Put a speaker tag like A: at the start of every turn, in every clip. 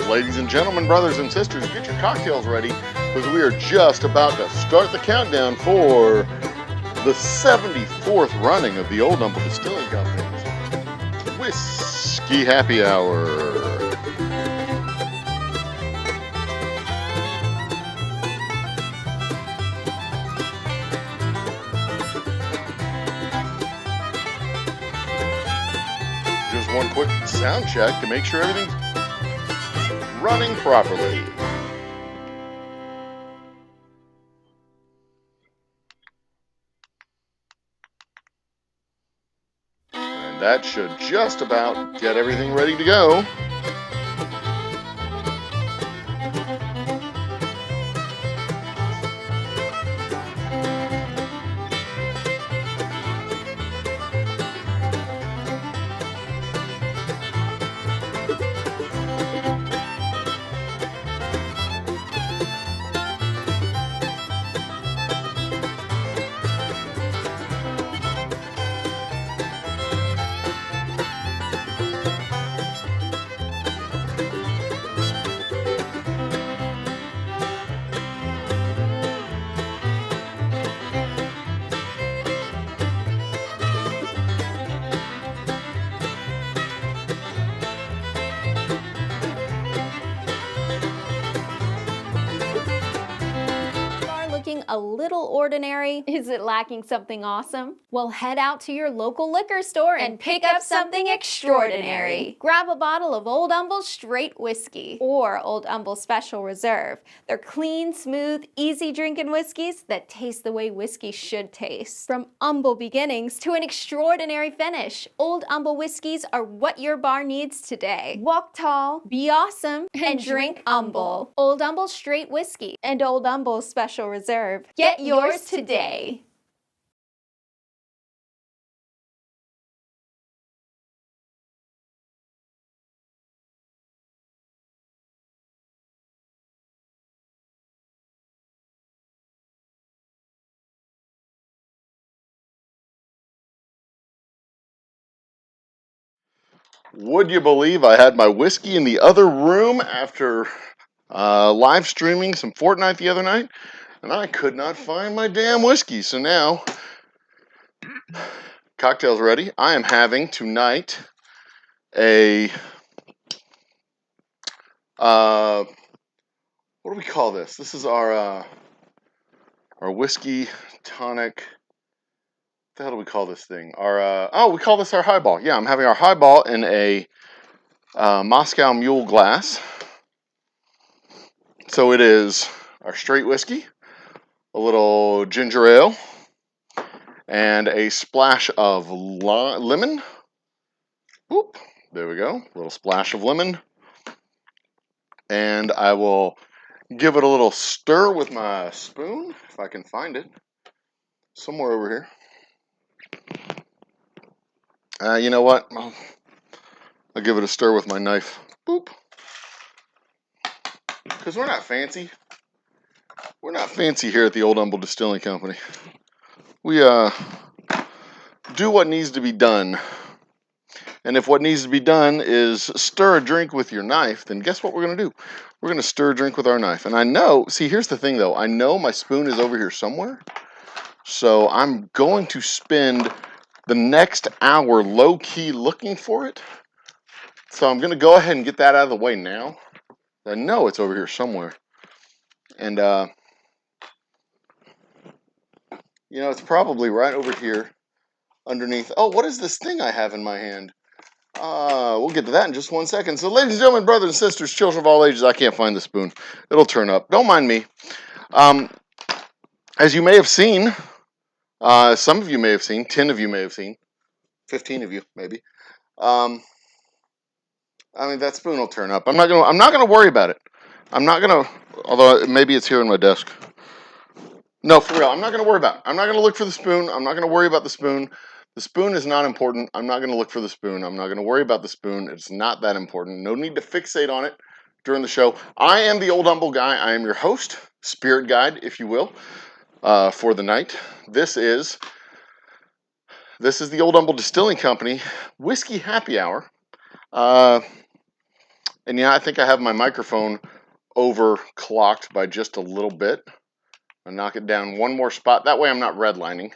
A: Ladies and gentlemen, brothers and sisters, get your cocktails ready because we are just about to start the countdown for the 74th running of the Old Humble Distilling Company's Whiskey Happy Hour. Just one quick sound check to make sure everything's running properly. And that should just about get everything ready to go.
B: A little ordinary? Is it lacking something awesome? Well, head out to your local liquor store and pick up something extraordinary. Grab a bottle of Old Humble Straight Whiskey or Old Humble Special Reserve. They're clean, smooth, easy drinking whiskeys that taste the way whiskey should taste. From humble beginnings to an extraordinary finish, Old Humble whiskeys are what your bar needs today. Walk tall, be awesome, and drink humble. Old Humble Straight Whiskey and Old Humble Special Reserve. Get yours today.
A: Would you believe I had my whiskey in the other room after live streaming some Fortnite the other night, and I could not find my damn whiskey. So now, cocktails ready. I am having tonight a what do we call this? This is our whiskey tonic. What the hell do we call this thing? We call this our highball. Yeah, I'm having our highball in a Moscow Mule glass. So it is our straight whiskey, a little ginger ale, and a splash of lemon. Whoop, there we go. A little splash of lemon. And I will give it a little stir with my spoon, if I can find it. Somewhere over here. You know what? I'll give it a stir with my knife. Boop. Because we're not fancy. We're not fancy here at the Old Humble Distilling Company. We do what needs to be done. And if what needs to be done is stir a drink with your knife, then guess what we're going to do? We're going to stir a drink with our knife. And I know, see, here's the thing though. I know my spoon is over here somewhere. So I'm going to spend the next hour low-key looking for it. So I'm going to go ahead and get that out of the way now. I know it's over here somewhere. And, you know, it's probably right over here underneath. Oh, what is this thing I have in my hand? We'll get to that in just 1 second. So, ladies and gentlemen, brothers and sisters, children of all ages, I can't find the spoon. It'll turn up. Don't mind me. As you may have seen, some of you may have seen, 10 of you may have seen, 15 of you maybe. I mean, that spoon will turn up. I'm not gonna worry about it. I'm not gonna, although maybe it's here on my desk. No, for real, I'm not gonna worry about it. I'm not gonna look for the spoon. I'm not gonna worry about the spoon. The spoon is not important. I'm not gonna look for the spoon. I'm not gonna worry about the spoon. It's not that important. No need to fixate on it during the show. I am the Old Humble Guy. I am your host, spirit guide, if you will, for the night. This is the Old Humble Distilling Company Whiskey Happy Hour. And yeah, I think I have my microphone overclocked by just a little bit. I'll knock it down one more spot. That way I'm not redlining.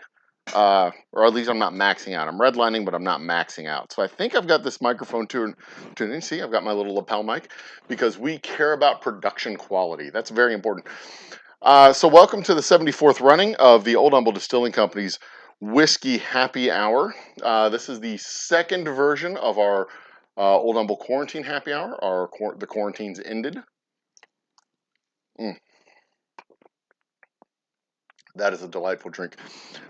A: Or at least I'm not maxing out. I'm redlining, but I'm not maxing out. So I think I've got this microphone tuned in. See, I've got my little lapel mic because we care about production quality. That's very important. So welcome to the 74th running of the Old Humble Distilling Company's Whiskey Happy Hour. This is the second version of our Old Humble Quarantine Happy Hour. The quarantine's ended. That is a delightful drink.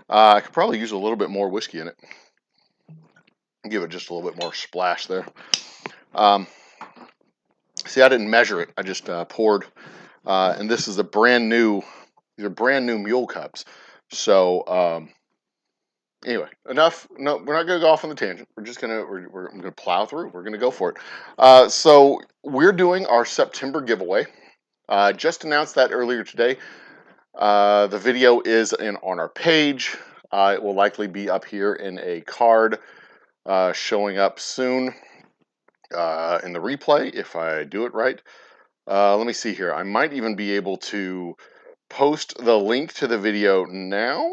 A: I could probably use a little bit more whiskey in it. Give it just a little bit more splash there. See, I didn't measure it. I just poured. And this is these are brand new mule cups. So anyway, enough. No, we're not going to go off on the tangent. We're just going to, we're going to plow through. We're going to go for it. So we're doing our September giveaway. Just announced that earlier today. The video is on our page. It will likely be up here in a card showing up soon in the replay if I do it right. Let me see here. I might even be able to post the link to the video now.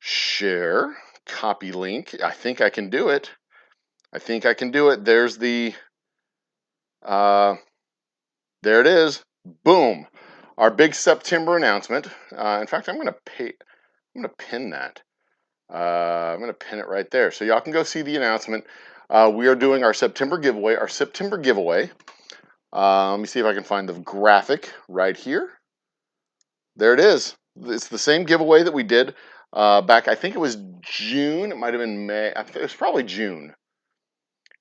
A: Share, copy link. I think I can do it. There's the, there it is. Boom. Our big September announcement. In fact, I'm going to pin that. I'm going to pin it right there. So y'all can go see the announcement. We are doing our September giveaway. Let me see if I can find the graphic right here. There it is. It's the same giveaway that we did back, I think it was June. It might have been May. I think it was probably June.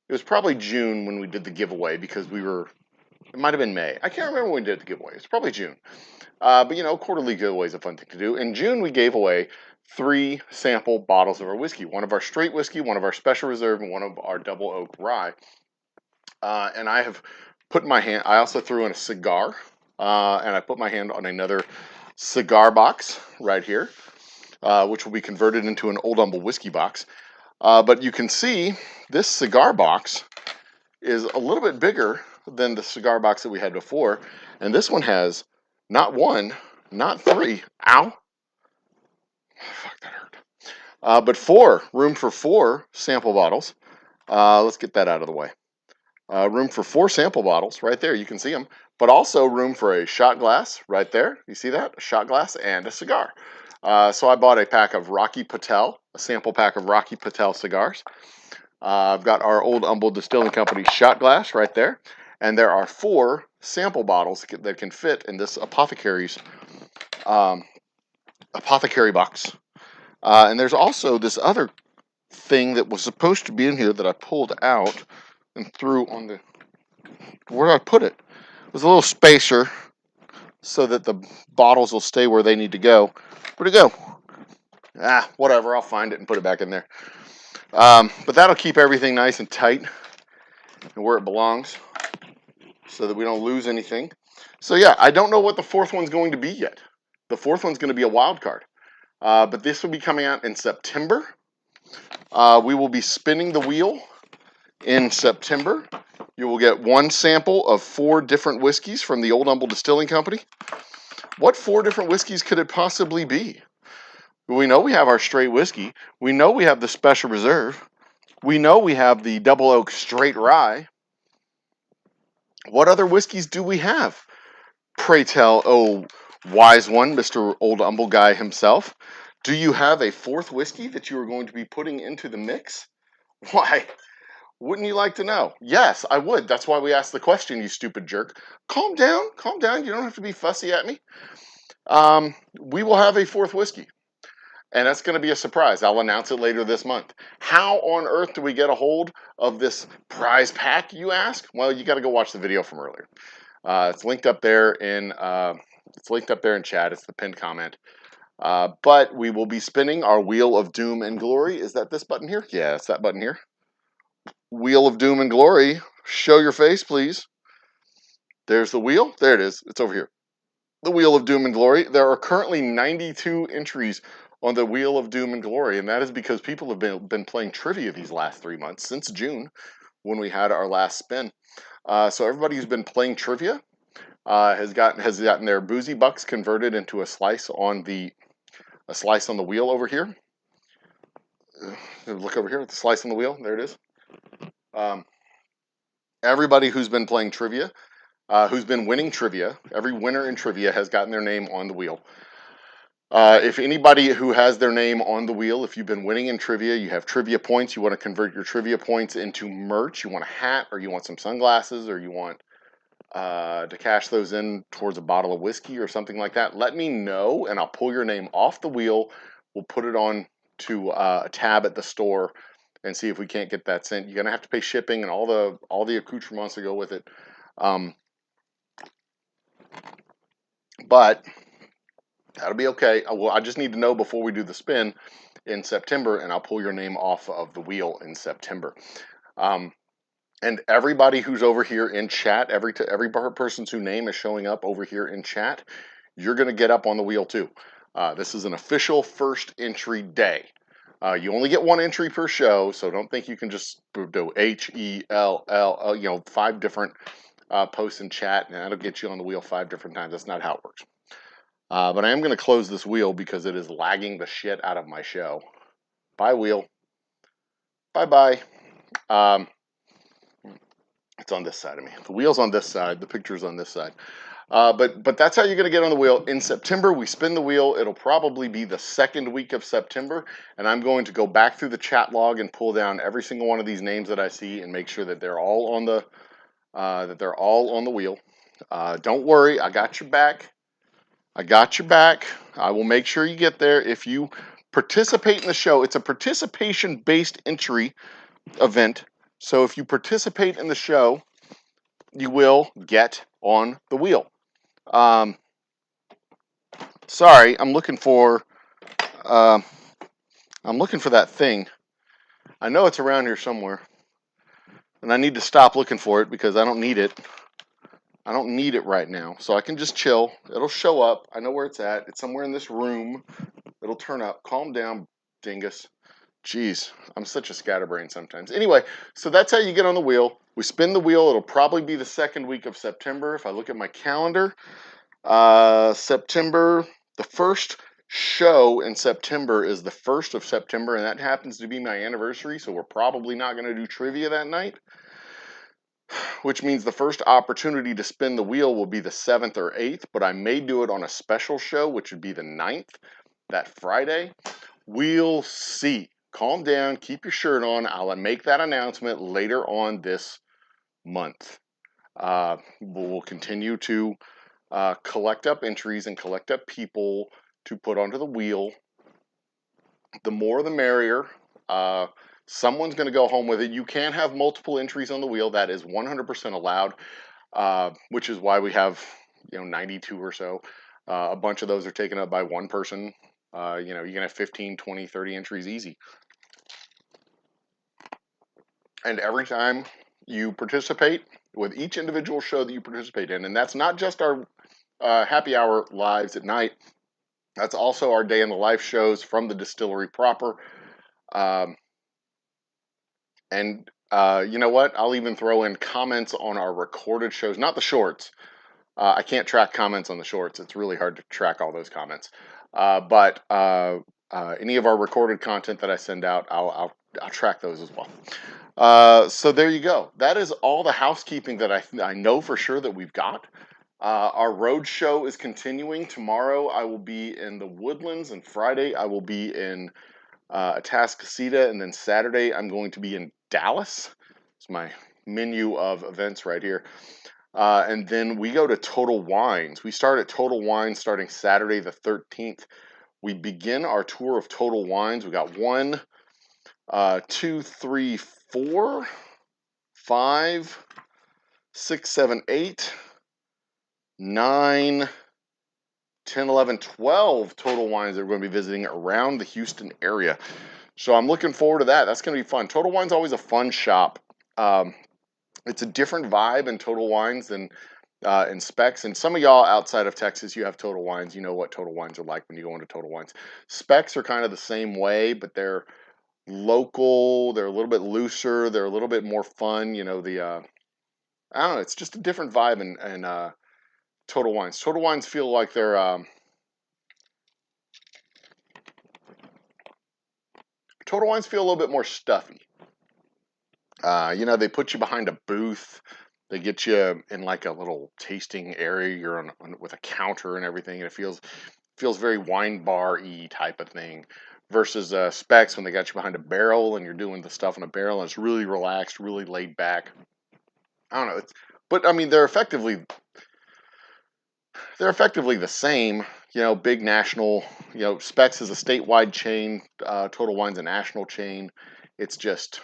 A: It was probably June when we did the giveaway because it might have been May. I can't remember when we did the giveaway. It's probably June. But you know, quarterly giveaway is a fun thing to do. In June, we gave away 3 sample bottles of our whiskey. One of our straight whiskey, one of our special reserve, and one of our double oak rye. And I have put my hand, I also threw in a cigar, and I put my hand on another cigar box right here, which will be converted into an Old Humble whiskey box. But you can see this cigar box is a little bit bigger than the cigar box that we had before. And this one has not 1, not 3, ow, fuck, that hurt, but 4, room for 4 sample bottles. Let's get that out of the way. Room for 4 sample bottles right there. You can see them, but also room for a shot glass right there. You see that? A shot glass and a cigar. So I bought a pack of Rocky Patel, a sample pack of Rocky Patel cigars. I've got our Old Humble Distilling Company shot glass right there. And there are 4 sample bottles that can fit in this apothecary box. And there's also this other thing that was supposed to be in here that I pulled out and threw on the, where did I put it? It was a little spacer so that the bottles will stay where they need to go. Where'd it go? Whatever, I'll find it and put it back in there. But that'll keep everything nice and tight and where it belongs so that we don't lose anything. So yeah, I don't know what the 4th one's going to be yet. The 4th one's going to be a wild card. But this will be coming out in September. We will be spinning the wheel in September. You will get 1 sample of 4 different whiskeys from the Old Humble Distilling Company. What 4 different whiskeys could it possibly be? We know we have our straight whiskey. We know we have the special reserve. We know we have the double oak straight rye. What other whiskeys do we have? Pray tell, oh wise one, Mr. Old Humble Guy himself. Do you have a 4th whiskey that you are going to be putting into the mix? Why, wouldn't you like to know? Yes, I would. That's why we asked the question, you stupid jerk. Calm down. You don't have to be fussy at me. We will have a 4th whiskey. And that's going to be a surprise. I'll announce it later this month. How on earth do we get a hold of this prize pack, you ask? Well, you got to go watch the video from earlier. It's linked up there in chat. It's the pinned comment. But we will be spinning our Wheel of Doom and Glory. Is that this button here? Yeah, it's that button here. Wheel of Doom and Glory. Show your face, please. There's the wheel. There it is. It's over here. The Wheel of Doom and Glory. There are currently 92 entries on the Wheel of Doom and Glory, and that is because people have been playing trivia these last 3 months, since June, when we had our last spin. So everybody who's been playing trivia has gotten their boozy bucks converted into a slice on the wheel over here. Look over here, the slice on the wheel. There it is. Um, everybody who's been playing trivia, who's been winning trivia, every winner in trivia has gotten their name on the wheel. If anybody who has their name on the wheel, if you've been winning in trivia, you have trivia points, you want to convert your trivia points into merch, you want a hat, or you want some sunglasses, or you want to cash those in towards a bottle of whiskey or something like that, let me know and I'll pull your name off the wheel. We'll put it on to a tab at the store and see if we can't get that sent. You're gonna have to pay shipping and all the accoutrements to go with it. But that'll be okay. I just need to know before we do the spin in September, and I'll pull your name off of the wheel in September. And everybody who's over here in chat, every person's whose name is showing up over here in chat, you're going to get up on the wheel too. This is an official first entry day. You only get one entry per show, so don't think you can just do HELL, 5 different posts in chat, and that'll get you on the wheel 5 different times. That's not how it works. But I am going to close this wheel because it is lagging the shit out of my show. Bye, wheel. Bye-bye. It's on this side of me. The wheel's on this side. The picture's on this side. But that's how you're going to get on the wheel. In September, we spin the wheel. It'll probably be the second week of September, and I'm going to go back through the chat log and pull down every single one of these names that I see and make sure that they're all on the wheel. Don't worry, I got your back. I got your back. I will make sure you get there. If you participate in the show, it's a participation-based entry event. So if you participate in the show, you will get on the wheel. Sorry, I'm looking for that thing. I know it's around here somewhere, and I need to stop looking for it because I don't need it. I don't need it right now, so I can just chill. It'll show up. I know where it's at. It's somewhere in this room. It'll turn up. Calm down, dingus. Jeez, I'm such a scatterbrain sometimes. Anyway, so that's how you get on the wheel. We spin the wheel. It'll probably be the second week of September. If I look at my calendar, September, the first show in September is the 1st of September, and that happens to be my anniversary, so we're probably not going to do trivia that night, which means the first opportunity to spin the wheel will be the 7th or 8th, but I may do it on a special show, which would be the 9th, that Friday. We'll see. Calm down, keep your shirt on. I'll make that announcement later on this month. We'll continue to collect up entries and collect up people to put onto the wheel. The more the merrier. Someone's going to go home with it. You can have multiple entries on the wheel. That is 100% allowed, which is why we have 92 or so. A bunch of those are taken up by one person. You can have 15, 20, 30 entries easy. And every time you participate, with each individual show that you participate in, and that's not just our happy hour lives at night, that's also our day in the life shows from the distillery proper. And you know what? I'll even throw in comments on our recorded shows, not the shorts. I can't track comments on the shorts. It's really hard to track all those comments. But any of our recorded content that I send out, I'll track those as well. So there you go. That is all the housekeeping that I know for sure that we've got. Our road show is continuing. Tomorrow I will be in the Woodlands, and Friday I will be in Atascocita, and then Saturday I'm going to be in Dallas. It's my menu of events right here. And then we go to Total Wines. We start at Total Wines starting Saturday the 13th. We begin our tour of Total Wines. We got 1, 2, 3, 4, 5, 6, 7, 8, 9, 10, 11, 12 Total Wines that we're going to be visiting around the Houston area. So I'm looking forward to that. That's going to be fun. Total Wine's always a fun shop. It's a different vibe in Total Wines than in Specs. And some of y'all outside of Texas, you have Total Wines. You know what Total Wines are like when you go into Total Wines. Specs are kind of the same way, but they're local. They're a little bit looser. They're a little bit more fun. I don't know. It's just a different vibe in Total Wines. Total Wines feel like they're Total Wines feel a little bit more stuffy. You know, they put you behind a booth. They get you in like a little tasting area. You're with a counter and everything, and it feels very wine bar-y type of thing. Versus Specs when they got you behind a barrel and you're doing the stuff in a barrel and it's really relaxed, really laid back. I don't know. But I mean, they're effectively the same. You know, big national. You know, Specs is a statewide chain. Total Wine's a national chain. It's just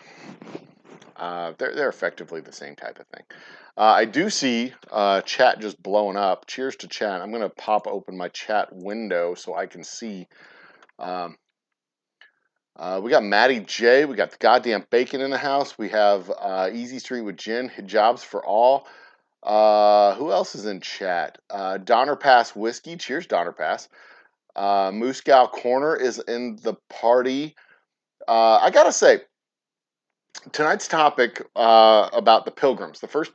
A: they're effectively the same type of thing. I do see chat just blowing up. Cheers to chat. I'm gonna pop open my chat window so I can see. Um, we got Maddie J. We got the goddamn bacon in the house. We have Easy Street with Gin. Hijabs for all. Who else is in chat? Donner Pass Whiskey. Cheers, Donner Pass. Moose Gal Corner is in the party. I gotta say, tonight's topic about the Pilgrims, the first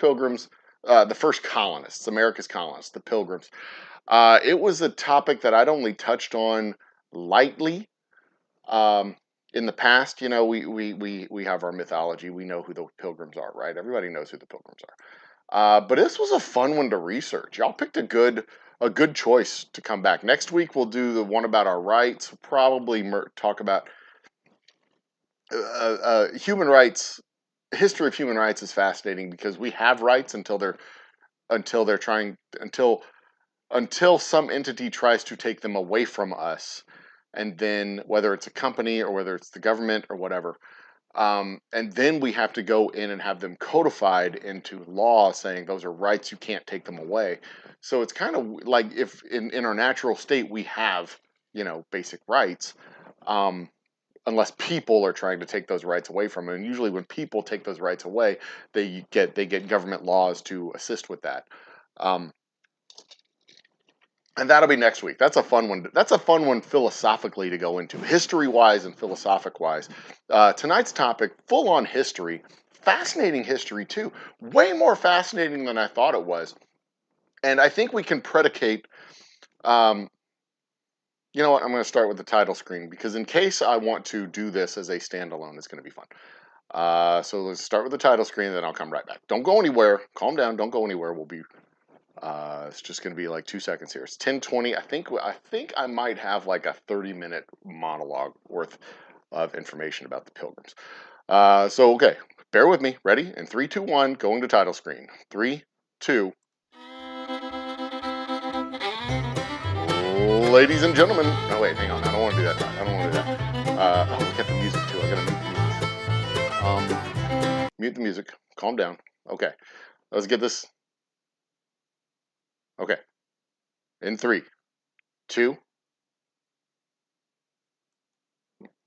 A: colonists, America's colonists, the Pilgrims. It was a topic that I'd only touched on lightly um, in the past. You know, we have our mythology. We know who the Pilgrims are, right? Everybody knows who the Pilgrims are. But this was a fun one to research. Y'all picked a good choice to come back. Next week we'll do the one about our rights. Probably talk about human rights. History of human rights is fascinating because we have rights until some entity tries to take them away from us, and then whether it's a company or whether it's the government or whatever, and then we have to go in and have them codified into law saying those are rights, you can't take them away. So it's kind of like if in our natural state we have, you know, basic rights, um, unless people are trying to take those rights away from them. And usually when people take those rights away, they get government laws to assist with that. Um, and that'll be next week. That's a fun one. That's a fun one philosophically to go into, history wise and philosophic wise. Tonight's topic, full on history, fascinating history too, way more fascinating than I thought it was. And I think we can predicate. Um, you know what? I'm going to start with the title screen because in case I want to do this as a standalone, it's going to be fun. So let's start with the title screen, and then I'll come right back. Don't go anywhere. Calm down. Don't go anywhere. We'll be it's just going to be like 2 seconds here. It's 10:20. I think I might have like a 30-minute monologue worth of information about the Pilgrims. So okay, bear with me. Ready? In 3, 2, 1, going to title screen. 3, 2. Ladies and gentlemen. No wait, hang on. I don't want to do that. I don't want to do that. Oh, look at the music too. I gotta mute the music. Mute the music. Calm down. Okay, let's get this. Okay, in 3, 2.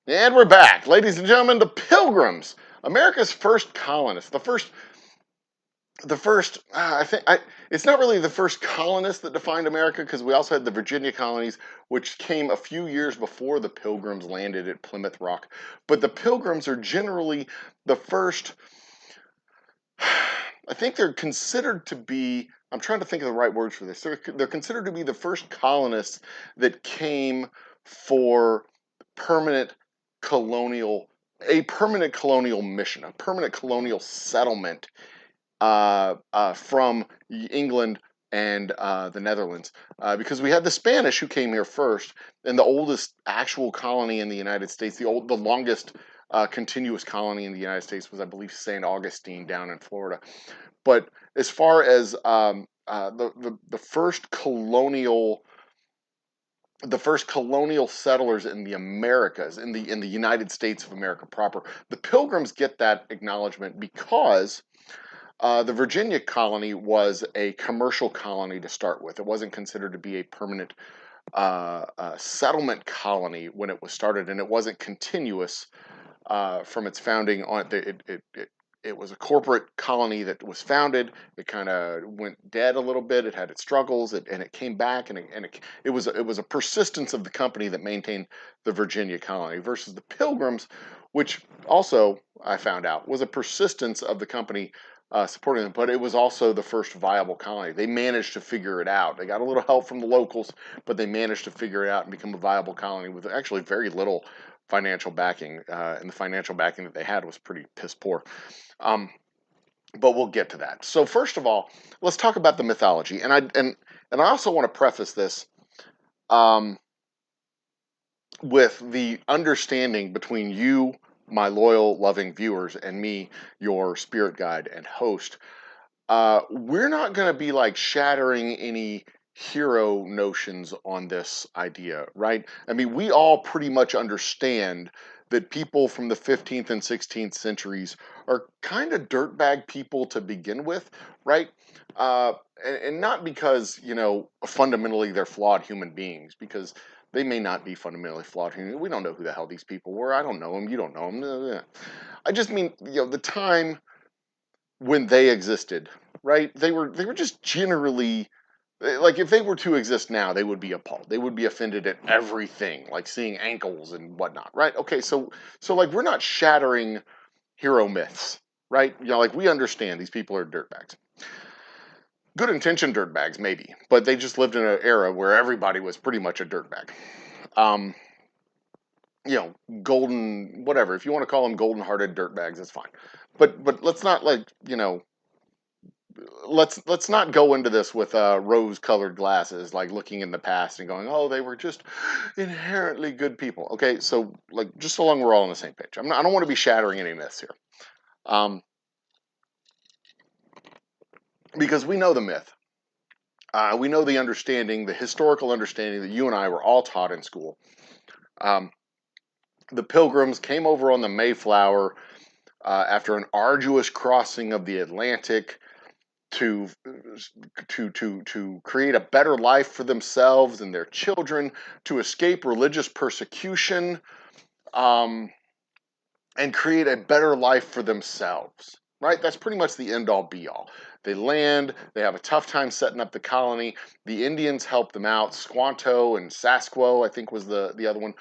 A: And we're back, ladies and gentlemen. The Pilgrims, America's first colonists. The first. It's not really the first colonists that defined America because we also had the Virginia colonies, which came a few years before the Pilgrims landed at Plymouth Rock. But the Pilgrims are generally the first. I think they're considered to be. I'm trying to think of the right words for this. They're considered to be the first colonists that came for permanent colonial permanent colonial mission, a permanent colonial settlement from England and the Netherlands, because we had the Spanish who came here first, and the oldest actual colony in the United States, the longest continuous colony in the United States was, I believe, St. Augustine down in Florida. But as far as the first colonial settlers in the Americas, in the United States of America proper, the Pilgrims get that acknowledgement because the Virginia colony was a commercial colony to start with. It wasn't considered to be a permanent settlement colony when it was started, and it wasn't continuous from its founding on. It was a corporate colony that was founded. It kind of went dead a little bit. It had its struggles, and it came back, and it was a persistence of the company that maintained the Virginia colony versus the Pilgrims, which also I found out was a persistence of the company supporting them, but it was also the first viable colony. They managed to figure it out. They got a little help from the locals, but they managed to figure it out and become a viable colony with actually very little financial backing, and the financial backing that they had was pretty piss poor. But we'll get to that. So first of all, let's talk about the mythology, and I also want to preface this um, with the understanding between you, my loyal, loving viewers, and me, your spirit guide and host. We're not going to be like shattering any hero notions on this idea, right? I mean, we all pretty much understand that people from the 15th and 16th centuries are kind of dirtbag people to begin with, right? And not because, fundamentally they're flawed human beings, because they may not be fundamentally flawed human. We don't know who the hell these people were. I don't know them. You don't know them. I just mean, the time when they existed, right? They were just generally like, if they were to exist now, they would be appalled. They would be offended at everything, like seeing ankles and whatnot, right? Okay, so like we're not shattering hero myths, right? Like we understand these people are dirtbags. Good intentioned dirtbags, maybe, but they just lived in an era where everybody was pretty much a dirtbag. Um, golden, whatever. If you want to call them golden-hearted dirtbags, that's fine. But let's not like let's not go into this with rose-colored glasses, like looking in the past and going, "Oh, they were just inherently good people." Okay, so like just so long we're all on the same page. I don't want to be shattering any myths here, because we know the myth. We know the understanding, the historical understanding that you and I were all taught in school. Um, the Pilgrims came over on the Mayflower after an arduous crossing of the Atlantic to create a better life for themselves and their children, to escape religious persecution, um, and create a better life for themselves. Right? That's pretty much the end all be all. They land, they have a tough time setting up the colony. The Indians help them out. Squanto and Sasquo, I think, was the other one.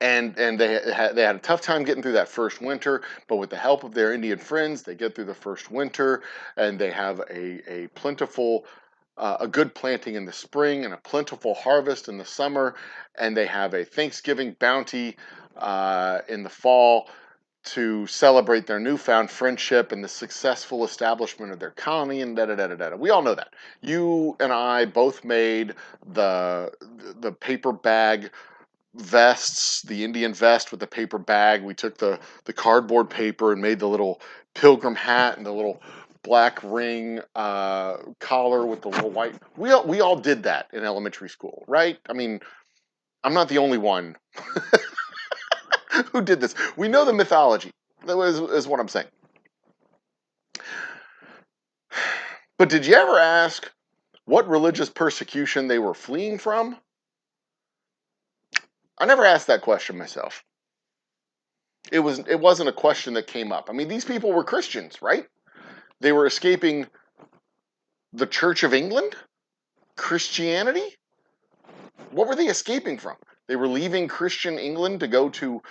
A: And they had a tough time getting through that first winter, but with the help of their Indian friends, they get through the first winter, and they have a plentiful, a good planting in the spring and a plentiful harvest in the summer, and they have a Thanksgiving bounty in the fall to celebrate their newfound friendship and the successful establishment of their colony, and da da da da da. We all know that. You and I both made the paper bag vests, the Indian vest with the paper bag. We took the cardboard paper and made the little pilgrim hat and the little black ring collar with the little white. We all did that in elementary school, right? I mean, I'm not the only one who did this. We know the mythology. That is what I'm saying. But did you ever ask what religious persecution they were fleeing from? I never asked that question myself. It wasn't a question that came up. I mean, these people were Christians, right? They were escaping the Church of England, Christianity. What were they escaping from? They were leaving Christian England to go to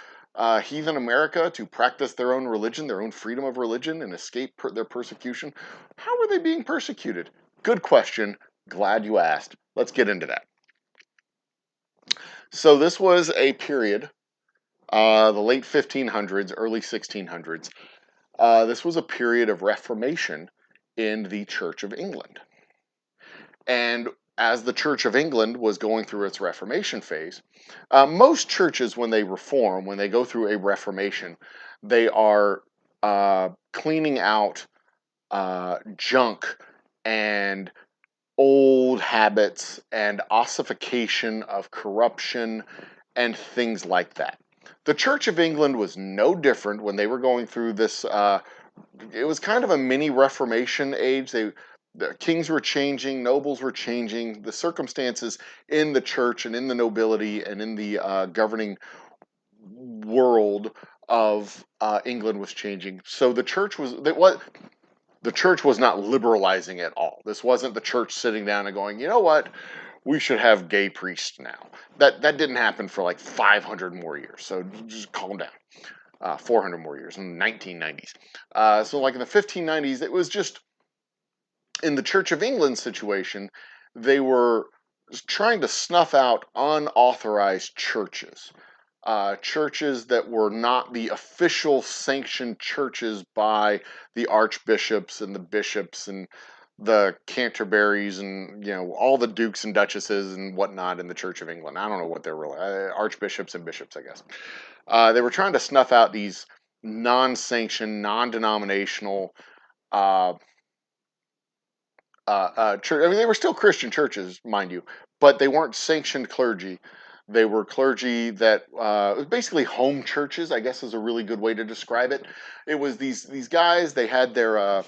A: heathen America to practice their own religion, their own freedom of religion, and escape their persecution. How were they being persecuted? Good question. Glad you asked. Let's get into that. So this was a period, the late 1500s, early 1600s. This was a period of Reformation in the Church of England. And as the Church of England was going through its Reformation phase, most churches, when they reform, when they go through a Reformation, they are cleaning out junk and old habits and ossification of corruption and things like that. The Church of England was no different when they were going through this. It was kind of a mini Reformation age. The kings were changing, nobles were changing, the circumstances in the church and in the nobility and in the governing world of England was changing. So the church was not liberalizing at all. This wasn't the church sitting down and going, you know what, we should have gay priests now. That didn't happen for like 500 more years. So just calm down. 400 more years in the 1990s. So like in the 1590s, it was just in the Church of England situation, they were trying to snuff out unauthorized churches. Churches that were not the official sanctioned churches by the archbishops and the bishops and the Canterburys and all the dukes and duchesses and whatnot in the Church of England. I don't know what they're really archbishops and bishops, I guess. They were trying to snuff out these non-sanctioned, non-denominational uh, church. I mean, they were still Christian churches, mind you, but they weren't sanctioned clergy. They were clergy that it was basically home churches, I guess is a really good way to describe it. It was these guys. They had their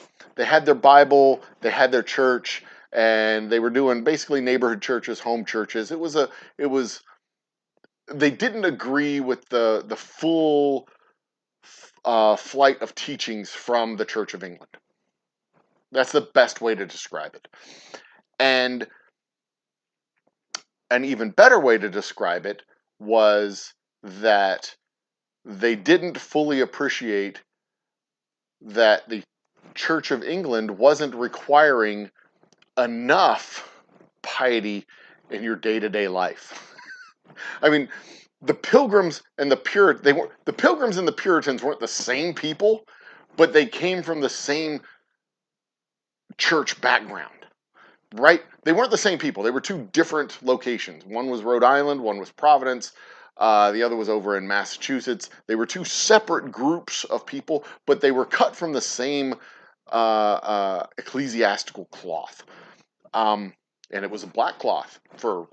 A: Bible, they had their church, and they were doing basically neighborhood churches, home churches. It was they didn't agree with the full flight of teachings from the Church of England. That's the best way to describe it. And an even better way to describe it was that they didn't fully appreciate that the Church of England wasn't requiring enough piety in your day-to-day life. I mean, the Pilgrims and the Pilgrims and the Puritans weren't the same people, but they came from the same church background. Right? They weren't the same people. They were two different locations. One was Rhode Island, one was Providence, the other was over in Massachusetts. They were two separate groups of people, but they were cut from the same ecclesiastical cloth. And it was a black cloth for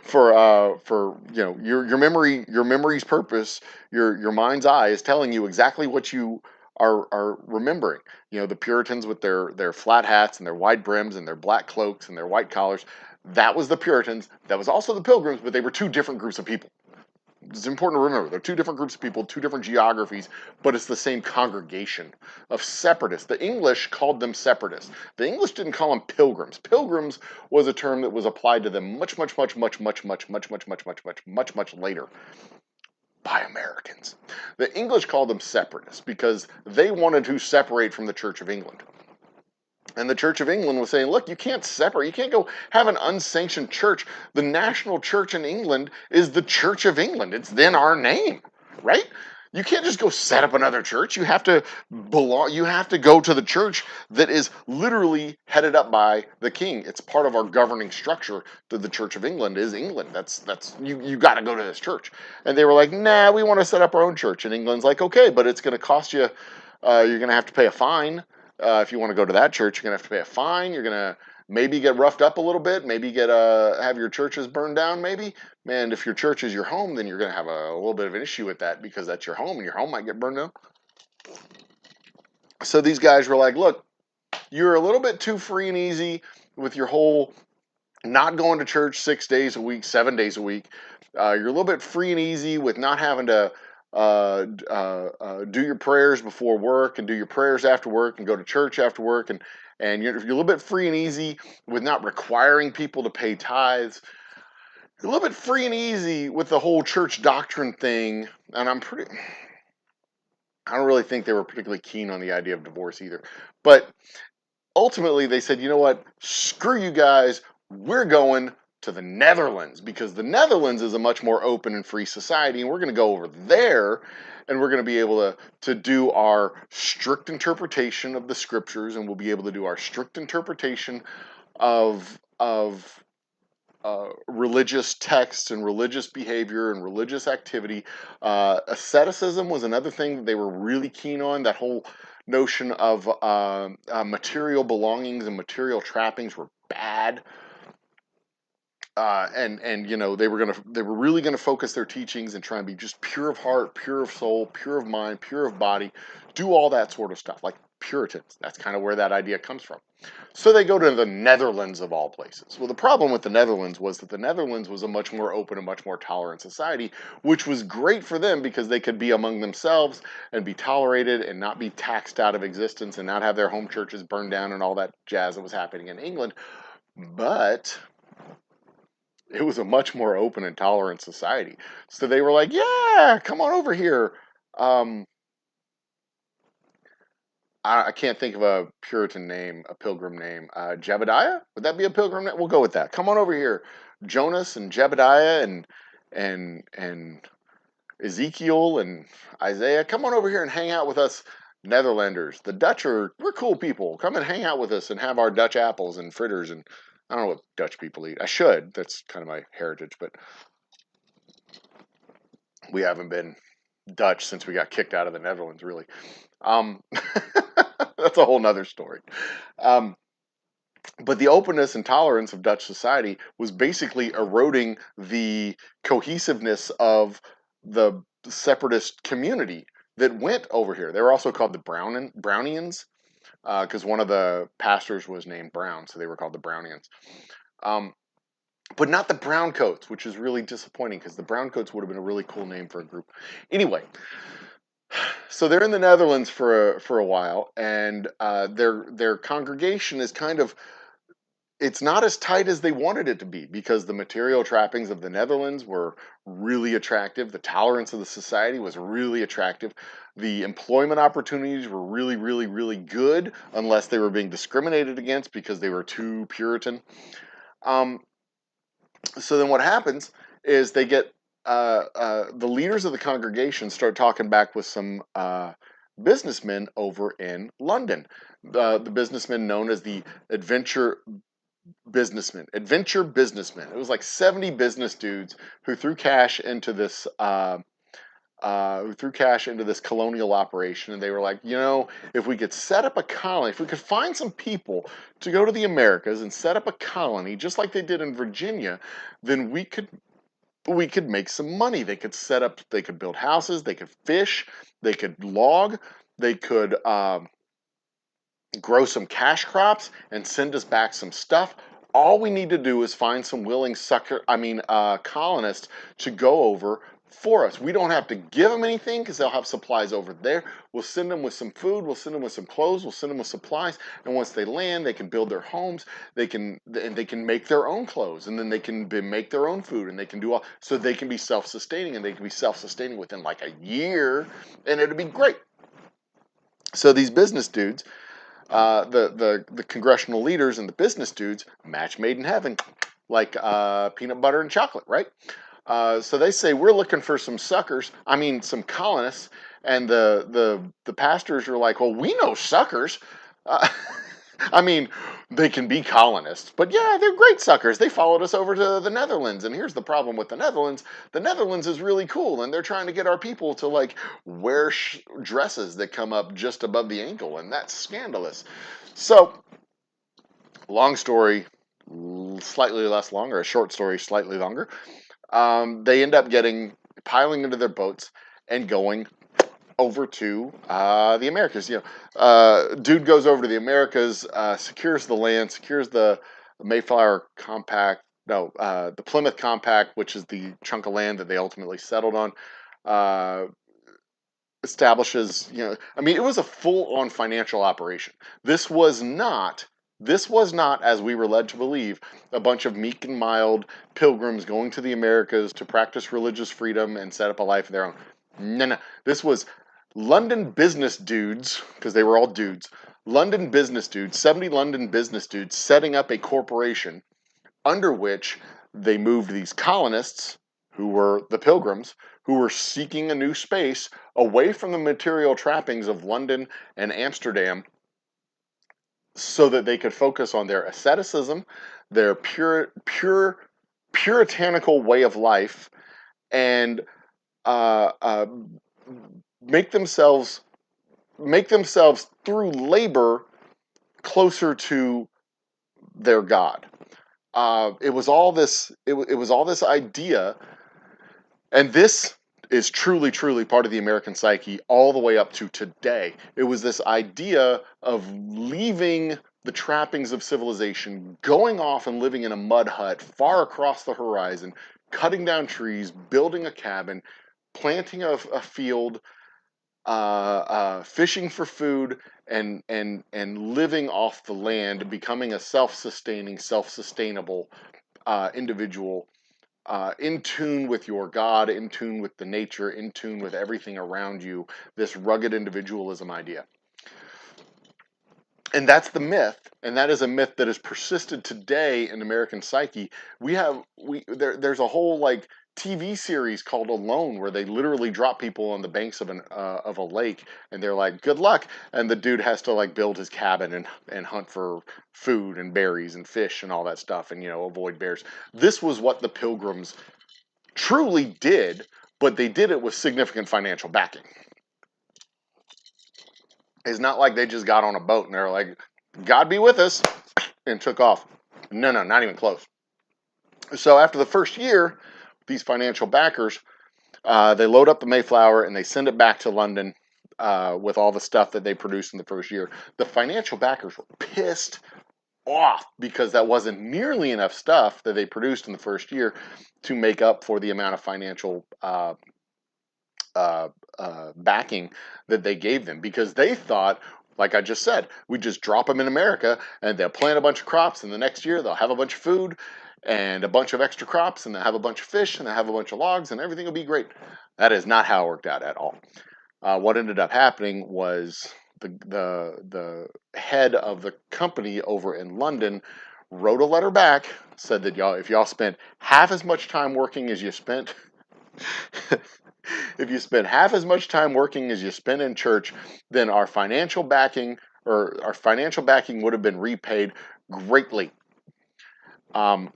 A: for your memory's purpose. Your mind's eye is telling you exactly what you are remembering. The Puritans with their flat hats and their wide brims and their black cloaks and their white collars. That was the Puritans. That was also the Pilgrims, but they were two different groups of people. It's important to remember they're two different groups of people, two different geographies, but it's the same congregation of separatists. The English called them separatists. The English didn't call them pilgrims. Pilgrims was a term that was applied to them much later by Americans. The English called them separatists because they wanted to separate from the Church of England. And the Church of England was saying, look, you can't separate. You can't go have an unsanctioned church. The national church in England is the Church of England. It's then our name, right? You can't just go set up another church. You have to belong. You have to go to the church that is literally headed up by the king. It's part of our governing structure. That the Church of England is England. That's you got to go to this church. And they were like, nah, we want to set up our own church. And England's like, okay, but it's going to cost you. You're going to have to pay a fine. If you want to go to that church, you're going to have to pay a fine. You're going to maybe get roughed up a little bit. Maybe have your churches burned down. Maybe, man. If your church is your home, then you're going to have a little bit of an issue with that because that's your home, and your home might get burned down. So these guys were like, "Look, you're a little bit too free and easy with your whole not going to church 6 days a week, 7 days a week. You're a little bit free and easy with not having to." Do your prayers before work and do your prayers after work and go to church after work and you're a little bit free and easy with not requiring people to pay tithes. You're a little bit free and easy with the whole church doctrine thing, and I don't really think they were particularly keen on the idea of divorce either. But ultimately they said, you know what, screw you guys, we're going to the Netherlands because the Netherlands is a much more open and free society, and we're going to go over there and we're going to be able to do our strict interpretation of the scriptures, and we'll be able to do our strict interpretation of religious texts and religious behavior and religious activity. Asceticism was another thing that they were really keen on. That whole notion of material belongings and material trappings were bad. And they were really gonna focus their teachings and try and be just pure of heart, pure of soul, pure of mind, pure of body, do all that sort of stuff like Puritans. That's kind of where that idea comes from. So they go to the Netherlands of all places. Well, the problem with the Netherlands was that the Netherlands was a much more open and much more tolerant society, which was great for them because they could be among themselves and be tolerated and not be taxed out of existence and not have their home churches burned down and all that jazz that was happening in England. But it was a much more open and tolerant society. So they were like, yeah, come on over here. Um, I can't think of a Puritan name, a pilgrim name. Jebediah? Would that be a pilgrim name? We'll go with that. Come on over here, Jonas and Jebediah and Ezekiel and Isaiah. Come on over here and hang out with us, Netherlanders. The Dutch we're cool people. Come and hang out with us and have our Dutch apples and fritters and I don't know what Dutch people eat. I should. That's kind of my heritage, but we haven't been Dutch since we got kicked out of the Netherlands, really. Um, that's a whole nother story. Um, but the openness and tolerance of Dutch society was basically eroding the cohesiveness of the separatist community that went over here. They were also called the Brownians because one of the pastors was named Brown, so they were called the Brownians. Um, but not the Browncoats, which is really disappointing because the Browncoats would have been a really cool name for a group. Anyway, so they're in the Netherlands for a while, and their congregation is kind of it's not as tight as they wanted it to be because the material trappings of the Netherlands were really attractive. The tolerance of the society was really attractive. The employment opportunities were really, really, really good, unless they were being discriminated against because they were too Puritan. Um, so then what happens is they get the leaders of the congregation start talking back with some businessmen over in London. The businessmen known as the adventure businessmen. It was like 70 business dudes who threw cash into this colonial operation, and they were like, if we could set up a colony, if we could find some people to go to the Americas and set up a colony, just like they did in Virginia, then we could make some money. They could build houses, they could fish, they could log, they could grow some cash crops and send us back some stuff. All we need to do is find some willing colonists to go over for us. We don't have to give them anything because they'll have supplies over there. We'll send them with some food. We'll send them with some clothes. We'll send them with supplies. And once they land, they can build their homes. They can make their own clothes, and then they can make their own food, and they can do all so they can be self-sustaining, and they can be self-sustaining within like a year, and it'll be great. So these business dudes the congressional leaders and the business dudes, match made in heaven, like peanut butter and chocolate, right? So they say we're looking for some suckers. I mean, some colonists, and the pastors are like, well, we know suckers. Uh, I mean, they can be colonists, but yeah, they're great suckers. They followed us over to the Netherlands, and here's the problem with the Netherlands: the Netherlands is really cool, and they're trying to get our people to like wear dresses that come up just above the ankle, and that's scandalous. So, long story, slightly less long, or a short story, slightly longer. They end up piling into their boats and going over to the Americas. Dude goes over to the Americas, secures the land, secures the Mayflower Compact. No, the Plymouth Compact, which is the chunk of land that they ultimately settled on. Uh, Establishes, I mean, it was a full-on financial operation. This was not. This was not, as we were led to believe, a bunch of meek and mild pilgrims going to the Americas to practice religious freedom and set up a life of their own. No, no. This was London business dudes, because they were all dudes. London business dudes, 70 London business dudes setting up a corporation under which they moved these colonists, who were the Pilgrims, who were seeking a new space away from the material trappings of London and Amsterdam so that they could focus on their asceticism, their puritanical way of life, and uh, uh, make themselves through labor closer to their God. It was all this. It was all this idea, and this is truly, truly part of the American psyche all the way up to today. It was this idea of leaving the trappings of civilization, going off and living in a mud hut far across the horizon, cutting down trees, building a cabin, planting a field, fishing for food, and living off the land, becoming a self-sustaining, self-sustainable individual in tune with your God, in tune with the nature, in tune with everything around you, this rugged individualism idea. And that's the myth, and that is a myth that has persisted today in American psyche. There's a whole like TV series called Alone, where they literally drop people on the banks of a lake, and they're like, "Good luck," and the dude has to like build his cabin and hunt for food and berries and fish and all that stuff, and avoid bears. This was what the Pilgrims truly did, but they did it with significant financial backing. It's not like they just got on a boat and they're like, "God be with us," and took off. No, not even close. So after the first year, these financial backers, they load up the Mayflower and they send it back to London with all the stuff that they produced in the first year. The financial backers were pissed off because that wasn't nearly enough stuff that they produced in the first year to make up for the amount of financial backing that they gave them, because they thought, like I just said, we just drop them in America and they'll plant a bunch of crops, and the next year they'll have a bunch of food and a bunch of extra crops, and they'll have a bunch of fish, and they'll have a bunch of logs, and everything will be great. That is not how it worked out at all. What ended up happening was the head of the company over in London wrote a letter back, said that if y'all spent half as much time working as you spent if you spend half as much time working as you spend in church, then our financial backing would have been repaid greatly. And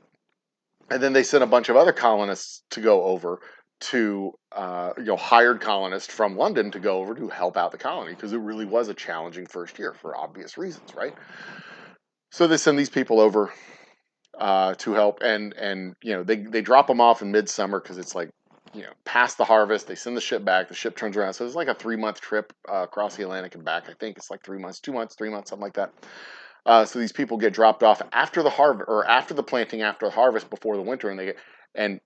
A: then they sent a bunch of other colonists to go over to, hired colonists from London to go over to help out the colony, because it really was a challenging first year for obvious reasons, right? So they send these people over to help, and they drop them off in midsummer because it's like, past the harvest. They send the ship back. The ship turns around. So it's like a 3-month trip across the Atlantic and back. I think it's like 3 months, 2 months, 3 months, something like that. So these people get dropped off after the harvest, or after the planting, after the harvest, before the winter, and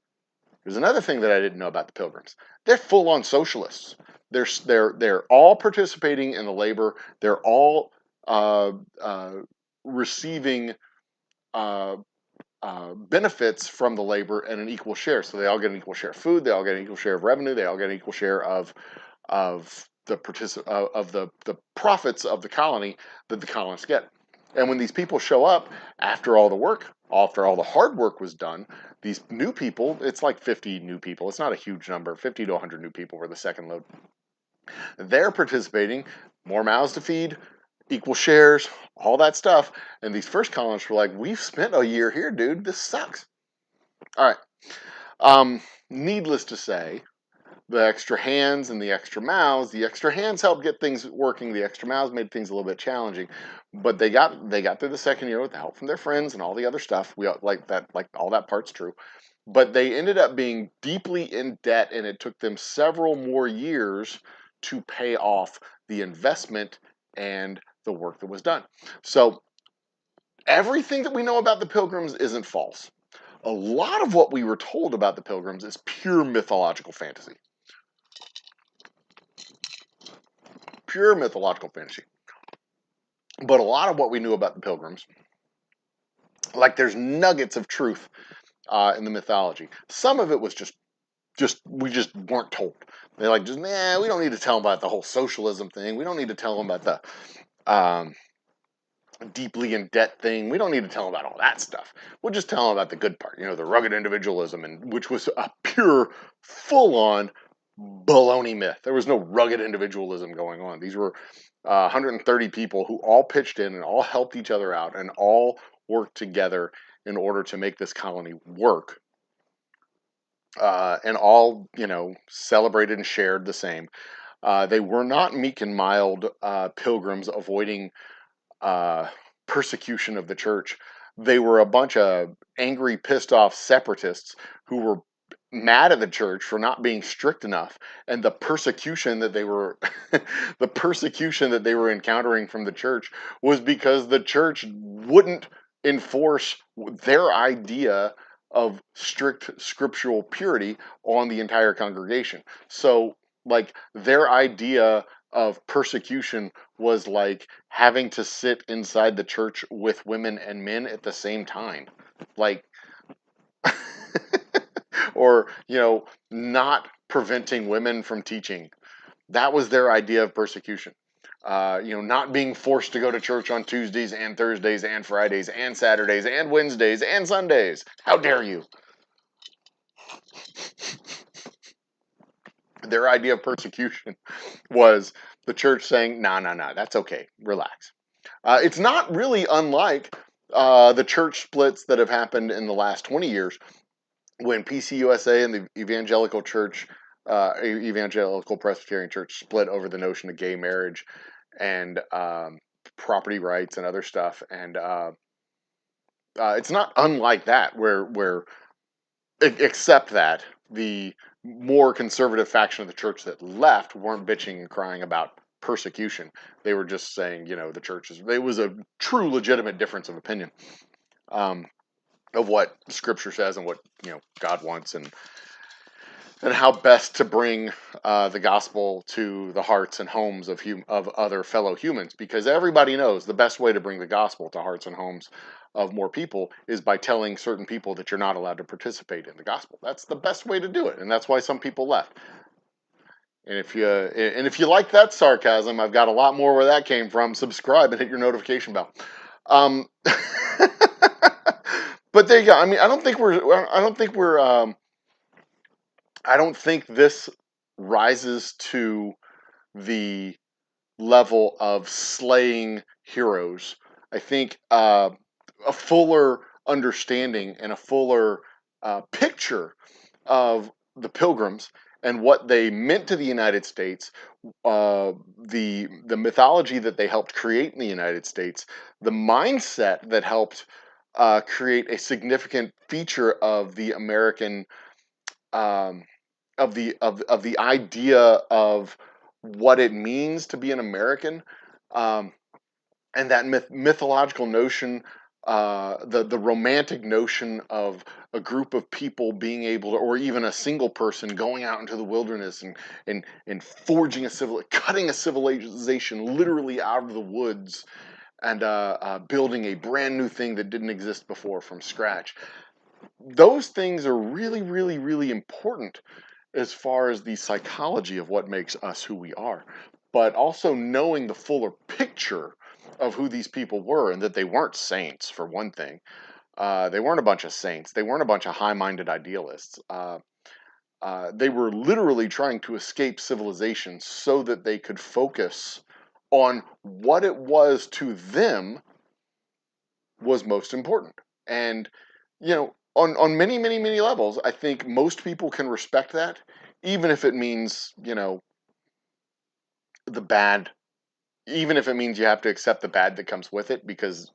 A: there's another thing that I didn't know about the Pilgrims. They're full on socialists. They're all participating in the labor. They're all receiving benefits from the labor and an equal share. So they all get an equal share of food. They all get an equal share of revenue. They all get an equal share of the profits of the colony that the colonists get. And when these people show up after all the hard work was done, these new people, it's like 50 new people. It's not a huge number. 50 to 100 new people were the second load. They're participating, more mouths to feed, equal shares, all that stuff. And these first colonists were like, "We've spent a year here, dude. This sucks." All right. Needless to say, the extra hands and the extra hands helped get things working. The extra mouths made things a little bit challenging, but they got through the second year with the help from their friends and all the other stuff. We like that, like all that part's true. But they ended up being deeply in debt, and it took them several more years to pay off the investment and the work that was done. So everything that we know about the Pilgrims isn't false. A lot of what we were told about the Pilgrims is pure mythological fantasy. Pure mythological fantasy. But a lot of what we knew about the Pilgrims, like there's nuggets of truth in the mythology. Some of it was just we just weren't told. They're like, we don't need to tell them about the whole socialism thing. We don't need to tell them about the deeply in debt thing. We don't need to tell them about all that stuff. We'll just tell them about the good part, the rugged individualism, and which was a pure, full-on baloney myth. There was no rugged individualism going on. These were 130 people who all pitched in and all helped each other out and all worked together in order to make this colony work. And all, celebrated and shared the same. They were not meek and mild pilgrims avoiding persecution of the church. They were a bunch of angry, pissed off separatists who were mad at the church for not being strict enough, and the persecution that they were encountering from the church was because the church wouldn't enforce their idea of strict scriptural purity on the entire congregation. So like their idea of persecution was like having to sit inside the church with women and men at the same time. Like or not preventing women from teaching. That was their idea of persecution. Not being forced to go to church on Tuesdays and Thursdays and Fridays and Saturdays and Wednesdays and Sundays. How dare you? Their idea of persecution was the church saying, "No, no, no, that's okay. Relax." It's not really unlike the church splits that have happened in the last 20 years when PCUSA and the Evangelical Presbyterian Church split over the notion of gay marriage and property rights and other stuff. And it's not unlike that, where except that the more conservative faction of the church that left weren't bitching and crying about persecution. They were just saying, the church it was a true legitimate difference of opinion of what Scripture says and what God wants, and how best to bring the gospel to the hearts and homes of other fellow humans, because everybody knows the best way to bring the gospel to hearts and homes of more people is by telling certain people that you're not allowed to participate in the gospel. That's the best way to do it, and that's why some people left. And if you like that sarcasm, I've got a lot more where that came from. Subscribe and hit your notification bell. But there you go. I mean, I don't think this rises to the level of slaying heroes. I think a fuller understanding and a fuller picture of the Pilgrims and what they meant to the United States, the mythology that they helped create in the United States, the mindset that helped create a significant feature of the American of the idea of what it means to be an American, and that mythological notion, the romantic notion of a group of people being able to, or even a single person going out into the wilderness and forging cutting a civilization literally out of the woods, and building a brand new thing that didn't exist before from scratch. Those things are really, really, really important as far as the psychology of what makes us who we are, but also knowing the fuller picture of who these people were, and that they weren't saints, for one thing. They weren't a bunch of saints. They weren't a bunch of high-minded idealists. They were literally trying to escape civilization so that they could focus on what it was to them was most important. And, on many, many, many levels, I think most people can respect that, even if it means, the bad, even if it means you have to accept the bad that comes with it, because,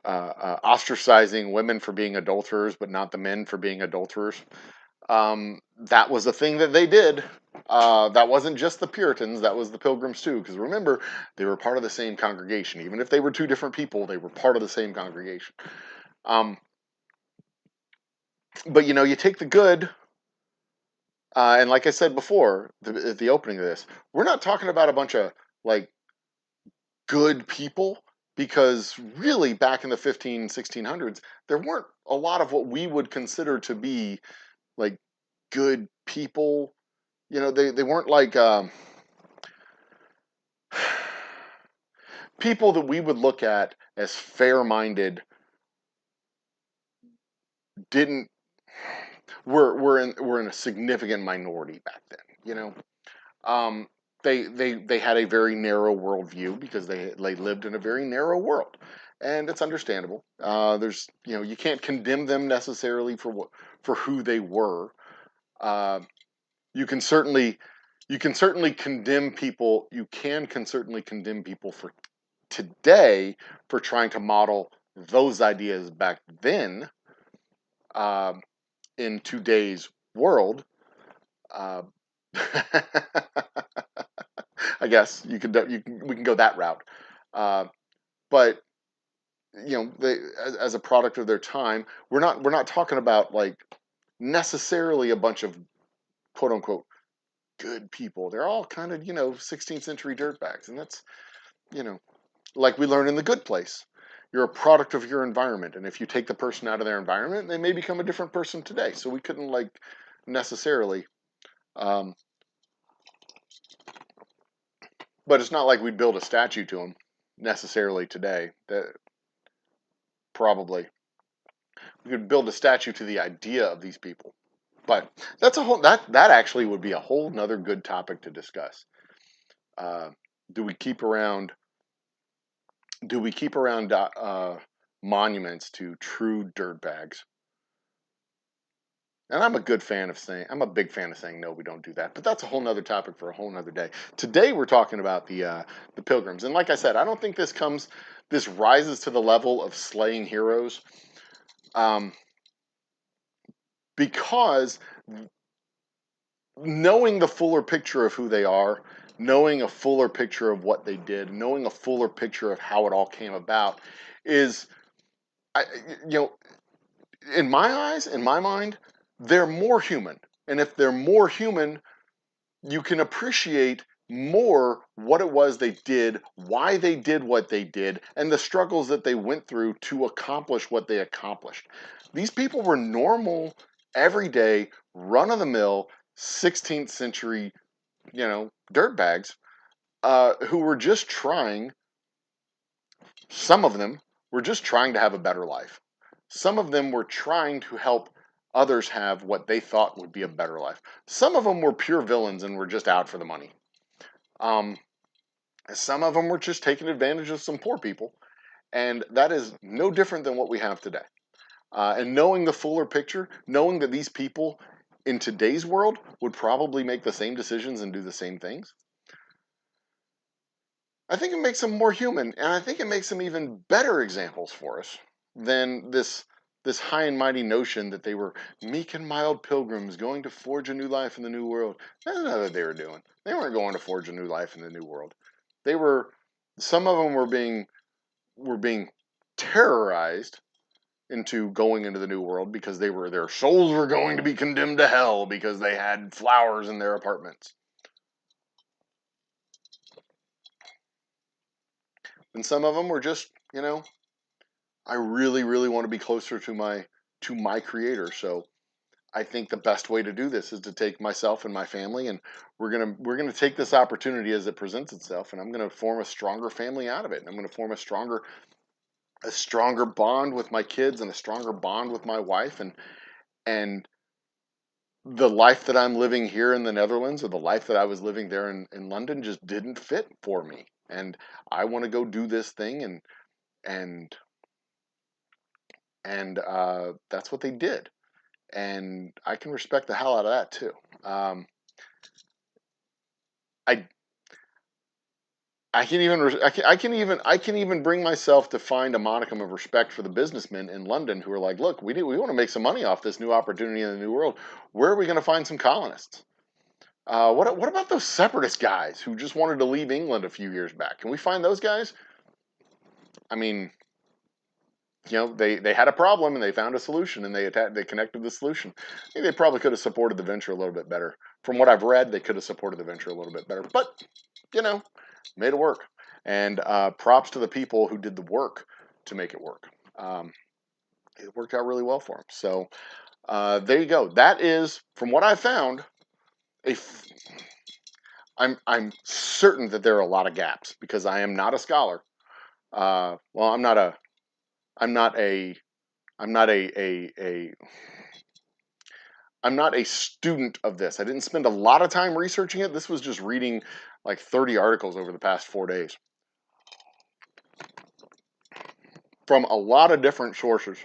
A: ostracizing women for being adulterers, but not the men for being adulterers. That was a thing that they did. That wasn't just the Puritans, that was the Pilgrims too, because remember, they were part of the same congregation. Even if they were two different people, they were part of the same congregation. But you take the good, and like I said before, at the opening of this, we're not talking about a bunch of like good people, because really back in the 1600s, there weren't a lot of what we would consider to be like good people. They weren't like people that we would look at as fair-minded. Didn't we're in a significant minority back then. They had a very narrow worldview, because they lived in a very narrow world, and it's understandable. There's you can't condemn them necessarily for who they were. Uh, you can certainly condemn people. Can certainly condemn people for today for trying to model those ideas back then, in today's world. Uh, I guess we can go that route, but as a product of their time, we're not talking about like necessarily a bunch of quote unquote good people. They're all kind of 16th century dirtbags, and that's you know like we learn in The Good Place. You're a product of your environment, and if you take the person out of their environment, they may become a different person today. So we couldn't like necessarily, um, but it's not like we'd build a statue to them necessarily today. That probably we could build a statue to the idea of these people. But that's a whole that actually would be a whole nother good topic to discuss. Uh, do we keep around? Do we keep around monuments to true dirtbags? And I'm a good fan of saying, I'm a big fan of saying, no, we don't do that. But that's a whole nother topic for a whole nother day. Today we're talking about the Pilgrims, and like I said, I don't think this rises to the level of slaying heroes, um, because knowing the fuller picture of who they are, knowing a fuller picture of what they did, knowing a fuller picture of how it all came about, is, I, you know, in my eyes, in my mind, they're more human. And if they're more human, you can appreciate more what it was they did, why they did what they did, and the struggles that they went through to accomplish what they accomplished. These people were normal, everyday, run-of-the-mill, 16th century, dirtbags, who were just trying, some of them were just trying to have a better life. Some of them were trying to help others have what they thought would be a better life. Some of them were pure villains and were just out for the money. Um, some of them were just taking advantage of some poor people, and that is no different than what we have today. And knowing the fuller picture, knowing that these people in today's world would probably make the same decisions and do the same things, I think it makes them more human, and I think it makes them even better examples for us than this high and mighty notion that they were meek and mild pilgrims going to forge a new life in the new world. That's not what they were doing. They weren't going to forge a new life in the new world. They were, some of them were being terrorized into going into the new world because their souls were going to be condemned to hell because they had flowers in their apartments. And some of them were just, I really, really want to be closer to my creator. So I think the best way to do this is to take myself and my family, and we're gonna take this opportunity as it presents itself, and I'm gonna form a stronger family out of it. And I'm gonna form a stronger bond with my kids and a stronger bond with my wife, and the life that I'm living here in the Netherlands, or the life that I was living there in London, just didn't fit for me. And I want to go do this thing, and that's what they did, and I can respect the hell out of that too. I I can even I can even bring myself to find a modicum of respect for the businessmen in London who are like, look, we want to make some money off this new opportunity in the new world. Where are we going to find some colonists? What about those separatist guys who just wanted to leave England a few years back? Can we find those guys? I mean, they had a problem and they found a solution, and they connected the solution. I think they probably could have supported the venture a little bit better. From what I've read, they could have supported the venture a little bit better, but you know, made it work. And props to the people who did the work to make it work. It worked out really well for them. So there you go. That is, from what I found, a. I'm certain that there are a lot of gaps because I am not a scholar. Well, I'm not a I'm not I'm not a student of this. I didn't spend a lot of time researching it. This was just reading like 30 articles over the past 4 days from a lot of different sources,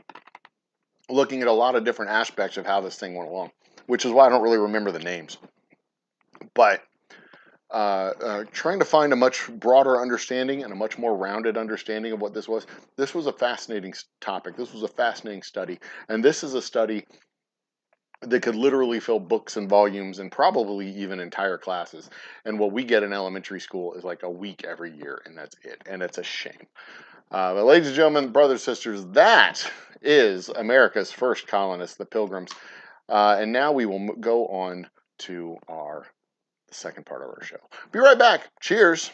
A: looking at a lot of different aspects of how this thing went along, which is why I don't really remember the names. But trying to find a much broader understanding and a much more rounded understanding of what this was. This was a fascinating topic. This was a fascinating study. And this is a study that could literally fill books and volumes and probably even entire classes. And what we get in elementary school is like a week every year, and that's it. And it's a shame. But ladies and gentlemen, brothers and sisters, that is America's first colonists, the Pilgrims. And now we will go on to the second part of our show. Be right back. Cheers.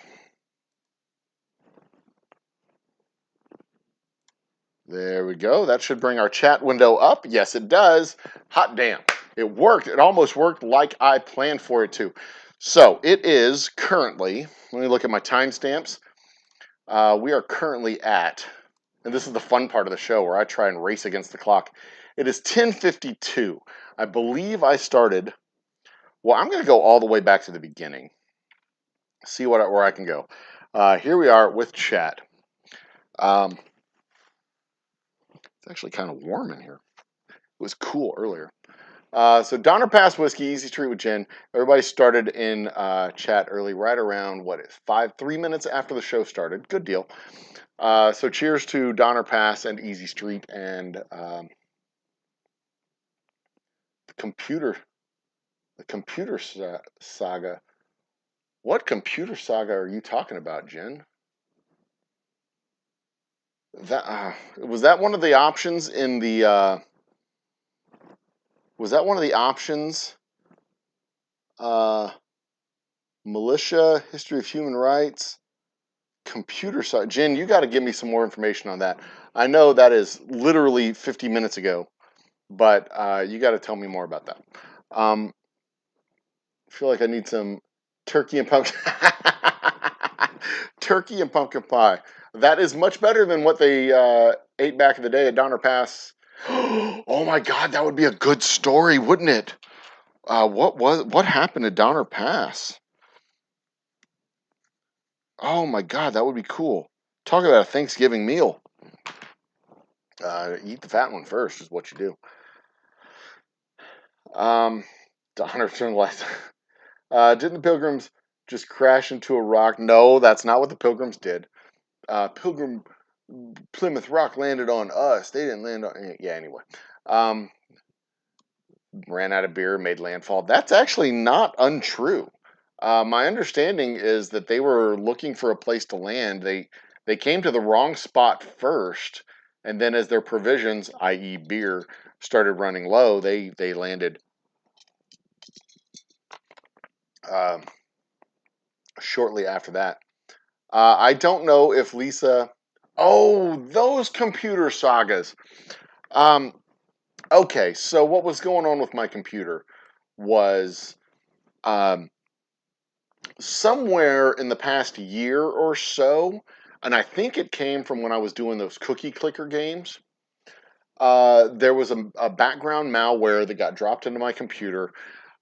A: There we go. That should bring our chat window up. Yes, it does. Hot damn. It worked. It almost worked like I planned for it to. So it is currently, let me look at my timestamps. We are currently at, and this is the fun part of the show where I try and race against the clock. It is 10:52. I believe I started, well, I'm going to go all the way back to the beginning. See where I can go. Here we are with chat. It's actually kind of warm in here. It was cool earlier. So Donner Pass whiskey, easy treat with gin. Everybody started in chat early, right around 3 minutes after the show started. Good deal. So cheers to Donner Pass and Easy Street and the computer saga. What computer saga are you talking about, Jen? That was that one of the options in the. Was that one of the options? Militia, history of human rights, computer science. Jen, you got to give me some more information on that. I know that is literally 50 minutes ago, but you got to tell me more about that. I feel like I need some turkey and pumpkin. Turkey and pumpkin pie. That is much better than what they ate back in the day at Donner Pass. Oh my God, that would be a good story, wouldn't it? What happened at Donner Pass? Oh my God, that would be cool. Talk about a Thanksgiving meal. Eat the fat one first is what you do. Donner turned lights. Didn't the Pilgrims just crash into a rock? No, that's not what the Pilgrims did. Pilgrim Plymouth Rock landed on us. They didn't land on. Yeah, anyway. Ran out of beer, made landfall. That's actually not untrue. My understanding is that they were looking for a place to land. They came to the wrong spot first, and then as their provisions, i.e., beer, started running low, they landed shortly after that. I don't know if Lisa. Oh, those computer sagas. Okay, so what was going on with my computer was somewhere in the past year or so, and I think it came from when I was doing those cookie clicker games. There was a background malware that got dropped into my computer,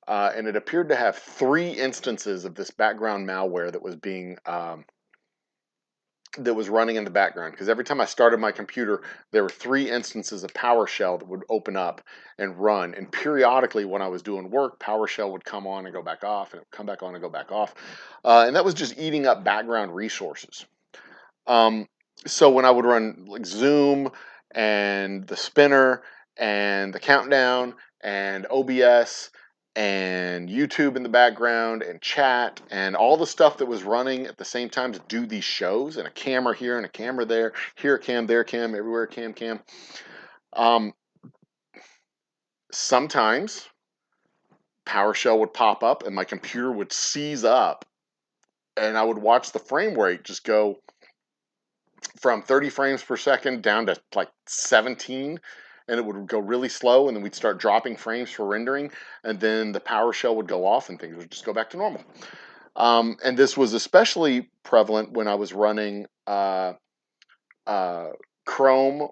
A: and it appeared to have 3 instances of this background malware that was being that was running in the background, because every time I started my computer, there were 3 instances of PowerShell that would open up and run. And periodically, when I was doing work, PowerShell would come on and go back off, and it would come back on and go back off. And that was just eating up background resources. So when I would run like Zoom and the spinner and the countdown and OBS and YouTube in the background and chat and all the stuff that was running at the same time to do these shows, and a camera here and a camera there, here a cam, there a cam, everywhere cam. Sometimes PowerShell would pop up and my computer would seize up, and I would watch the frame rate just go from 30 frames per second down to like 17, and it would go really slow, and then we'd start dropping frames for rendering, and then the PowerShell would go off and things would just go back to normal. And this was especially prevalent when I was running Chrome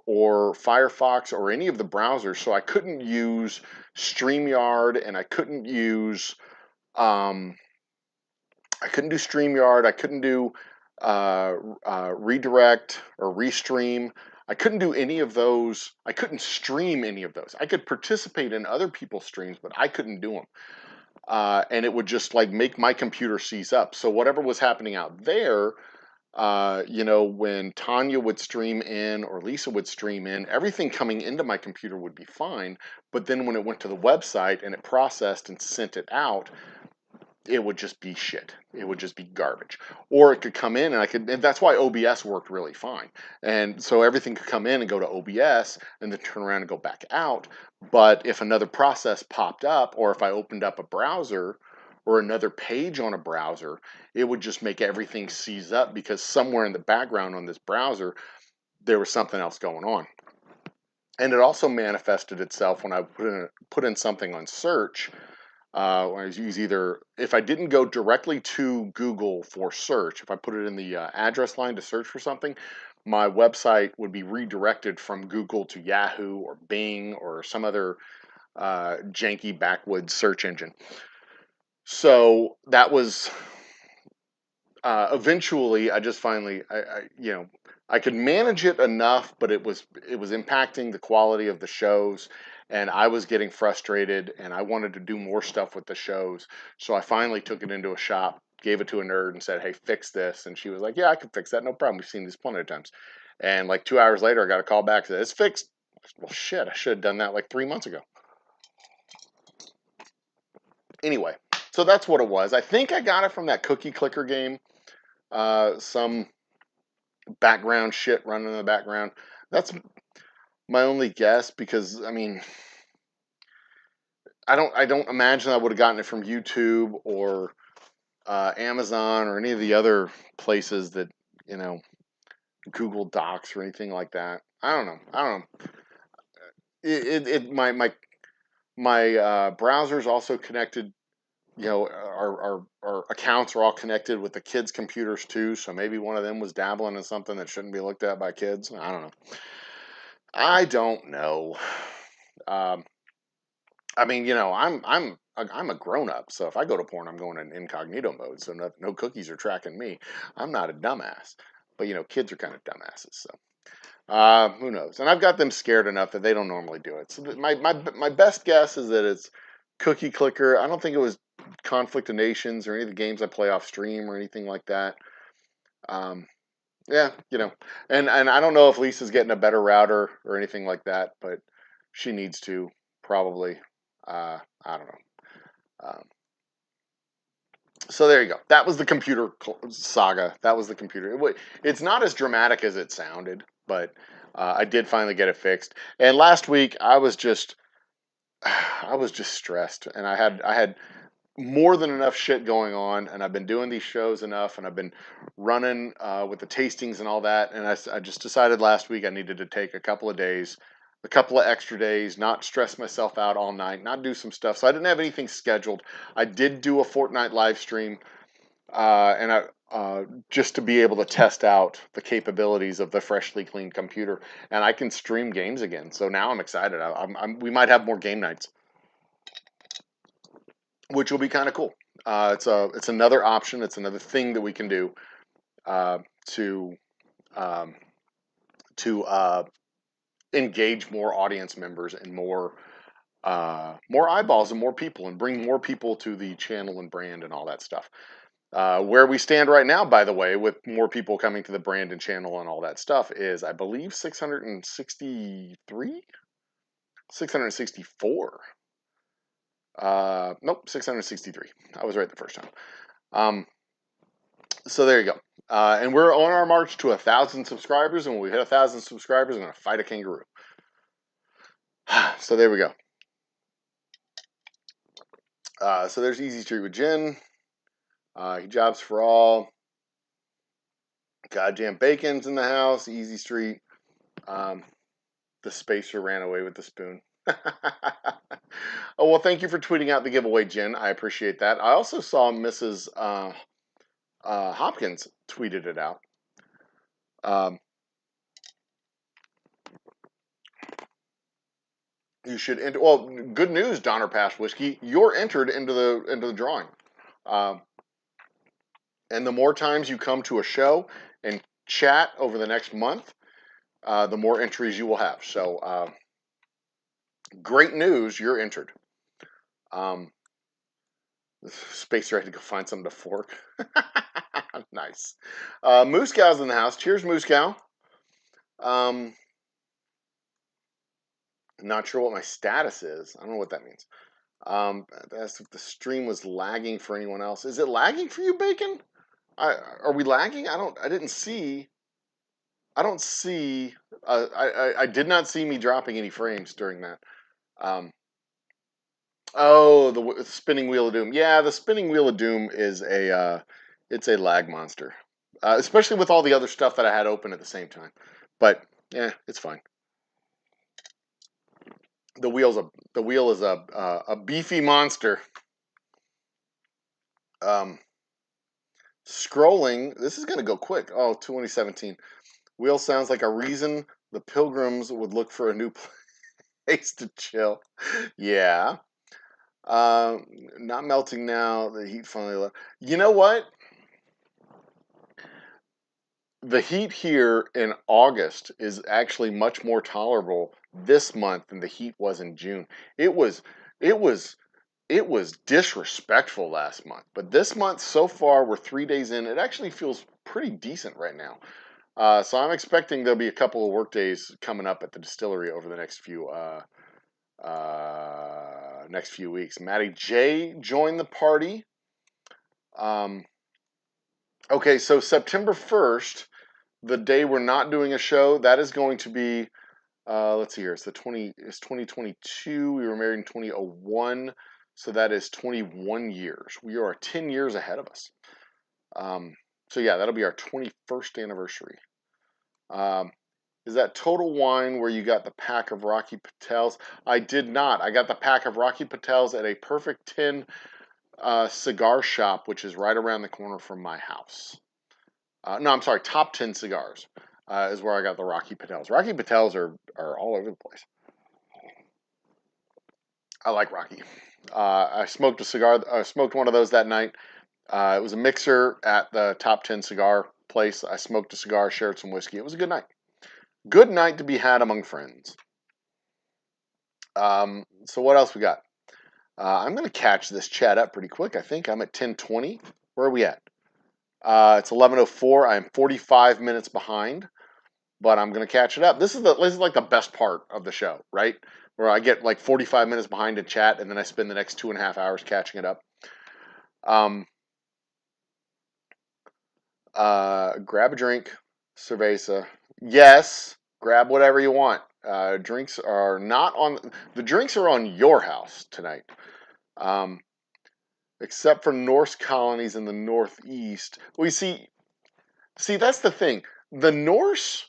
A: or Firefox or any of the browsers, so I couldn't use StreamYard, and I couldn't use StreamYard. I couldn't do redirect or restream. I couldn't do any of those. I couldn't stream any of those. I could participate in other people's streams, but I couldn't do them. And it would just like make my computer seize up. So whatever was happening out there, when Tanya would stream in or Lisa would stream in, everything coming into my computer would be fine. But then when it went to the website and it processed and sent it out, it would just be shit. It would just be garbage. Or it could come in and that's why OBS worked really fine. And so everything could come in and go to OBS and then turn around and go back out. But if another process popped up, or if I opened up a browser or another page on a browser, it would just make everything seize up, because somewhere in the background on this browser, there was something else going on. And it also manifested itself when I put in something on search. When I use either, if I didn't go directly to Google for search, if I put it in the address line to search for something, my website would be redirected from Google to Yahoo or Bing or some other janky backwoods search engine. So that was eventually. I just finally, I could manage it enough, but it was impacting the quality of the shows, and I was getting frustrated, and I wanted to do more stuff with the shows. So I finally took it into a shop, gave it to a nerd, and said, "Hey, fix this." And she was like, "Yeah, I can fix that, no problem. We've seen this plenty of times." And like 2 hours later, I got a call back that it's fixed. Well, shit, I should have done that like 3 months ago. Anyway, so that's what it was. I think I got it from that cookie clicker game. Some background shit running in the background. That's my only guess, because I mean, I don't imagine I would have gotten it from YouTube or Amazon or any of the other places that, you know, Google Docs or anything like that. I don't know. I don't know. My browser's also connected. You know, our accounts are all connected with the kids' computers too. So maybe one of them was dabbling in something that shouldn't be looked at by kids. I don't know. I don't know. Um, I mean, you know, I'm a grown up, so if I go to porn, I'm going in incognito mode, so no cookies are tracking me. I'm not a dumbass, but you know, kids are kind of dumbasses, so who knows? And I've got them scared enough that they don't normally do it. So my best guess is that it's cookie clicker. I don't think it was Conflict of Nations or any of the games I play off stream or anything like that. Um, yeah, you know, and I don't know if Lisa's getting a better router or anything like that, but she needs to probably. I don't know. Um, so there you go. That was the computer saga. That was the computer. It's not as dramatic as it sounded, but I did finally get it fixed. And last week I was just I was just stressed, and I had more than enough shit going on, and I've been doing these shows enough, and I've been running with the tastings and all that, and I just decided last week I needed to take a couple of days, a couple of extra days, not stress myself out all night, not do some stuff. So I didn't have anything scheduled. I did do a Fortnite live stream, and I. Just to be able to test out the capabilities of the freshly cleaned computer, and I can stream games again. So now I'm excited. We might have more game nights, which will be kind of cool. It's another option. It's another thing that we can do uh, to um, to engage more audience members and more eyeballs and more people, and bring more people to the channel and brand and all that stuff. Where we stand right now, by the way, with more people coming to the brand and channel and all that stuff, is I believe 663, 664. Nope, 663. I was right the first time. Um, So there you go. And we're on our march to 1,000 subscribers. And when we hit 1,000 subscribers, I'm going to fight a kangaroo. So there we go. So there's Easy Street with Jen. Hijabs for all. Goddamn bacon's in the house. Easy Street. The spacer ran away with the spoon. Oh, well, thank you for tweeting out the giveaway, Jen. I appreciate that. I also saw Mrs. Hopkins tweeted it out. You should enter. Well, good news, Donner Pass Whiskey. You're entered into the drawing. Um, and the more times you come to a show and chat over the next month, the more entries you will have. So, great news, you're entered. Space ready to go find something to fork. Nice. Moose Cow's in the house. Cheers, Moose Cow. Not sure what my status is. I don't know what that means. That's if the stream was lagging for anyone else. Is it lagging for you, Bacon? Are we lagging? I didn't see. I don't see. I did not see me dropping any frames during that. Um, oh, the spinning wheel of doom. Yeah, the spinning wheel of doom is it's a lag monster, especially with all the other stuff that I had open at the same time. But yeah, it's fine. The wheel is a beefy monster. Scrolling, this is gonna go quick. Oh, 2017. Wheel sounds like a reason the Pilgrims would look for a new place to chill. Yeah. Not melting now. The heat finally left. You know what? The heat here in August is actually much more tolerable this month than the heat was in June. It was, it was, it was disrespectful last month, but this month so far we're 3 days in. It actually feels pretty decent right now. So I'm expecting there'll be a couple of work days coming up at the distillery over the next few weeks. Matty J joined the party. Um, okay, so September 1st, the day we're not doing a show, that is going to be let's see here. It's 2022. We were married in 2001, so that is 21 years. We are 10 years ahead of us. So yeah, that'll be our 21st anniversary. Is that Total Wine where you got the pack of Rocky Patels? I did not. I got the pack of Rocky Patels at a Perfect 10 cigar shop, which is right around the corner from my house. No, I'm sorry, Top 10 Cigars is where I got the Rocky Patels. Rocky Patels are all over the place. I like Rocky. I smoked a cigar. I smoked one of those that night. It was a mixer at the Top 10 Cigar place. I smoked a cigar, shared some whiskey. It was a good night. Good night to be had among friends. So what else we got? I'm going to catch this chat up pretty quick. I think I'm at 10:20. Where are we at? It's 11:04. I'm 45 minutes behind, but I'm going to catch it up. This is like the best part of the show, right? Where I get like 45 minutes behind in chat, and then I spend the next 2.5 hours catching it up. Grab a drink, cerveza. Yes, grab whatever you want. Drinks are not on. The drinks are on your house tonight. Except for Norse colonies in the Northeast. We see that's the thing. The Norse,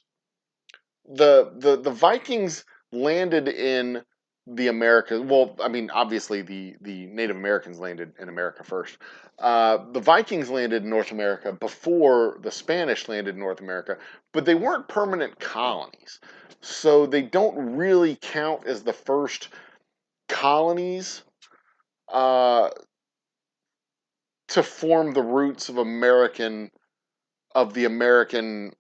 A: the Vikings landed in the Americas. Well, I mean, obviously the Native Americans landed in America first. The Vikings landed in North America before the Spanish landed in North America, but they weren't permanent colonies, so they don't really count as the first colonies to form the roots of the American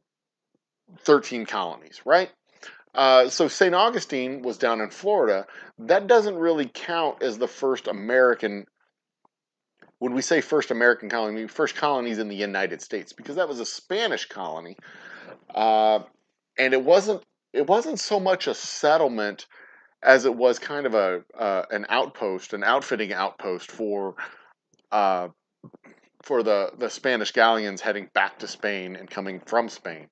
A: 13 colonies, right? So St. Augustine was down in Florida. That doesn't really count as the first American. When we say first American colony, we mean first colonies in the United States, because that was a Spanish colony, and it wasn't so much a settlement as it was kind of an outpost, an outfitting outpost uh, for the Spanish galleons heading back to Spain and coming from Spain.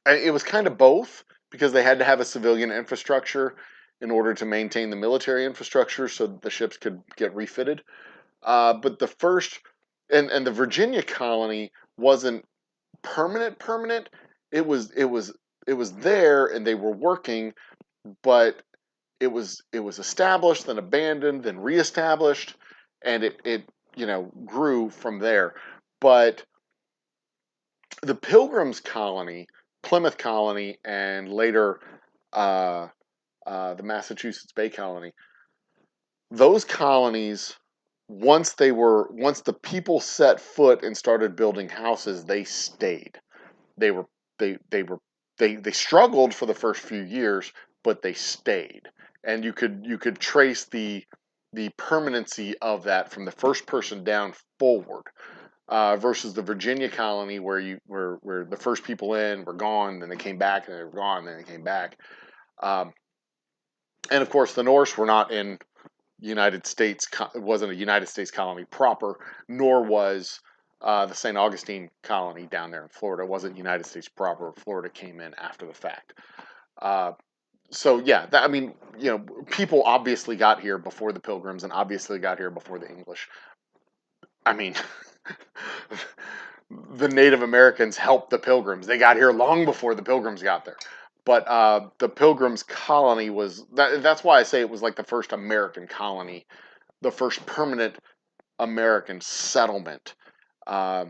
A: It was kind of both, because they had to have a civilian infrastructure in order to maintain the military infrastructure so that the ships could get refitted. But the first and the Virginia colony wasn't permanent. It was there, and they were working, but it was established, then abandoned, then reestablished, and it grew from there. But the Pilgrims colony, Plymouth colony, and later uh, the Massachusetts Bay colony, those colonies, once the people set foot and started building houses, they stayed. They were they struggled for the first few years, but they stayed, and you could trace the permanency of that from the first person down forward. Versus the Virginia colony, where the first people in were gone, then they came back, and they were gone, then they came back. Um, and of course, the Norse were not in United States. It wasn't a United States colony proper, nor was the St. Augustine colony down there in Florida. It wasn't United States proper. Florida came in after the fact. So yeah, I mean, people obviously got here before the Pilgrims, and obviously got here before the English. I mean, the Native Americans helped the Pilgrims. They got here long before the Pilgrims got there. But the Pilgrims colony was that's why I say it was like the first American colony, the first permanent American settlement, uh,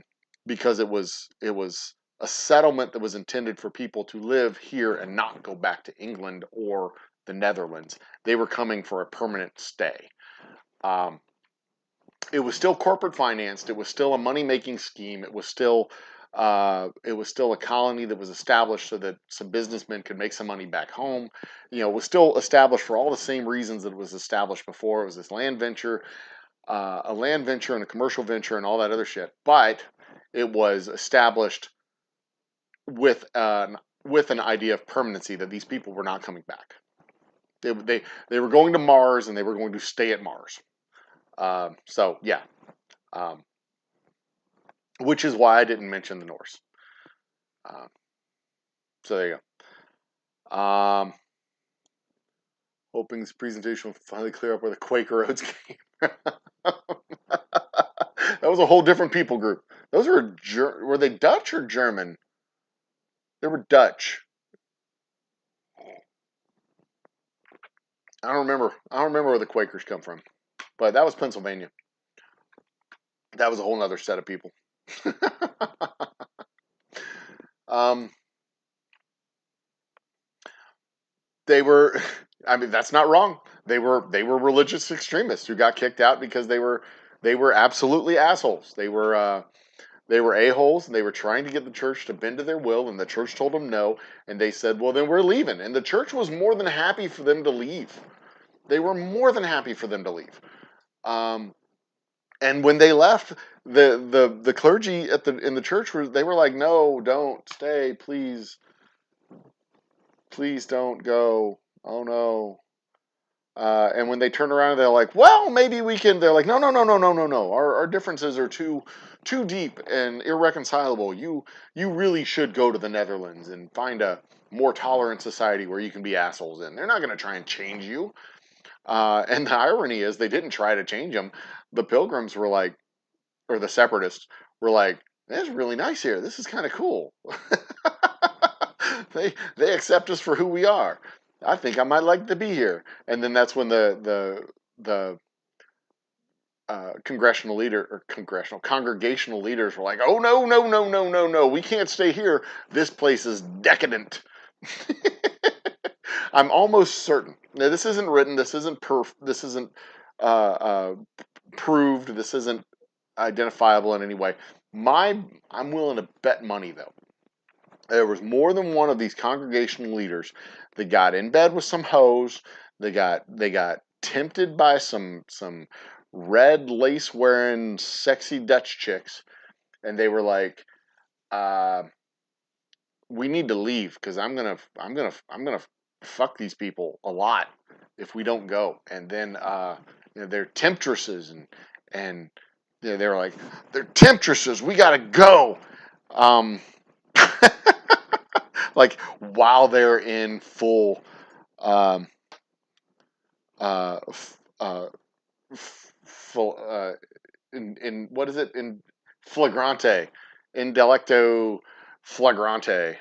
A: because it was a settlement that was intended for people to live here and not go back to England or the Netherlands. They were coming for a permanent stay. Um, it was still corporate financed. It was still a money making scheme. It was still a colony that was established so that some businessmen could make some money back home. It was still established for all the same reasons that it was established before. It was this land venture, a land venture and a commercial venture and all that other shit. But it was established with an idea of permanency, that these people were not coming back. They were going to Mars, and they were going to stay at Mars. So yeah, um, which is why I didn't mention the Norse. Uh, so there you go. Hoping this presentation will finally clear up where the Quaker Oats came from. That was a whole different people group. Those were they Dutch or German? They were Dutch. I don't remember where the Quakers come from, but that was Pennsylvania. That was a whole other set of people. um, they were. I mean, that's not wrong. They were religious extremists who got kicked out because they were absolutely assholes. They were a-holes, and they were trying to get the church to bend to their will, and the church told them no, and they said, well, then we're leaving. And the church was more than happy for them to leave. They were more than happy for them to leave. And when they left, the clergy in the church they were like, no, don't stay, please don't go. Oh no. And when they turn around, they're like, well, maybe we can. They're like, no, no, no, no, no, no, no. Our differences are too deep and irreconcilable. You really should go to the Netherlands and find a more tolerant society where you can be assholes in. They're not going to try and change you. And the irony is, they didn't try to change them. The Pilgrims were like, or the Separatists were like, it's really nice here. This is kind of cool. They accept us for who we are. I think I might like to be here. And then that's when the congregational leaders were like, oh no, no, no, no, no, no, we can't stay here. This place is decadent. I'm almost certain. Now, this isn't written. This isn't This isn't proved. This isn't identifiable in any way. I'm willing to bet money, though, there was more than one of these congregational leaders that got in bed with some hoes. They got tempted by some red lace wearing sexy Dutch chicks, and they were like, "We need to leave because I'm gonna fuck these people a lot if we don't go." And then they're temptresses, and they were like, "They're temptresses. We gotta go." Um, like while they're in full um uh f- uh full in what is it, in flagrante, in delicto flagrante.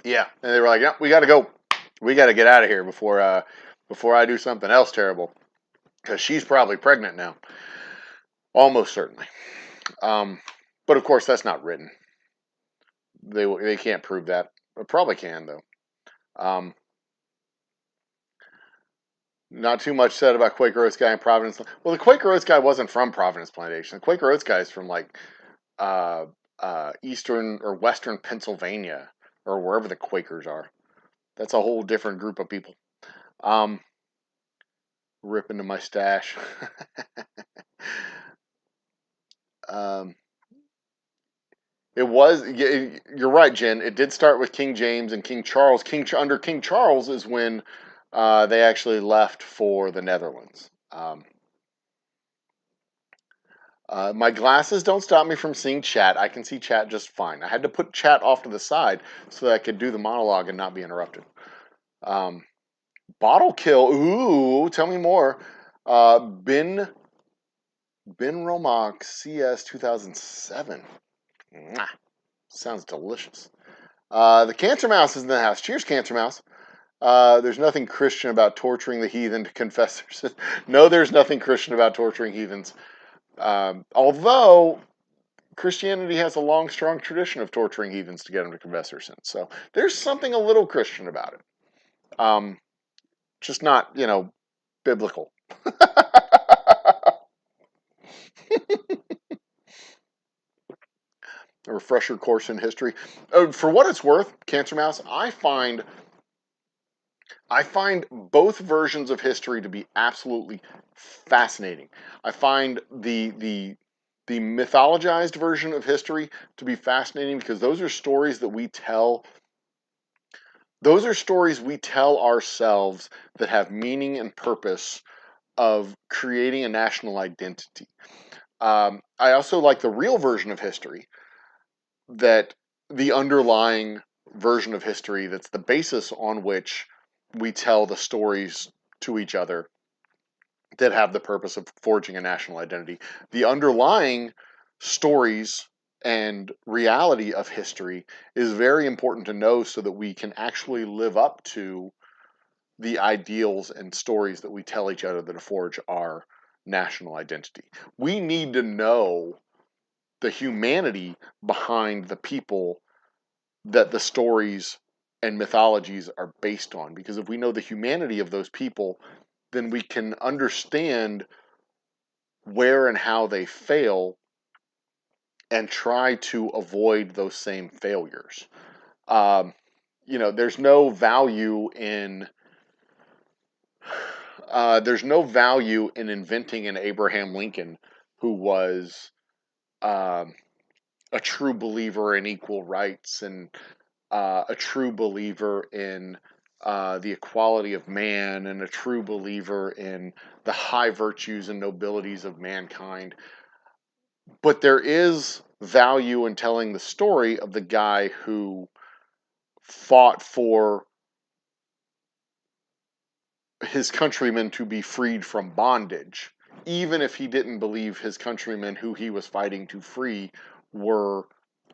A: Yeah, and they were like, yeah, we got to go, we got to get out of here before I do something else terrible, because she's probably pregnant now, almost certainly. um but of course that's not written. They can't prove that. Probably can though. um Not too much said about Quaker Oats guy in Providence. Well, the Quaker Oats guy wasn't from Providence Plantation. The Quaker Oats guy is from like uh, eastern or western Pennsylvania, or wherever the Quakers are. That's a whole different group of people. Um, Rip into my stash. um, you're right, Jen. It did start with King James and King Charles. Under King Charles is when they actually left for the Netherlands. My glasses don't stop me from seeing chat. I can see chat just fine. I had to put chat off to the side so that I could do the monologue and not be interrupted. Um, Bottle kill. Ooh, tell me more. Ben Romack CS 2007. Mwah. Sounds delicious. The Cancer Mouse is in the house. Cheers, Cancer Mouse. There's nothing Christian about torturing the heathen to confess their sins. No, there's nothing Christian about torturing heathens. Although Christianity has a long, strong tradition of torturing heathens to get them to confess their sins. So there's something a little Christian about it. Just not, biblical. A refresher course in history. For what it's worth, Cancer Mouse, I find both versions of history to be absolutely fascinating. I find the mythologized version of history to be fascinating because those are stories that we tell. Those are stories we tell ourselves that have meaning and purpose of creating a national identity. I also like the real version of history, that the underlying version of history that's the basis on which we tell the stories to each other that have the purpose of forging a national identity. The underlying stories and reality of history is very important to know so that we can actually live up to the ideals and stories that we tell each other that forge our national identity. We need to know the humanity behind the people that the stories and mythologies are based on. Because if we know the humanity of those people, then we can understand where and how they fail and try to avoid those same failures. There's no value in inventing an Abraham Lincoln who was a true believer in equal rights and a true believer in the equality of man and a true believer in the high virtues and nobilities of mankind. But there is value in telling the story of the guy who fought for his countrymen to be freed from bondage, even if he didn't believe his countrymen who he was fighting to free were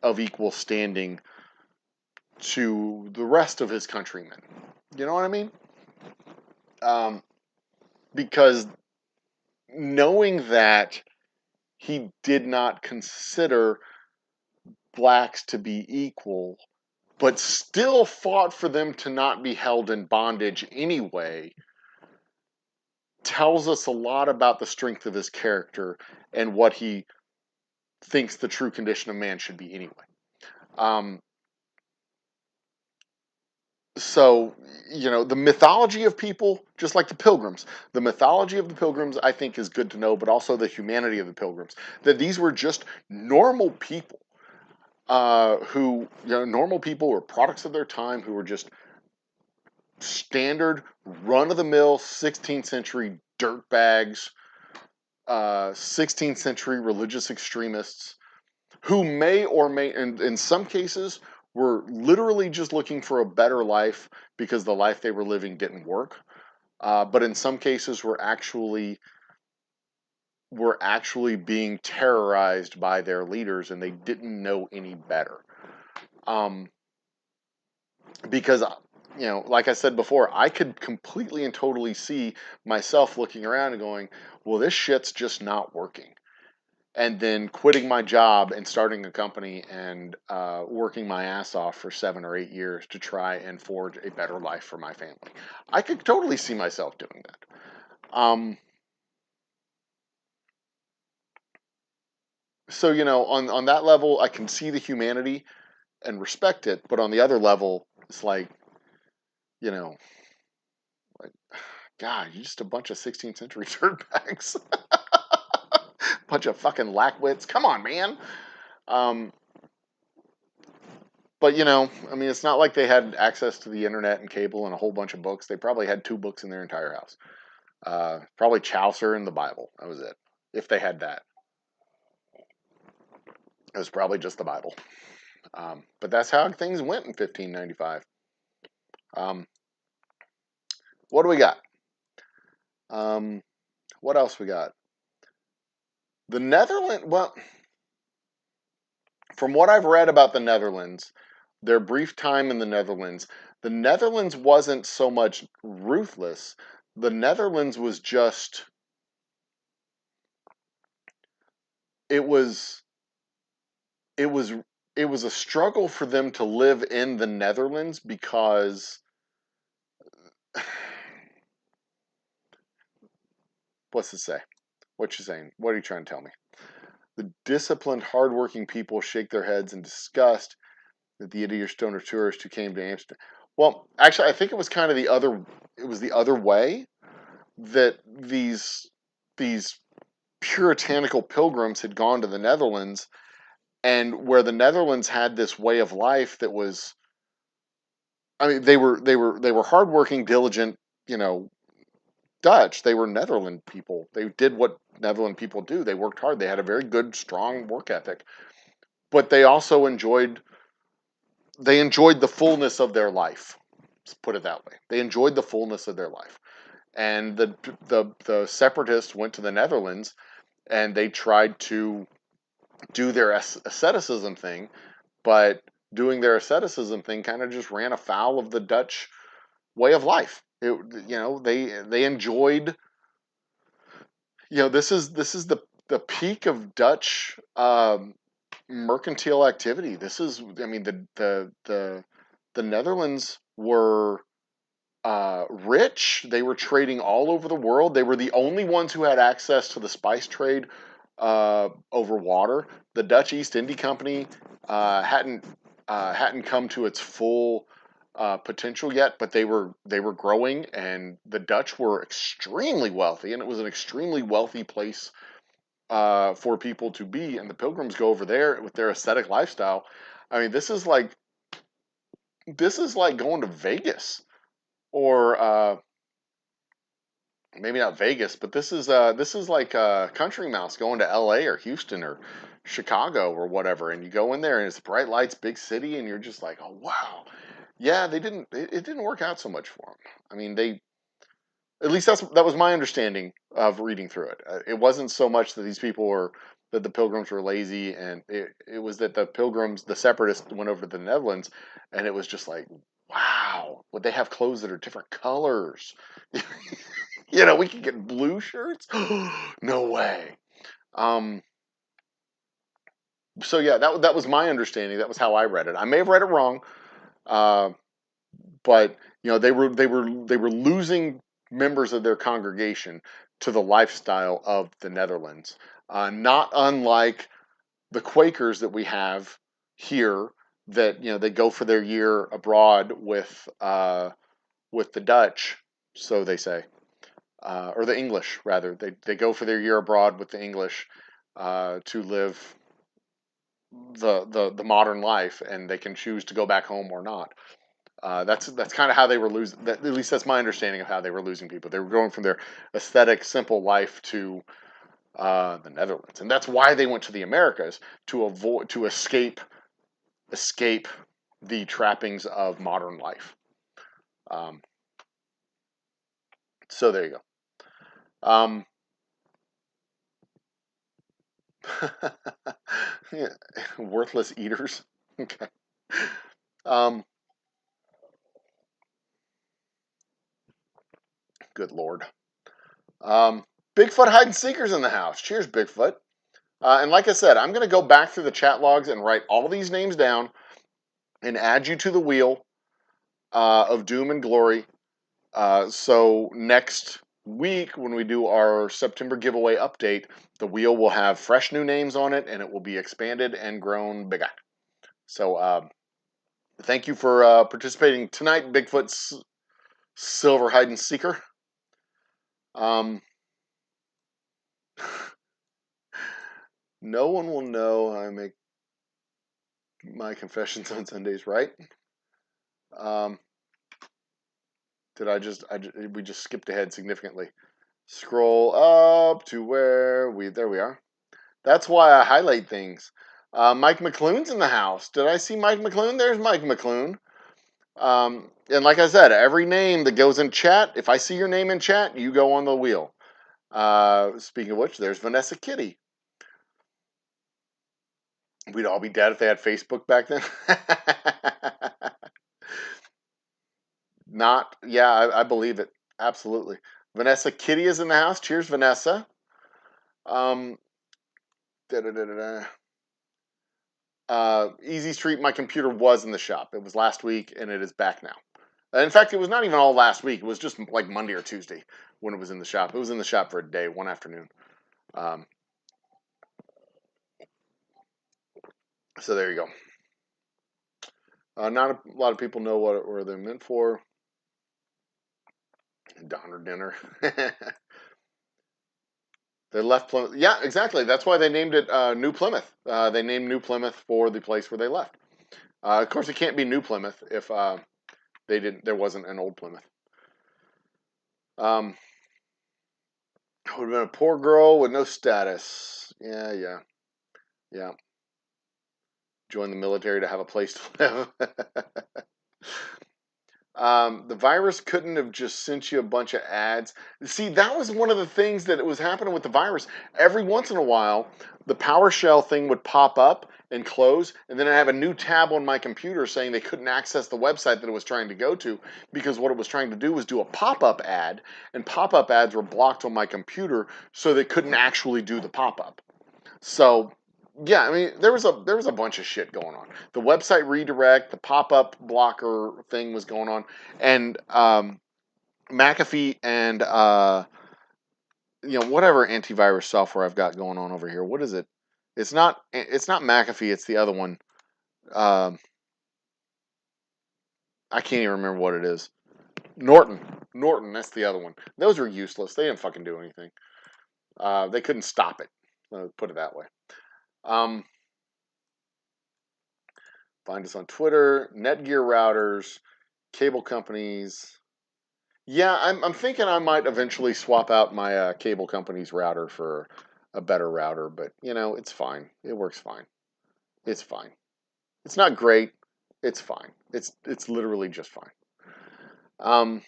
A: of equal standing to the rest of his countrymen. You know what I mean? Because knowing that he did not consider blacks to be equal, but still fought for them to not be held in bondage anyway, tells us a lot about the strength of his character and what he thinks the true condition of man should be anyway. So, the mythology of people, just like the Pilgrims, the mythology of the Pilgrims, I think, is good to know, but also the humanity of the Pilgrims. That these were just normal people who, normal people were products of their time, who were just standard, run of the mill 16th century dirtbags, 16th century religious extremists who may or may, in some cases, were literally just looking for a better life because the life they were living didn't work. But in some cases, were actually being terrorized by their leaders, and they didn't know any better. Because like I said before, I could completely and totally see myself looking around and going, "Well, this shit's just not working." And then quitting my job and starting a company and working my ass off for 7 or 8 years to try and forge a better life for my family. I could totally see myself doing that. So, on that level, I can see the humanity and respect it. But on the other level, it's like, like, God, you're just a bunch of 16th century dirtbags. Bunch of fucking lackwits. Come on, man. But I mean, it's not like they had access to the internet and cable and a whole bunch of books. They probably had 2 books in their entire house. Probably Chaucer and the Bible. That was it. If they had that, it was probably just the Bible. But that's how things went in 1595. What do we got? What else we got? The Netherlands. Well, From what I've read about the Netherlands, their brief time in the Netherlands wasn't so much ruthless. The Netherlands was just, it was it was it was a struggle for them to live in the Netherlands because what's it say? What you saying? What are you trying to tell me? The disciplined, hardworking people shake their heads in disgust at the idiot stoner tourist who came to Amsterdam. Well, actually, I think it was kind of the other. It was the other way that these puritanical pilgrims had gone to the Netherlands, and where the Netherlands had this way of life that was. I mean, they were hardworking, diligent, you know, Dutch. They were Netherland people. They did what Netherland people do. They worked hard. They had a very good, strong work ethic. But they enjoyed the fullness of their life. Let's put it that way. They enjoyed the fullness of their life. And the separatists went to the Netherlands and they tried to do their asceticism thing, but doing their asceticism thing kind of just ran afoul of the Dutch way of life. They enjoyed. This is the peak of Dutch mercantile activity. This is, I mean, the Netherlands were rich. They were trading all over the world. They were the only ones who had access to the spice trade over water. The Dutch East India Company hadn't come to its full potential yet, but they were growing, and the Dutch were extremely wealthy, and it was an extremely wealthy place for people to be. And the Pilgrims go over there with their ascetic lifestyle. I mean, this is like going to Vegas, or maybe not Vegas, but this is like Country Mouse going to L.A. or Houston or Chicago or whatever, and you go in there and it's bright lights, big city, and you're just like, oh wow, yeah. It didn't work out so much for them. I mean, at least that was my understanding of reading through it. It wasn't so much that that the Pilgrims were lazy, and it was that the Separatists, went over to the Netherlands, and it was just like, wow, would they have clothes that are different colors? We could get blue shirts. No way. Um, so yeah, that was my understanding. That was how I read it. I may have read it wrong, uh, but they were losing members of their congregation to the lifestyle of the Netherlands. Not unlike the Quakers that we have here, that they go for their year abroad with the Dutch, so they say, or the English rather. They go for their year abroad with the English to live the modern life, and they can choose to go back home or not. That's kind of how they were losing. At least that's my understanding of how they were losing people. They were going from their aesthetic, simple life to the Netherlands, and that's why they went to the Americas, to escape the trappings of modern life. Um, so there you go. Yeah, worthless eaters. Okay. Um, Good Lord. Um, Bigfoot hide and seekers in the house. Cheers, Bigfoot. And like I said, I'm going to go back through the chat logs and write all these names down and add you to the wheel of doom and glory. So next week, when we do our September giveaway update, the wheel will have fresh new names on it, and it will be expanded and grown bigger. So thank you for participating tonight, Bigfoot's Silver Hide and Seeker. Um, no one will know I make my confessions on Sundays, right? Um, we just skipped ahead significantly. Scroll up to there we are. That's why I highlight things. Mike McClune's in the house. Did I see Mike McClune? There's Mike McClune. And like I said, every name that goes in chat, if I see your name in chat, you go on the wheel. Speaking of which, there's Vanessa Kitty. We'd all be dead if they had Facebook back then. Not, yeah, I believe it. Absolutely. Vanessa Kitty is in the house. Cheers, Vanessa. Um, da-da-da-da-da. Easy Street, my computer was in the shop. It was last week, and it is back now. In fact, it was not even all last week. It was just like Monday or Tuesday when it was in the shop. It was in the shop for a day, one afternoon. Um, so there you go. Not a lot of people know what they're meant for. Donner dinner. They left Plymouth. Yeah, exactly. That's why they named it New Plymouth. They named New Plymouth for the place where they left. Of course, it can't be New Plymouth if they didn't. There wasn't an Old Plymouth. Would have been a poor girl with no status. Yeah. Join the military to have a place to live. The virus couldn't have just sent you a bunch of ads. See, that was one of the things that was happening with the virus. Every once in a while, the PowerShell thing would pop up and close, and then I have a new tab on my computer saying they couldn't access the website that it was trying to go to because what it was trying to do was do a pop-up ad, and pop-up ads were blocked on my computer, so they couldn't actually do the pop-up. So yeah, I mean, there was a bunch of shit going on. The website redirect, the pop-up blocker thing was going on, and McAfee and whatever antivirus software I've got going on over here. What is it? It's not McAfee. It's the other one. Um, I can't even remember what it is. Norton. That's the other one. Those are useless. They didn't fucking do anything. They couldn't stop it. Put it that way. Find us on Twitter, Netgear routers, cable companies. Yeah, I'm thinking I might eventually swap out my cable company's router for a better router, but it's fine. It works fine. It's fine. It's not great. It's fine. It's literally just fine. Um,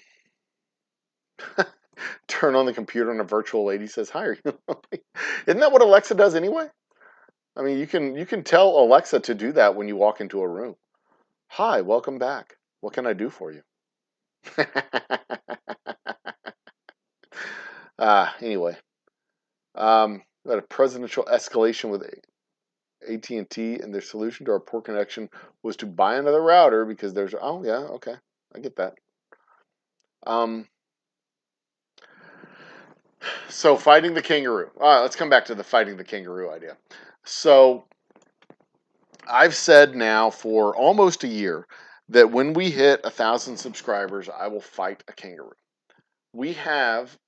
A: turn on the computer and a virtual lady says hi. Isn't that what Alexa does anyway? I mean, you can tell Alexa to do that when you walk into a room. Hi, welcome back. What can I do for you? Anyway, we had a presidential escalation with AT&T, and their solution to our poor connection was to buy another router because there's. Oh yeah, okay, I get that. So fighting the kangaroo. Let's come back to the fighting the kangaroo idea. So I've said now for almost a year that when we hit 1,000 subscribers, I will fight a kangaroo. We have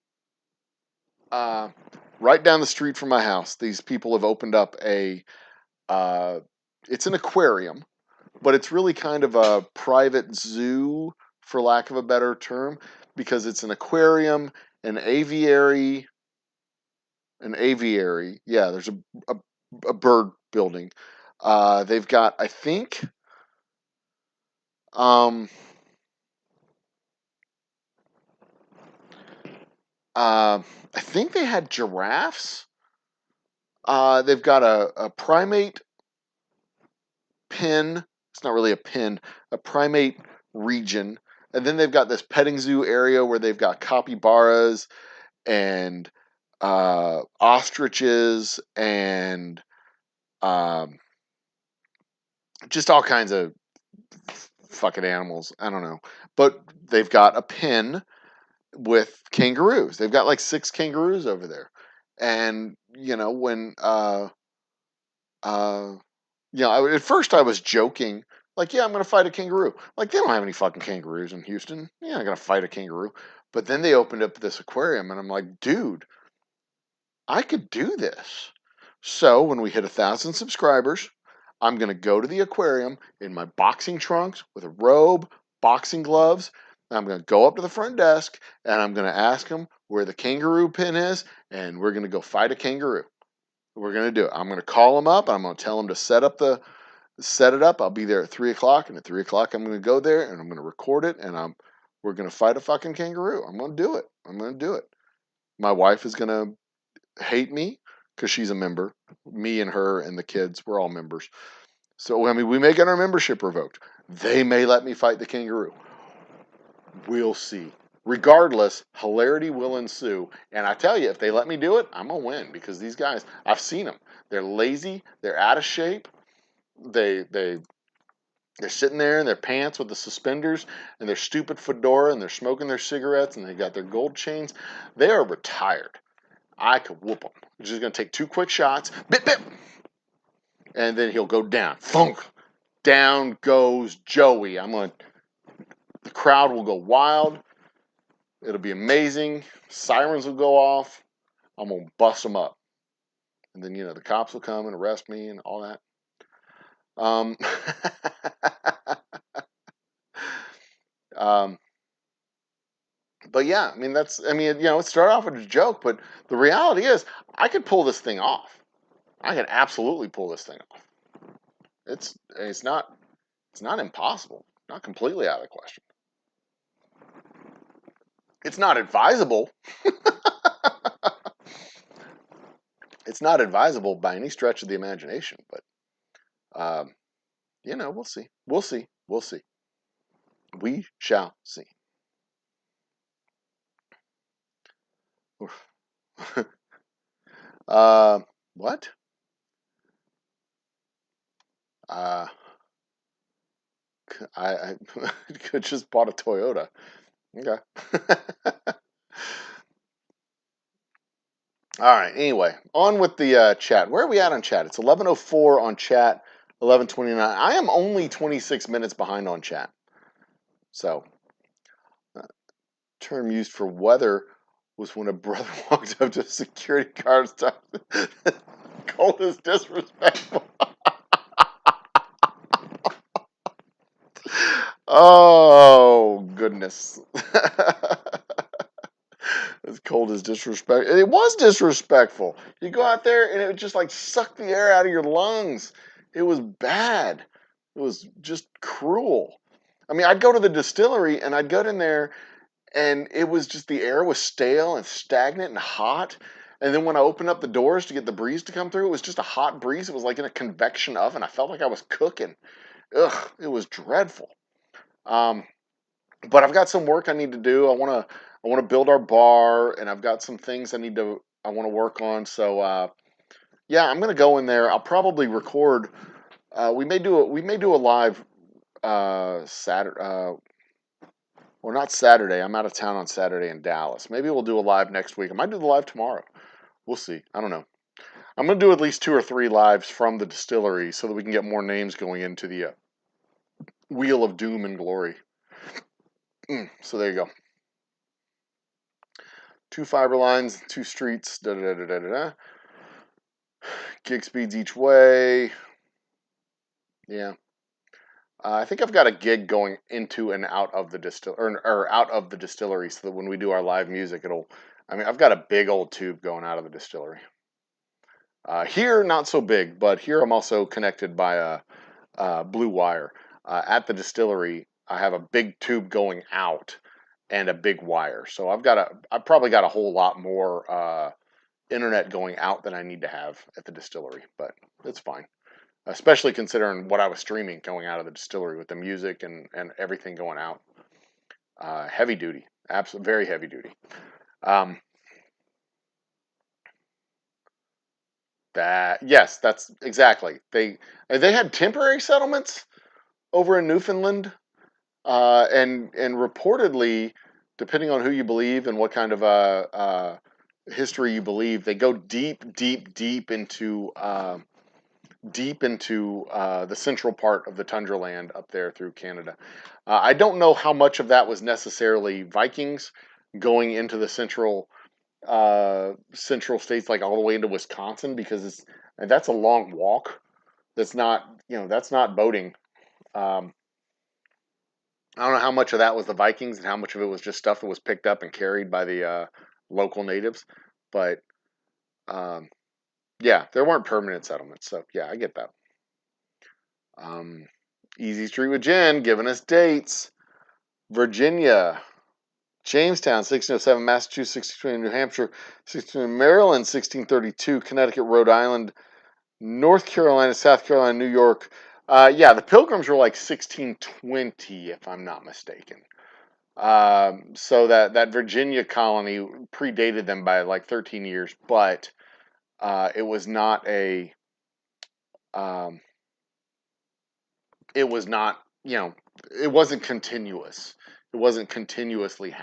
A: right down the street from my house, these people have opened up it's an aquarium, but it's really kind of a private zoo, for lack of a better term, because it's an aquarium, an aviary. Yeah, there's a bird building. They've got, I think, I think they had giraffes. They've got a primate pen. It's not really a pen, a primate region. And then they've got this petting zoo area where they've got capybaras and ostriches and just all kinds of fucking animals. I don't know. But they've got a pen with kangaroos. They've got like 6 kangaroos over there. And, when at first I was joking, like, yeah, I'm going to fight a kangaroo. Like, they don't have any fucking kangaroos in Houston. Yeah, I'm going to fight a kangaroo. But then they opened up this aquarium, and I'm like, dude, I could do this. So when we hit 1,000 subscribers, I'm going to go to the aquarium in my boxing trunks with a robe, boxing gloves. I'm going to go up to the front desk, and I'm going to ask them where the kangaroo pen is, and we're going to go fight a kangaroo. We're going to do it. I'm going to call them up. I'm going to tell them to set it up. I'll be there at 3:00, and at 3:00 I'm going to go there and I'm going to record it, and we're going to fight a fucking kangaroo. I'm going to do it. My wife is going to hate me because she's a member. Me and her and the kids, we're all members. So, I mean, we may get our membership revoked. They may let me fight the kangaroo. We'll see. Regardless, hilarity will ensue. And I tell you, if they let me do it, I'm going to win because these guys, I've seen them. They're lazy. They're out of shape. They're sitting there in their pants with the suspenders and their stupid fedora and they're smoking their cigarettes and they got their gold chains. They are retired. I could whoop them. I'm just going to take 2 quick shots. Bip, bip. And then he'll go down. Thunk. Down goes Joey. The crowd will go wild. It'll be amazing. Sirens will go off. I'm going to bust them up. And then, the cops will come and arrest me and all that. But yeah, I mean, it started off with a joke, but the reality is I could pull this thing off. I can absolutely pull this thing off. It's not impossible. Not completely out of the question. It's not advisable. It's not advisable by any stretch of the imagination, but we'll see. We'll see. We'll see. We shall see. What? I could just bought a Toyota. Okay. All right. Anyway, on with the chat. Where are we at on chat? It's 11:04 on chat. 11:29. I am only 26 minutes behind on chat. So, term used for weather was when a brother walked up to a security guard and stopped. Cold is disrespectful. Oh, goodness. As cold as disrespect. It was disrespectful. You go out there and it would just like suck the air out of your lungs. It was bad. It was just cruel. I mean, I'd go to the distillery and I'd go in there and it was just the air was stale and stagnant and hot. And then when I opened up the doors to get the breeze to come through, it was just a hot breeze. It was like in a convection oven. I felt like I was cooking. Ugh, it was dreadful. But I've got some work I need to do. I want to build our bar, and I've got some things I want to work on. So yeah, I'm gonna go in there. I'll probably record. We may do a live Saturday. Well, not Saturday. I'm out of town on Saturday in Dallas. Maybe we'll do a live next week. I might do the live tomorrow. We'll see. I don't know. I'm gonna do at least 2 or 3 lives from the distillery so that we can get more names going into the Wheel of Doom and Glory. So there you go. 2 fiber lines, 2 streets, da da da da da da. Gig speeds each way. Yeah. I think I've got a gig going into and out of the or out of the distillery so that when we do our live music, I've got a big old tube going out of the distillery. Here, not so big, but here I'm also connected by a blue wire. At the distillery, I have a big tube going out and a big wire. So I've probably got a whole lot more internet going out than I need to have at the distillery, but it's fine. Especially considering what I was streaming going out of the distillery with the music and everything going out. Heavy duty, absolutely very heavy duty. Yes, that's exactly. They had temporary settlements over in Newfoundland, and reportedly, depending on who you believe and what kind of history you believe, they go deep into the central part of the tundra land up there through Canada. I don't know how much of that was necessarily Vikings going into the central states, like all the way into Wisconsin, because that's a long walk. That's not boating. I don't know how much of that was the Vikings and how much of it was just stuff that was picked up and carried by the local natives. But yeah, there weren't permanent settlements. So yeah, I get that. Easy Street with Jen giving us dates. Virginia, Jamestown, 1607, Massachusetts, 1620, New Hampshire, 1620, Maryland, 1632, Connecticut, Rhode Island, North Carolina, South Carolina, New York. Yeah, the Pilgrims were like 1620, if I'm not mistaken. So that Virginia colony predated them by like 13 years, but it was not a, um, it was not, it wasn't continuous. It wasn't continuously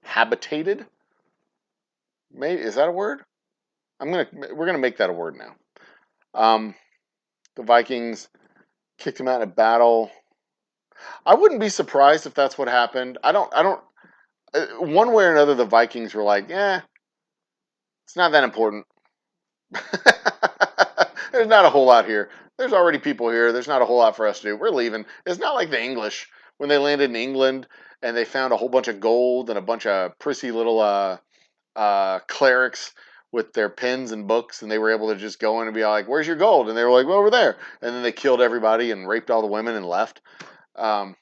A: habitated. Maybe is that a word? We're gonna make that a word now. The Vikings kicked him out in a battle. I wouldn't be surprised if that's what happened. I don't. One way or another, the Vikings were like, it's not that important. There's not a whole lot here. There's already people here. There's not a whole lot for us to do. We're leaving. It's not like the English when they landed in England and they found a whole bunch of gold and a bunch of prissy little clerics with their pens and books, and they were able to just go in and be like, "Where's your gold?" And they were like, "Well, over there." And then they killed everybody and raped all the women and left. Um,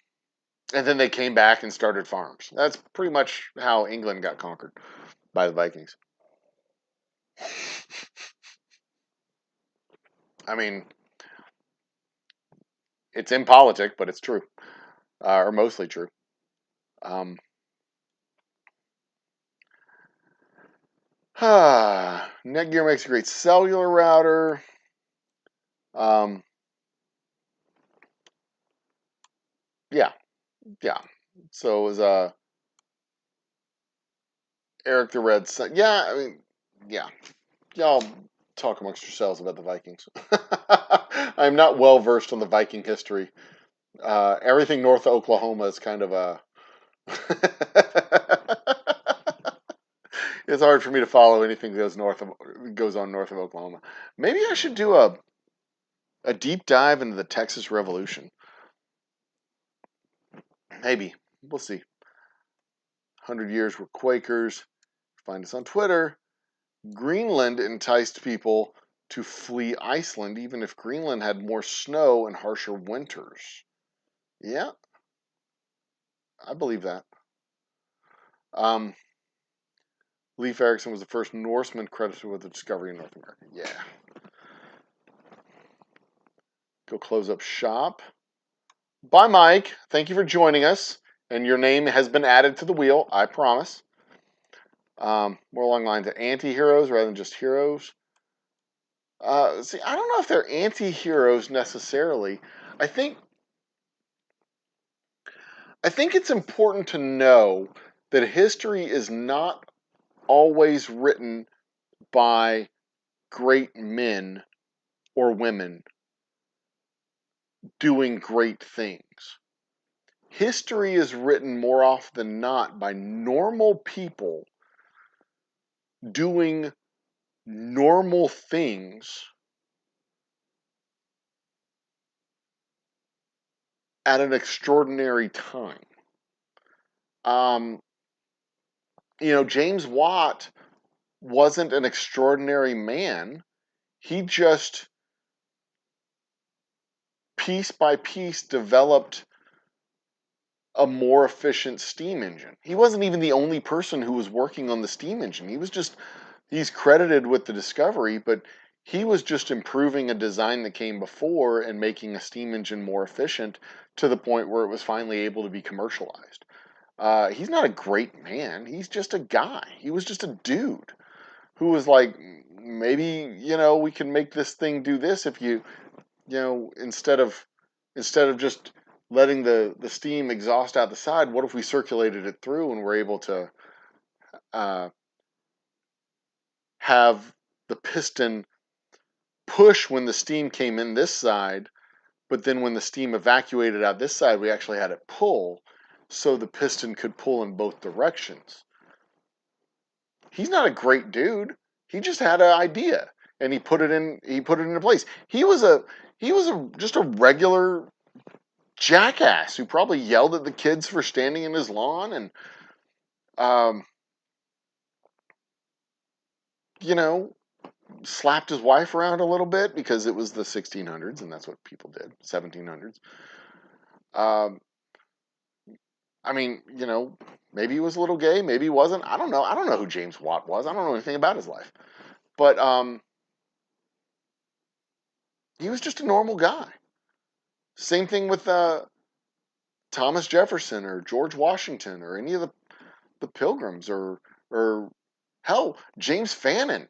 A: and then they came back and started farms. That's pretty much how England got conquered by the Vikings. I mean, it's impolitic, but it's true, or mostly true. Um, Netgear makes a great cellular router. Um, yeah, yeah. So it was Eric the Red Sun. Yeah, I mean, yeah. Y'all talk amongst yourselves about the Vikings. I'm not well versed on the Viking history. Everything north of Oklahoma is kind of a. It's hard for me to follow anything that goes on north of Oklahoma. Maybe I should do a deep dive into the Texas Revolution. Maybe we'll see. 100 Years were Quakers. Find us on Twitter. Greenland enticed people to flee Iceland, even if Greenland had more snow and harsher winters. Yeah, I believe that. Um, Leif Erikson was the first Norseman credited with the discovery in North America. Yeah. Go close up shop. Bye, Mike. Thank you for joining us. And your name has been added to the wheel, I promise. More along the lines of anti-heroes rather than just heroes. See, I don't know if they're anti-heroes necessarily. I think it's important to know that history is not always written by great men or women doing great things. History is written more often than not by normal people doing normal things at an extraordinary time. Um, James Watt wasn't an extraordinary man. He just piece by piece developed a more efficient steam engine. He wasn't even the only person who was working on the steam engine. He's credited with the discovery, but he was just improving a design that came before and making a steam engine more efficient to the point where it was finally able to be commercialized. He's not a great man. He's just a guy. He was just a dude who was like, maybe, we can make this thing do this if instead of just letting the steam exhaust out the side, what if we circulated it through and were able to uh, have the piston push when the steam came in this side, but then when the steam evacuated out this side, we actually had it pull, so the piston could pull in both directions. He's not a great dude. He just had an idea and he put it into place. He was just a regular jackass who probably yelled at the kids for standing in his lawn and um, you know, slapped his wife around a little bit because it was the 1600s and that's what people did, 1700s. Um, I mean, maybe he was a little gay, maybe he wasn't. I don't know. I don't know who James Watt was. I don't know anything about his life. But he was just a normal guy. Same thing with Thomas Jefferson or George Washington or any of the Pilgrims or hell, James Fannin.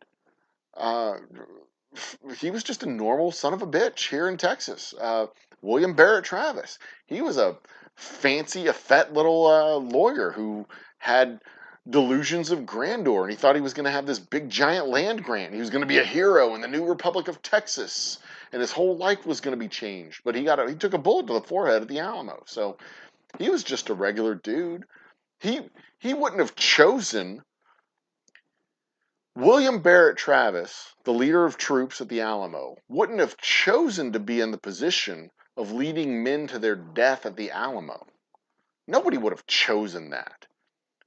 A: Uh, he was just a normal son of a bitch here in Texas. William Barrett Travis. He was a fancy, effete little lawyer who had delusions of grandeur, and he thought he was going to have this big, giant land grant. He was going to be a hero in the new Republic of Texas, and his whole life was going to be changed. But he took a bullet to the forehead at the Alamo. So he was just a regular dude. He he wouldn't have chosen William Barrett Travis, the leader of troops at the Alamo, wouldn't have chosen to be in the position of leading men to their death at the Alamo. Nobody would have chosen that.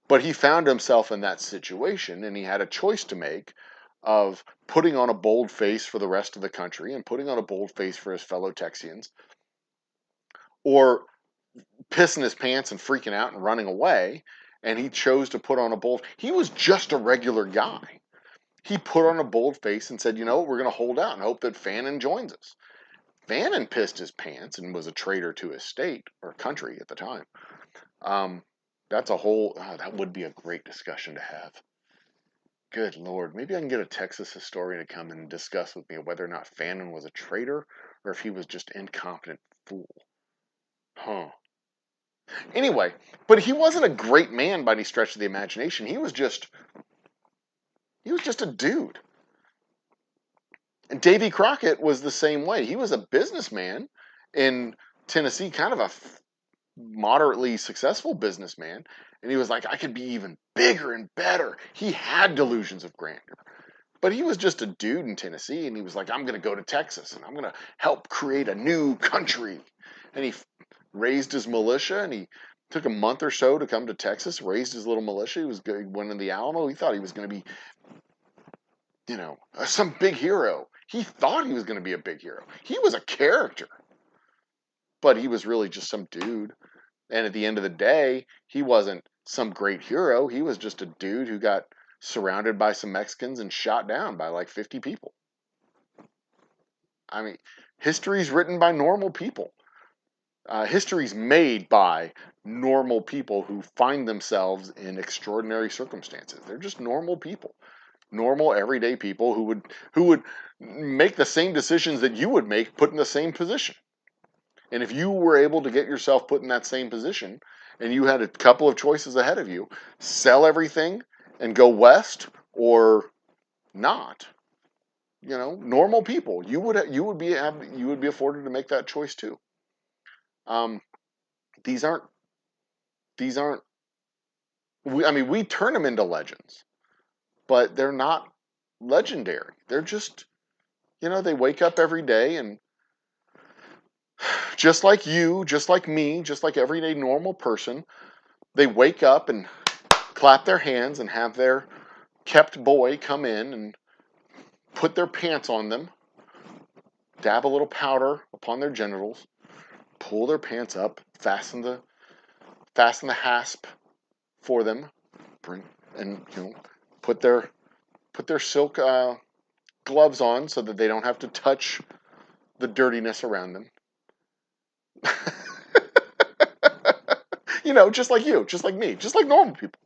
A: But he found himself in that situation, and he had a choice to make of putting on a bold face for the rest of the country and putting on a bold face for his fellow Texians, or pissing his pants and freaking out and running away. And he chose to put on a bold. He was just a regular guy. He put on a bold face and said, we're going to hold out and hope that Fannin joins us. Fannin pissed his pants and was a traitor to his state or country at the time. That's that would be a great discussion to have. Good Lord. Maybe I can get a Texas historian to come and discuss with me whether or not Fannin was a traitor or if he was just incompetent fool. Huh. Anyway, but he wasn't a great man by any stretch of the imagination. He was just a dude. And Davy Crockett was the same way. He was a businessman in Tennessee, kind of a moderately successful businessman. And he was like, I could be even bigger and better. He had delusions of grandeur. But he was just a dude in Tennessee. And he was like, I'm going to go to Texas and I'm going to help create a new country. And he raised his militia, and he took a month or so to come to Texas, raised his little militia. He went in the Alamo. He thought he was going to be some big hero. He thought he was going to be a big hero. He was a character, but he was really just some dude. And at the end of the day, he wasn't some great hero. He was just a dude who got surrounded by some Mexicans and shot down by like 50 people. I mean, history's written by normal people. History's made by normal people who find themselves in extraordinary circumstances. They're just normal people. Normal everyday people who would make the same decisions that you would make put in the same position. And if you were able to get yourself put in that same position and you had a couple of choices ahead of you, sell everything and go west or not, normal people, you would be afforded to make that choice too. These aren't these aren't we turn them into legends, but they're not legendary. They're just, they wake up every day, and just like you, just like me, just like everyday normal person, they wake up and clap their hands and have their kept boy come in and put their pants on them, dab a little powder upon their genitals, pull their pants up, fasten the hasp for them, and put their silk gloves on so that they don't have to touch the dirtiness around them. Just like you, just like me, just like normal people.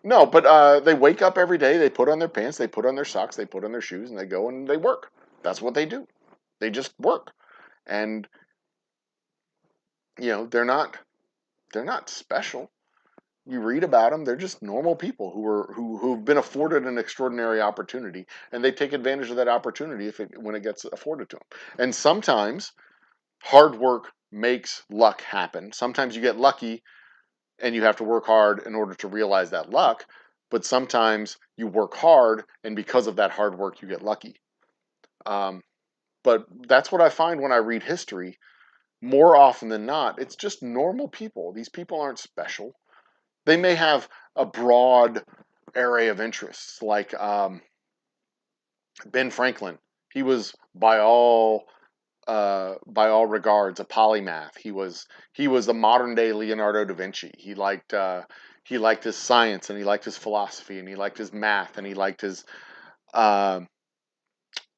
A: No, but they wake up every day, they put on their pants, they put on their socks, they put on their shoes, and they go and they work. That's what they do. They just work. And they're not special. You read about them, they're just normal people who've been afforded an extraordinary opportunity, and they take advantage of that opportunity when it gets afforded to them. And sometimes hard work makes luck happen. Sometimes you get lucky and you have to work hard in order to realize that luck, but sometimes you work hard and because of that hard work you get lucky. But that's what I find when I read history. More often than not, it's just normal people. These people aren't special. They may have a broad array of interests, like Ben Franklin. He was, by all by all regards, a polymath. He was the modern day Leonardo da Vinci. He liked his science, and he liked his philosophy, and he liked his math, and he liked his uh,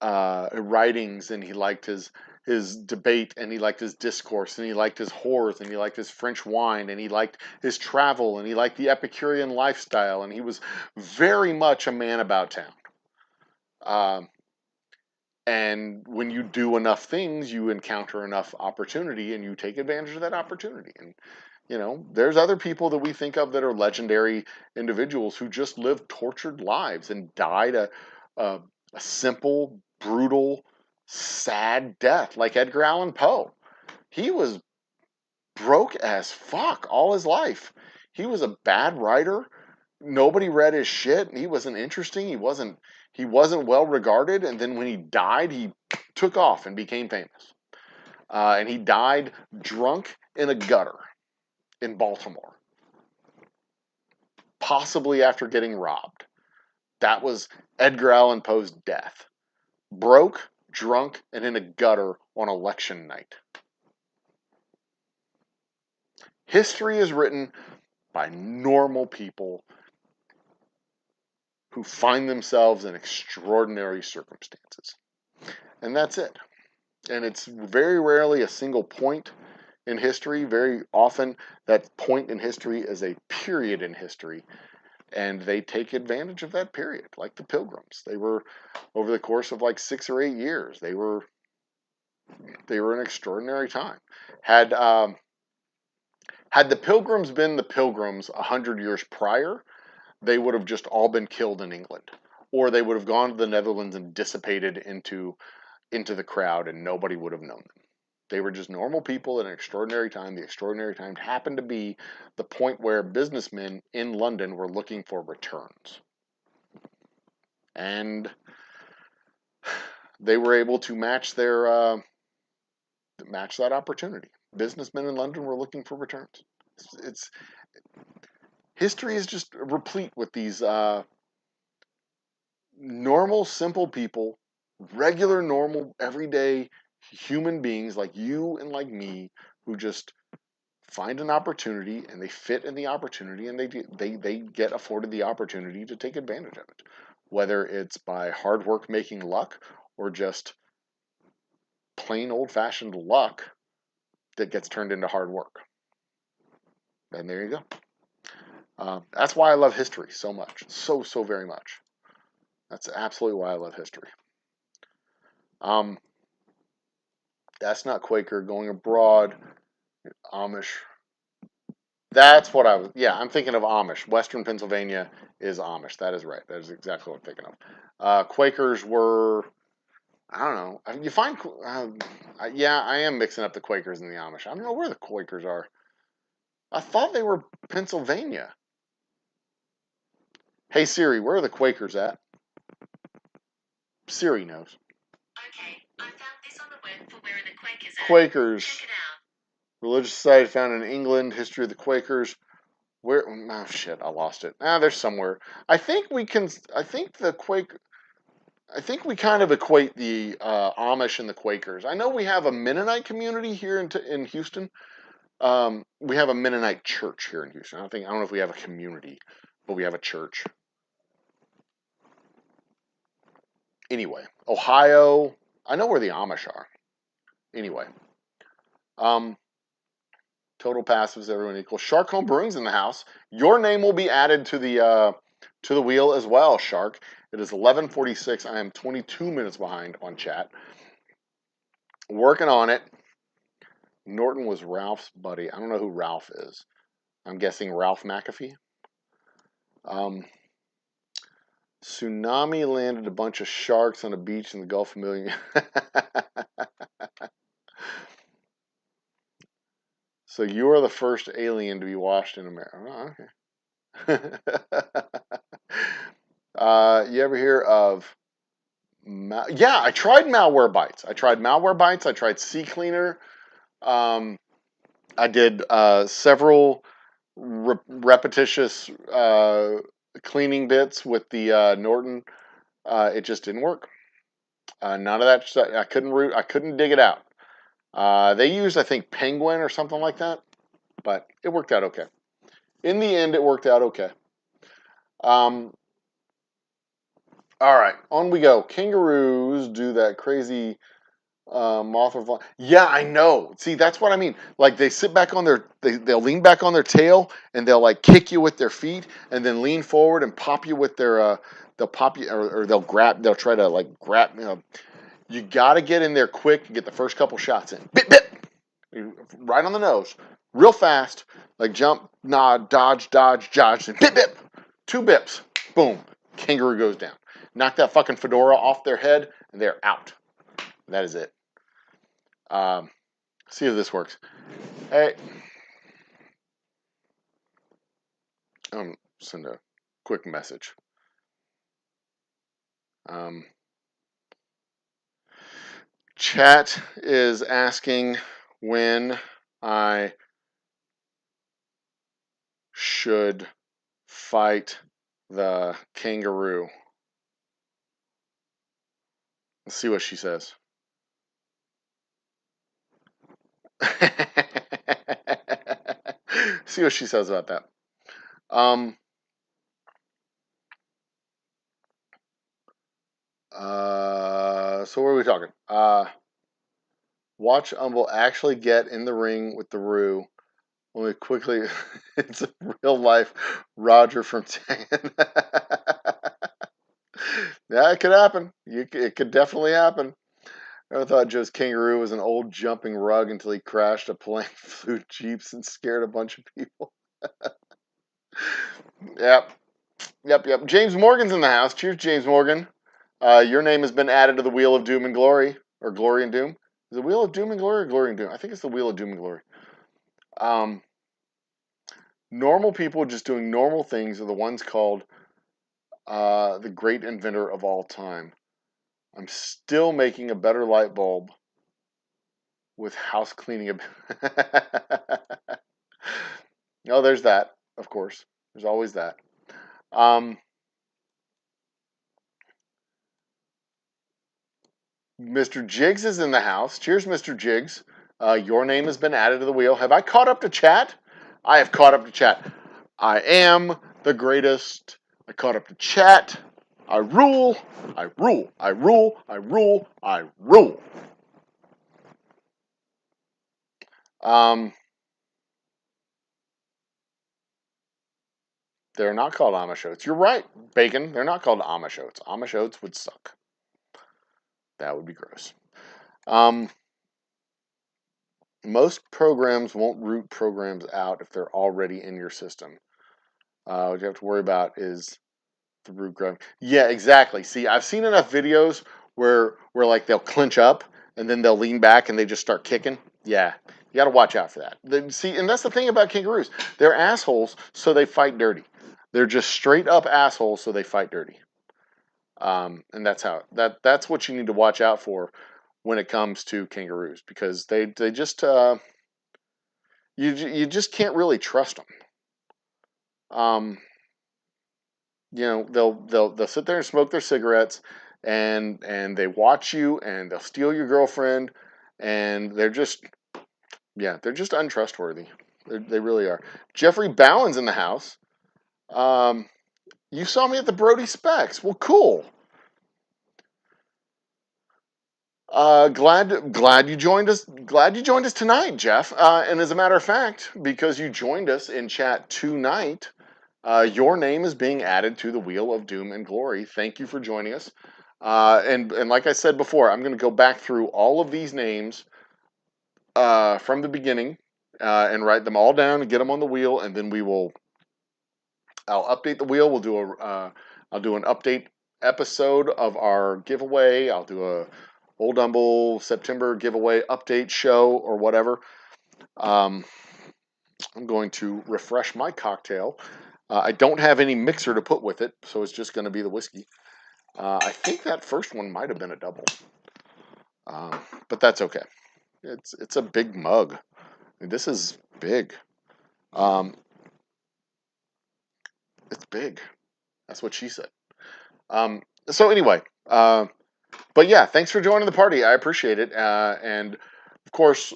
A: writings, and he liked his debate, and he liked his discourse, and he liked his whores, and he liked his French wine, and he liked his travel, and he liked the Epicurean lifestyle, and he was very much a man about town. Um, and when you do enough things, you encounter enough opportunity, and you take advantage of that opportunity. And there's other people that we think of that are legendary individuals who just lived tortured lives and died a, a simple, brutal, sad death, like Edgar Allan Poe. He was broke as fuck all his life. He was a bad writer. Nobody read his shit. He wasn't interesting. He wasn't well regarded. And then when he died, he took off and became famous. And he died drunk in a gutter in Baltimore, possibly after getting robbed. That was Edgar Allan Poe's death. Broke, drunk, and in a gutter on election night. History is written by normal people who find themselves in extraordinary circumstances. And that's it. And it's very rarely a single point in history. Very often, that point in history is a period in history. And they take advantage of that period, like the Pilgrims. They were, over the course of like 6 or 8 years, they were an extraordinary time. Had the Pilgrims been the Pilgrims 100 years prior, they would have just all been killed in England, or they would have gone to the Netherlands and dissipated into the crowd, and nobody would have known them. They were just normal people at an extraordinary time. The extraordinary time happened to be the point where businessmen in London were looking for returns. And they were able to match that opportunity. Businessmen in London were looking for returns. History is just replete with these normal, simple people, regular, normal, everyday human beings like you and like me, who just find an opportunity, and they fit in the opportunity, and they get afforded the opportunity to take advantage of it, whether it's by hard work making luck, or just plain old-fashioned luck that gets turned into hard work. And there you go. That's why I love history so much, so very much. That's absolutely why I love history. That's not Quaker. Going abroad, Amish. That's what I'm thinking of Amish. Western Pennsylvania is Amish. That is right. That is exactly what I'm thinking of. Quakers were, I don't know. You find, I am mixing up the Quakers and the Amish. I don't know where the Quakers are. I thought they were Pennsylvania. Hey Siri, where are the Quakers at? Siri knows.
C: Okay, I found this on the web for where the Quakers are.
A: Quakers.
C: Check it out.
A: Religious society found in England. History of the Quakers. Where? Oh shit! I lost it. They're somewhere. I think we can. I think the Quake. I think we kind of equate the Amish and the Quakers. I know we have a Mennonite community here in Houston. We have a Mennonite church here in Houston. I don't know if we have a community, but we have a church. Anyway, Ohio. I know where the Amish are. Anyway, total passives, everyone equal. Shark Home Brewing's in the house. Your name will be added to the wheel as well, Shark. It is 11:46. I am 22 minutes behind on chat. Working on it. Norton was Ralph's buddy. I don't know who Ralph is. I'm guessing Ralph McAfee. Tsunami landed a bunch of sharks on a beach in the Gulf of Million. So you are the first alien to be washed in America. Oh, okay. You ever hear of... Yeah, I tried Malware Bytes. I tried Sea Cleaner. I did several repetitious cleaning bits with the Norton. It just didn't work. None of that. I couldn't dig it out. They used, I think, penguin or something like that, but it worked out okay. In the end, it worked out okay. All right, on we go. Kangaroos do that crazy moth or fly. Yeah, I know. See, that's what I mean. Like they sit back on they'll lean back on their tail and they'll like kick you with their feet and then lean forward and pop you with their they'll pop you or they'll try to like grab. You got to get in there quick and get the first couple shots in. Bip bip, right on the nose, real fast. Like jump, nod, dodge, and bip bip. 2 bips, boom, kangaroo goes down. Knock that fucking fedora off their head and they're out. That is it. See if this works. Hey, send a quick message. Chat is asking when I should fight the kangaroo. Let's see what she says. See what she says about that. So what are we talking? Watch Humble actually get in the ring with the Roo. Only quickly, it's a real life Roger from Tan. Yeah, it could happen. It could definitely happen. I thought Joe's kangaroo was an old jumping rug until he crashed a plane, flew jeeps, and scared a bunch of people. Yep. James Morgan's in the house. Cheers, James Morgan. Your name has been added to the Wheel of Doom and Glory, or Glory and Doom. Is it Wheel of Doom and Glory or Glory and Doom? I think it's the Wheel of Doom and Glory. Normal people just doing normal things are the ones called the great inventor of all time. I'm still making a better light bulb with house cleaning. No, there's that, of course. There's always that. Mr. Jiggs is in the house. Cheers, Mr. Jiggs. Your name has been added to the wheel. Have I caught up to chat? I have caught up to chat. I am the greatest. I caught up to chat. I rule. I rule. I rule. I rule. I rule. They're not called Amishotes. You're right, Bacon. They're not called Amishotes. Amishotes would suck. That would be gross. Most programs won't root programs out if they're already in your system. What you have to worry about is the root growing. Yeah, exactly. See, I've seen enough videos where like they'll clinch up and then they'll lean back and they just start kicking. Yeah, you got to watch out for that. See, and that's the thing about kangaroos. They're assholes, so they fight dirty. They're just straight up assholes, so they fight dirty. And that's what you need to watch out for when it comes to kangaroos, because they just you just can't really trust them. They'll sit there and smoke their cigarettes, and they watch you, and they'll steal your girlfriend, and they're just untrustworthy. They really are. Jeffrey Bowen's in the house. You saw me at the Brody Specs. Well, cool. Glad you joined us. Glad you joined us tonight, Jeff. And as a matter of fact, because you joined us in chat tonight, your name is being added to the Wheel of Doom and Glory. Thank you for joining us. And like I said before, I'm going to go back through all of these names from the beginning and write them all down and get them on the wheel, and then I'll update the wheel. I'll do an update episode of our giveaway. I'll do a Old Humble September giveaway update show or whatever. I'm going to refresh my cocktail. I don't have any mixer to put with it, so it's just going to be the whiskey. I think that first one might have been a double, but that's okay. It's a big mug. I mean, this is big. It's big. That's what she said. So anyway, but yeah, thanks for joining the party. I appreciate it. And course,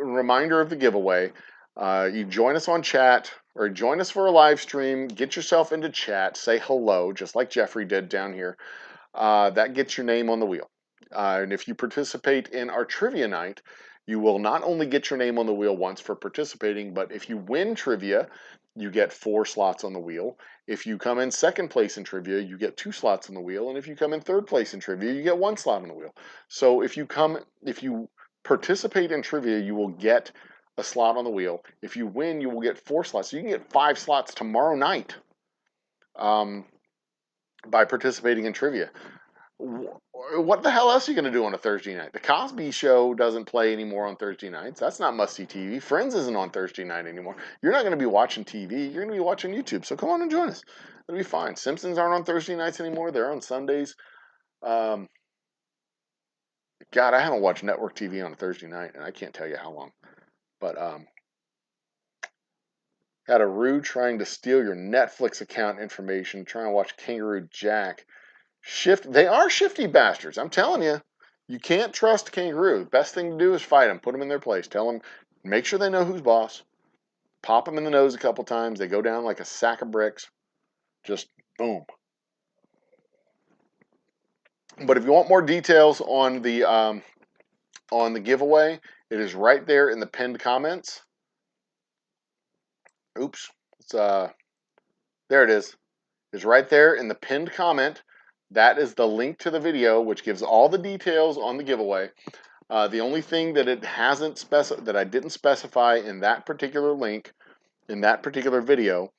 A: reminder of the giveaway. You join us on chat or join us for a live stream. Get yourself into chat. Say hello, just like Jeffrey did down here. That gets your name on the wheel. And if you participate in our trivia night, you will not only get your name on the wheel once for participating, but if you win trivia, you get 4 slots on the wheel. If you come in second place in trivia, you get 2 slots on the wheel. And if you come in third place in trivia, you get 1 slot on the wheel. So if you participate in trivia, you will get a slot on the wheel. If you win, you will get 4 slots. So you can get 5 slots tomorrow night by participating in trivia. What the hell else are you going to do on a Thursday night? The Cosby Show doesn't play anymore on Thursday nights. That's not must-see TV. Friends isn't on Thursday night anymore. You're not going to be watching TV. You're going to be watching YouTube. So come on and join us. It'll be fine. Simpsons aren't on Thursday nights anymore. They're on Sundays. God, I haven't watched network TV on a Thursday night, and I can't tell you how long. But had a rude trying to steal your Netflix account information, trying to watch Kangaroo Jack. They are shifty bastards. I'm telling you, you can't trust Kangaroo. Best thing to do is fight them. Put them in their place. Tell them, make sure they know who's boss. Pop them in the nose a couple times. They go down like a sack of bricks. Just boom. But if you want more details on the giveaway, it is right there in the pinned comments. Oops, there it is. It's right there in the pinned comment. That is the link to the video, which gives all the details on the giveaway. The only thing that that I didn't specify in that particular link, in that particular video,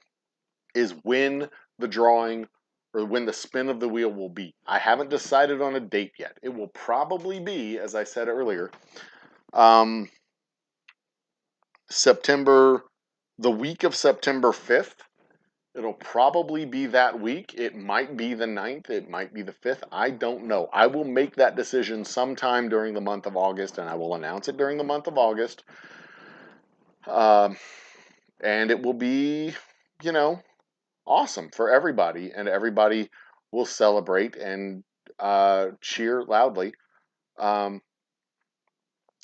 A: is when the drawing or when the spin of the wheel will be. I haven't decided on a date yet. It will probably be, as I said earlier, the week of September 5th. It'll probably be that week. It might be the 9th. It might be the 5th. I don't know. I will make that decision sometime during the month of August, and I will announce it during the month of August. And it will be, awesome for everybody, and everybody will celebrate and cheer loudly. And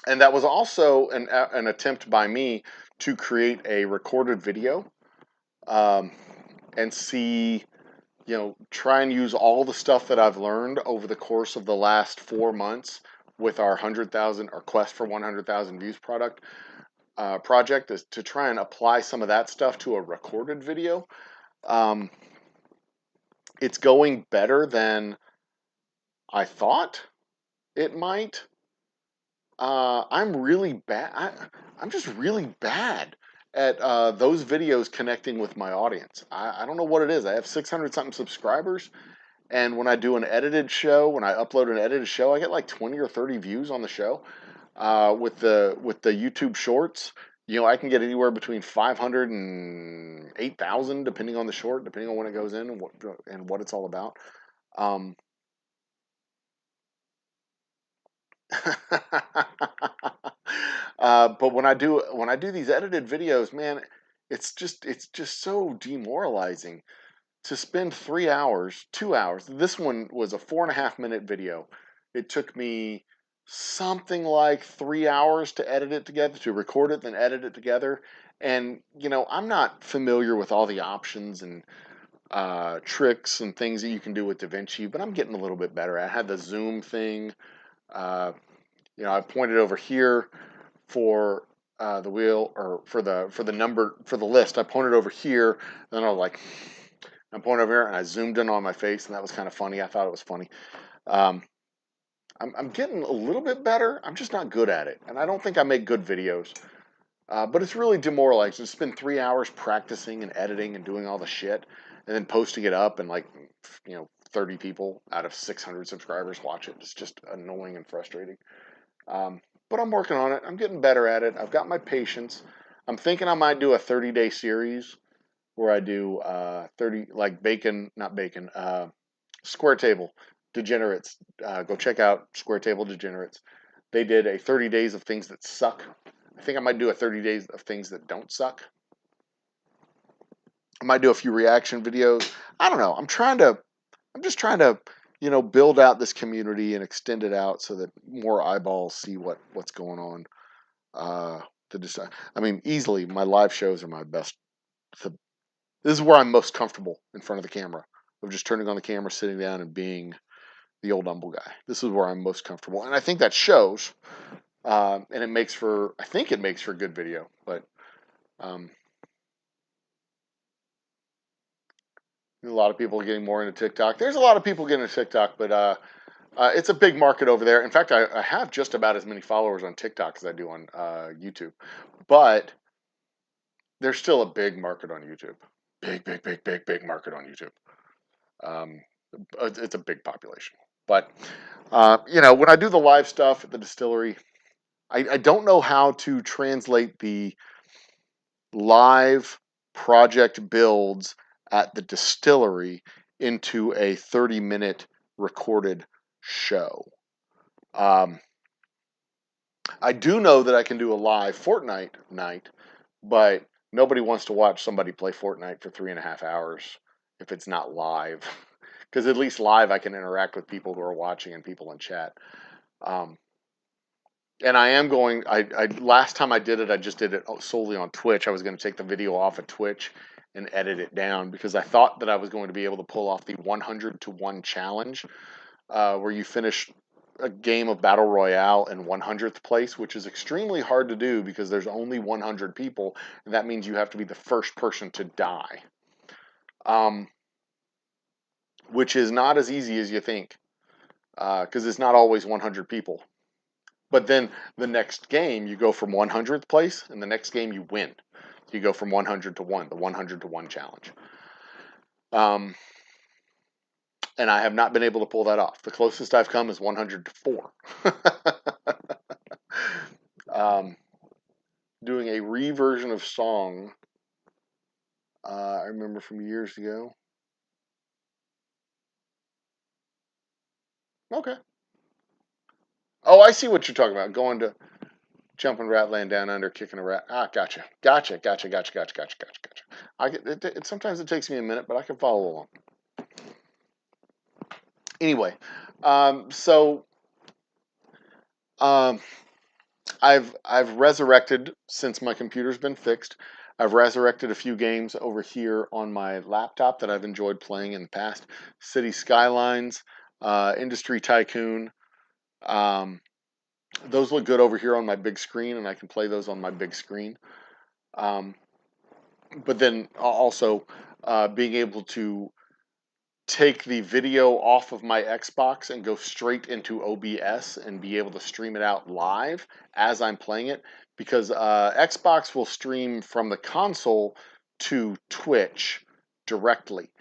A: that was also an attempt by me to create a recorded video. And see, try and use all the stuff that I've learned over the course of the last 4 months with our quest for 100,000 views project is to try and apply some of that stuff to a recorded video. It's going better than I thought it might. I'm really bad. I'm just really bad at those videos connecting with my audience. I don't know what it is. I have 600 something subscribers, and when I do an edited show, when I upload an edited show, I get like 20 or 30 views on the show. With the YouTube Shorts, I can get anywhere between 500 and 8,000 depending on the short, depending on when it goes in and what it's all about. But when I do these edited videos, man, it's just so demoralizing to spend 3 hours, 2 hours. This one was a 4.5 minute video. It took me something like 3 hours to edit it together, to record it, then edit it together. And I'm not familiar with all the options and tricks and things that you can do with DaVinci, but I'm getting a little bit better. I had the zoom thing. I pointed over here for the wheel, or for the number, for the list. I pointed over here, and then I'm pointing over here, and I zoomed in on my face, and that was kind of funny. I thought it was funny. I'm getting a little bit better. I'm just not good at it, and I don't think I make good videos. But it's really demoralizing to spend 3 hours practicing and editing and doing all the shit, and then posting it up, and 30 people out of 600 subscribers watch it. It's just annoying and frustrating. But I'm working on it. I'm getting better at it. I've got my patience. I'm thinking I might do a 30-day series where I do 30, like Square Table Degenerates. Go check out Square Table Degenerates. They did a 30 days of things that suck. I think I might do a 30 days of things that don't suck. I might do a few reaction videos. I don't know. I'm just trying to build out this community and extend it out so that more eyeballs see what's going on. To decide, I mean, easily my live shows are my best. This is where I'm most comfortable in front of the camera, of just turning on the camera, sitting down, and being the old humble guy. This is where I'm most comfortable, and I think that shows. And I think it makes for good video. But a lot of people are getting more into TikTok. There's a lot of people getting into TikTok, but it's a big market over there. In fact, I have just about as many followers on TikTok as I do on YouTube. But there's still a big market on YouTube. Big market on YouTube. Um, it's a big population. But, when I do the live stuff at the distillery, I don't know how to translate the live project builds at the distillery into a 30-minute recorded show. I do know that I can do a live Fortnite night, but nobody wants to watch somebody play Fortnite for 3.5 hours if it's not live. Because at least live I can interact with people who are watching and people in chat. And I am going, last time I did it, I just did it solely on Twitch. I was going to take the video off of Twitch and edit it down because I thought that I was going to be able to pull off the 100 to 1 challenge, where you finish a game of Battle Royale in 100th place, which is extremely hard to do because there's only 100 people, and that means you have to be the first person to die. Which is not as easy as you think, because it's not always 100 people. But then the next game, you go from 100th place, and the next game you win. You go from 100 to 1, the 100 to 1 challenge. And I have not been able to pull that off. The closest I've come is 100 to 4. Doing a reversion of song, I remember from years ago. Okay. Oh, I see what you're talking about. Going to jumping rat, laying down under, kicking a rat. Ah, gotcha. Sometimes it takes me a minute, but I can follow along. Anyway, so I've resurrected, since my computer's been fixed. I've resurrected a few games over here on my laptop that I've enjoyed playing in the past. City Skylines, Industry Tycoon. Those look good over here on my big screen, and I can play those on my big screen. But then also being able to take the video off of my Xbox and go straight into OBS and be able to stream it out live as I'm playing it, because Xbox will stream from the console to Twitch directly,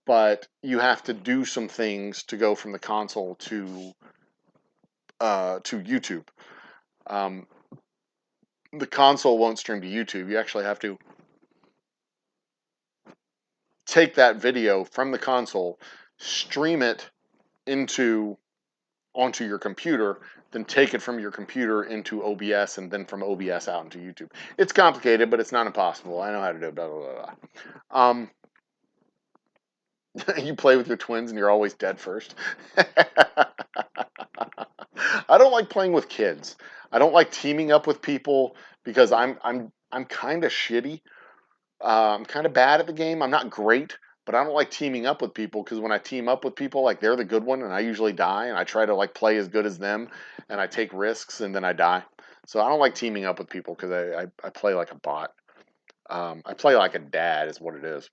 A: but you have to do some things to go from the console to YouTube. The console won't stream to YouTube. You actually have to take that video from the console, stream it onto your computer, then take it from your computer into OBS, and then from OBS out into YouTube. It's complicated, but it's not impossible. I know how to do it. Blah, blah, blah. You play with your twins and you're always dead first. I don't like playing with kids. I don't like teaming up with people because I'm kind of shitty. I'm kind of bad at the game. I'm not great, but I don't like teaming up with people, because when I team up with people, like, they're the good one and I usually die, and I try to like play as good as them, and I take risks and then I die. So I don't like teaming up with people because I play like a bot. I play like a dad is what it is.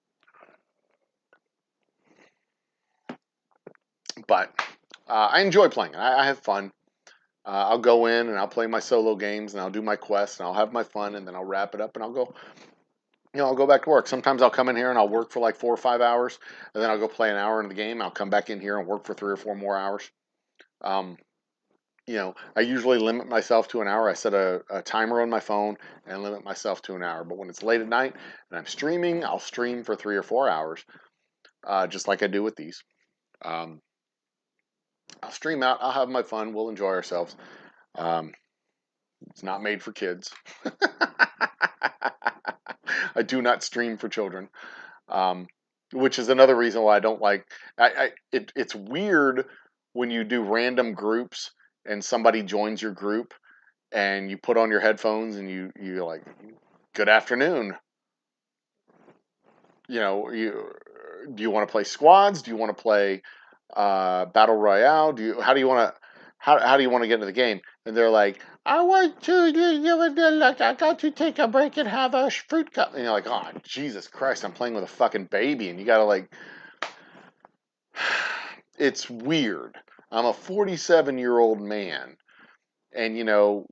A: But I enjoy playing. I have fun. I'll go in and I'll play my solo games and I'll do my quests and I'll have my fun, and then I'll wrap it up and I'll go back to work. Sometimes I'll come in here and I'll work for like 4 or 5 hours, and then I'll go play an hour in the game. I'll come back in here and work for 3 or 4 more hours. I usually limit myself to an hour. I set a timer on my phone and limit myself to an hour. But when it's late at night and I'm streaming, I'll stream for 3 or 4 hours, just like I do with these. I'll stream out. I'll have my fun. We'll enjoy ourselves. It's not made for kids. I do not stream for children. which is another reason why I don't like. It's weird when you do random groups and somebody joins your group and you put on your headphones and you're like, "Good afternoon." Do you want to play squads? Do you want to play battle royale? How do you want to how do you want to get into the game? And they're like, I want to I got to take a break and have a fruit cup. And you're like, oh Jesus Christ, I'm playing with a fucking baby, and you gotta like, it's weird. I'm a 47-year-old man, and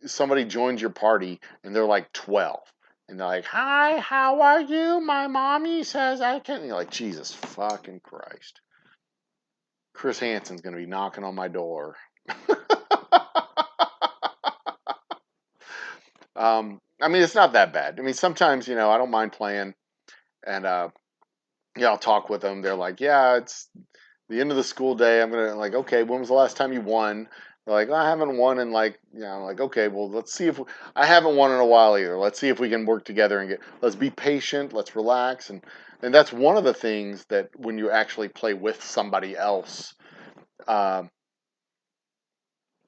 A: somebody joins your party and they're like 12. And they're like, "Hi, how are you? My mommy says I can." And you're like, Jesus fucking Christ. Chris Hansen's going to be knocking on my door. I mean, it's not that bad. I mean, sometimes, I don't mind playing. And, I'll talk with them. They're like, yeah, it's the end of the school day. I'm going to, like, okay, when was the last time you won? They're like, I haven't won in like, I'm like, okay, well, let's see if I haven't won in a while either. Let's see if we can work together and let's be patient, let's relax. And that's one of the things that when you actually play with somebody else, um,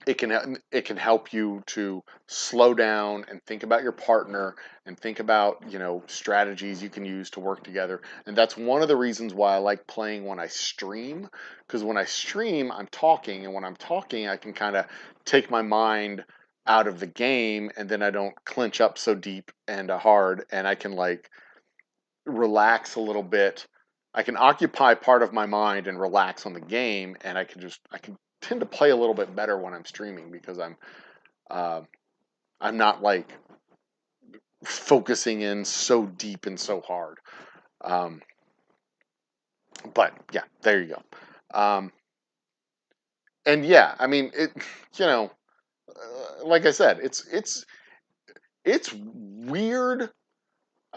A: it can help you to slow down and think about your partner and think about strategies you can use to work together. And that's one of the reasons why I like playing when I stream, because when I stream I'm talking, and when I'm talking I can kind of take my mind out of the game, and then I don't clinch up so deep and hard, and I can like relax a little bit. I can occupy part of my mind and relax on the game, and I can tend to play a little bit better when I'm streaming, because uh, I'm not like focusing in so deep and so hard. Um, but yeah, there you go. And yeah, I mean it. You know, like I said, it's weird.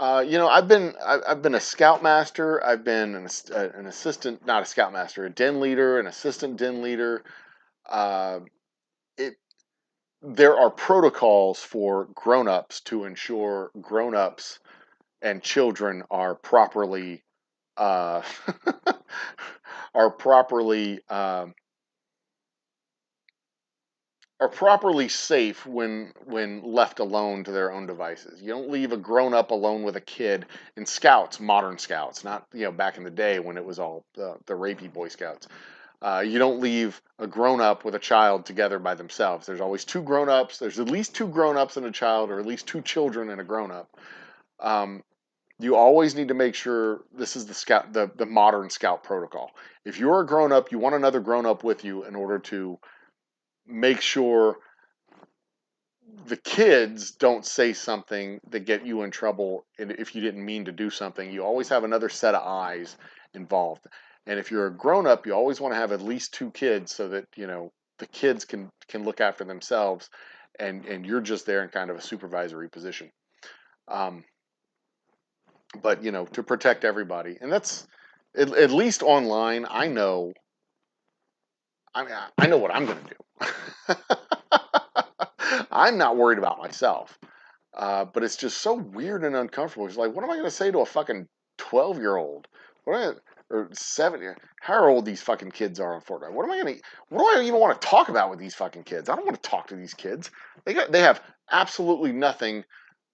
A: I've been a scoutmaster. I've been an assistant, not a scoutmaster, a den leader, an assistant den leader. Uh, it There are protocols for grown-ups to ensure grown-ups and children uh, are properly safe when left alone to their own devices. You don't leave a grown up alone with a kid in scouts, modern scouts, not back in the day when it was all the rapey Boy Scouts. You don't leave a grown up with a child together by themselves. There's always two grown ups. There's at least two grown ups and a child, or at least two children and a grown up. Um, you always need to make sure this is the modern scout protocol. If you're a grown up, you want another grown up with you in order to make sure the kids don't say something that get you in trouble. And if you didn't mean to do something, you always have another set of eyes involved. And if you're a grown up, you always want to have at least two kids, so that the kids can look after themselves, and you're just there in kind of a supervisory position. um, but to protect everybody. And that's at least online. I know what I'm going to do. I'm not worried about myself. But it's just so weird and uncomfortable. It's like, what am I going to say to a fucking 12-year-old? Or 7? How old these fucking kids are on Fortnite? What do I even want to talk about with these fucking kids? I don't want to talk to these kids. They have absolutely nothing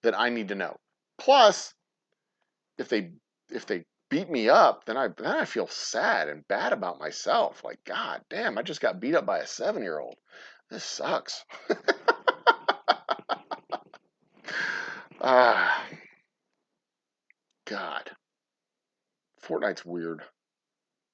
A: that I need to know. Plus, if they beat me up, then I feel sad and bad about myself. Like, God damn, I just got beat up by a 7-year-old. This sucks. Ah, God. Fortnite's weird.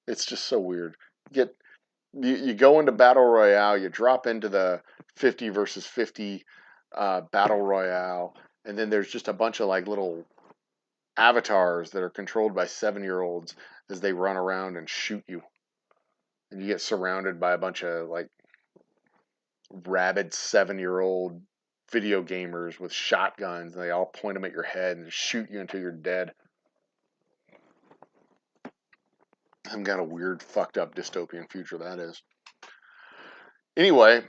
A: It's just so weird. You go into battle royale, you drop into the 50 versus 50 battle royale, and then there's just a bunch of like little avatars that are controlled by 7-year-olds as they run around and shoot you. And you get surrounded by a bunch of like rabid 7-year-old video gamers with shotguns, and they all point them at your head and shoot you until you're dead. I've got a weird, fucked up dystopian future that is. Anyway,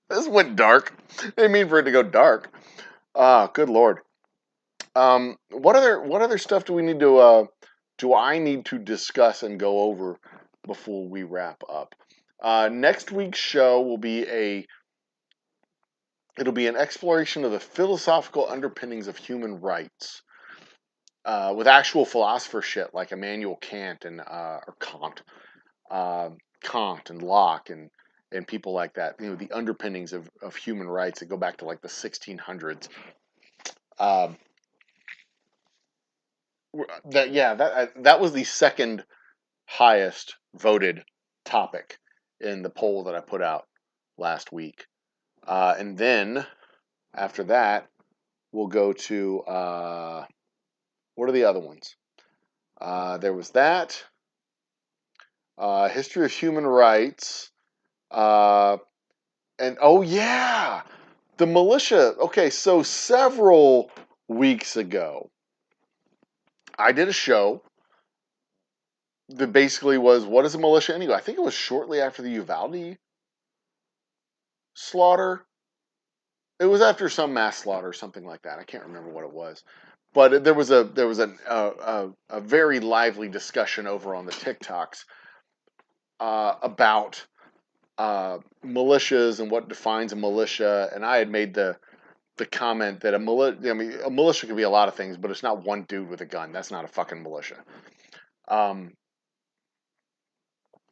A: this went dark. I didn't mean for it to go dark. Ah, good lord. What other stuff do we need to do I need to discuss and go over before we wrap up? Next week's show will be it'll be an exploration of the philosophical underpinnings of human rights, with actual philosopher shit like Immanuel Kant and or Kant and Locke and people like that. You know, the underpinnings of human rights that go back to like the 1600s. Um, that was the second highest voted topic in the poll that I put out last week. And then after that, we'll go to what are the other ones? There was that history of human rights, and oh yeah, the militia. Okay, so several weeks ago, I did a show that basically was what is a militia anyway? I think it was shortly after the Uvalde slaughter. It was after some mass slaughter or something like that. I can't remember what it was, but there was a very lively discussion over on the TikToks about militias and what defines a militia. And I had made the comment that a militia can be a lot of things, but it's not one dude with a gun. That's not a fucking militia.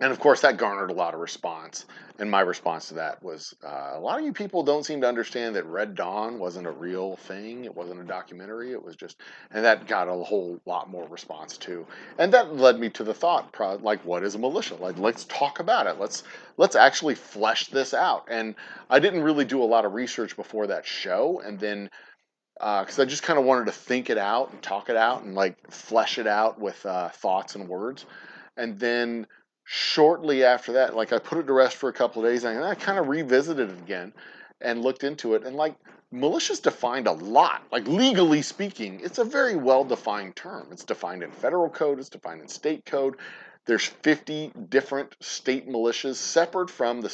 A: And of course, that garnered a lot of response. And my response to that was, a lot of you people don't seem to understand that Red Dawn wasn't a real thing. It wasn't a documentary. It was just, and that got a whole lot more response too. And that led me to the thought, like, what is a militia? Like, let's talk about it. Let's actually flesh this out. And I didn't really do a lot of research before that show, and then because I just kind of wanted to think it out and talk it out and like flesh it out with thoughts and words, and then shortly after that, like I put it to rest for a couple of days, and I kind of revisited it again and looked into it. And like militia's defined a lot. Like legally speaking, it's a very well defined term. It's defined in federal code, it's defined in state code. There's 50 different state militias separate from the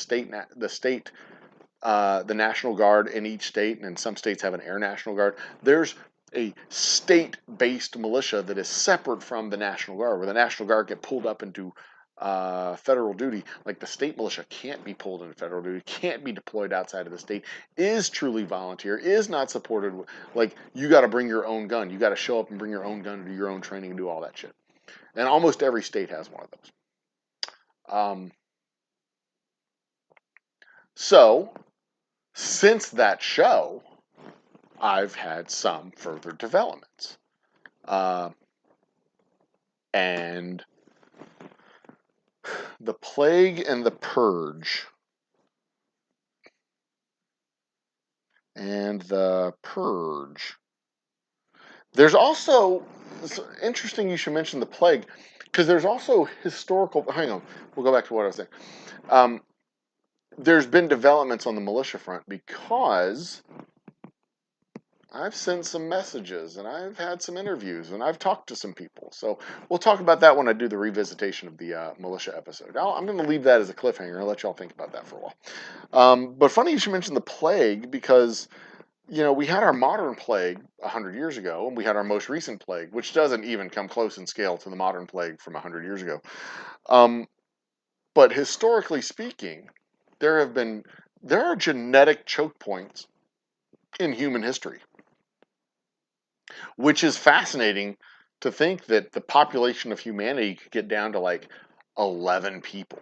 A: National Guard in each state, and some states have an Air National Guard. There's a state-based militia that is separate from the National Guard, where the National Guard get pulled up into federal duty. Like the state militia can't be pulled into federal duty, can't be deployed outside of the state, is truly volunteer, is not supported. Like you got to bring your own gun. You got to show up and bring your own gun and do your own training and do all that shit. And almost every state has one of those. So since that show, I've had some further developments. And the Plague and the Purge. And the Purge. There's also, it's interesting you should mention the Plague, because there's also historical, hang on, we'll go back to what I was saying. There's been developments on the militia front because I've sent some messages and I've had some interviews and I've talked to some people. So we'll talk about that when I do the revisitation of the militia episode. I'm going to leave that as a cliffhanger and let y'all think about that for a while. But funny you should mention the plague because, you know, we had our modern plague 100 years ago and we had our most recent plague, which doesn't even come close in scale to the modern plague from 100 years ago. But historically speaking, there are genetic choke points in human history, which is fascinating to think that the population of humanity could get down to like 11 people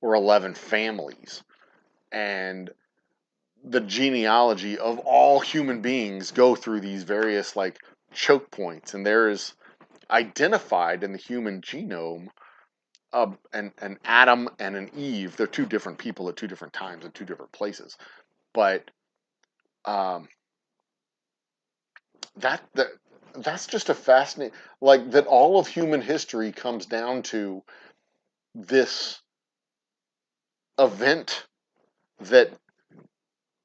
A: or 11 families, and the genealogy of all human beings go through these various like choke points, and there is identified in the human genome an Adam and an Eve. They're two different people at two different times in two different places, but that that's just a fascinating, like that all of human history comes down to this event that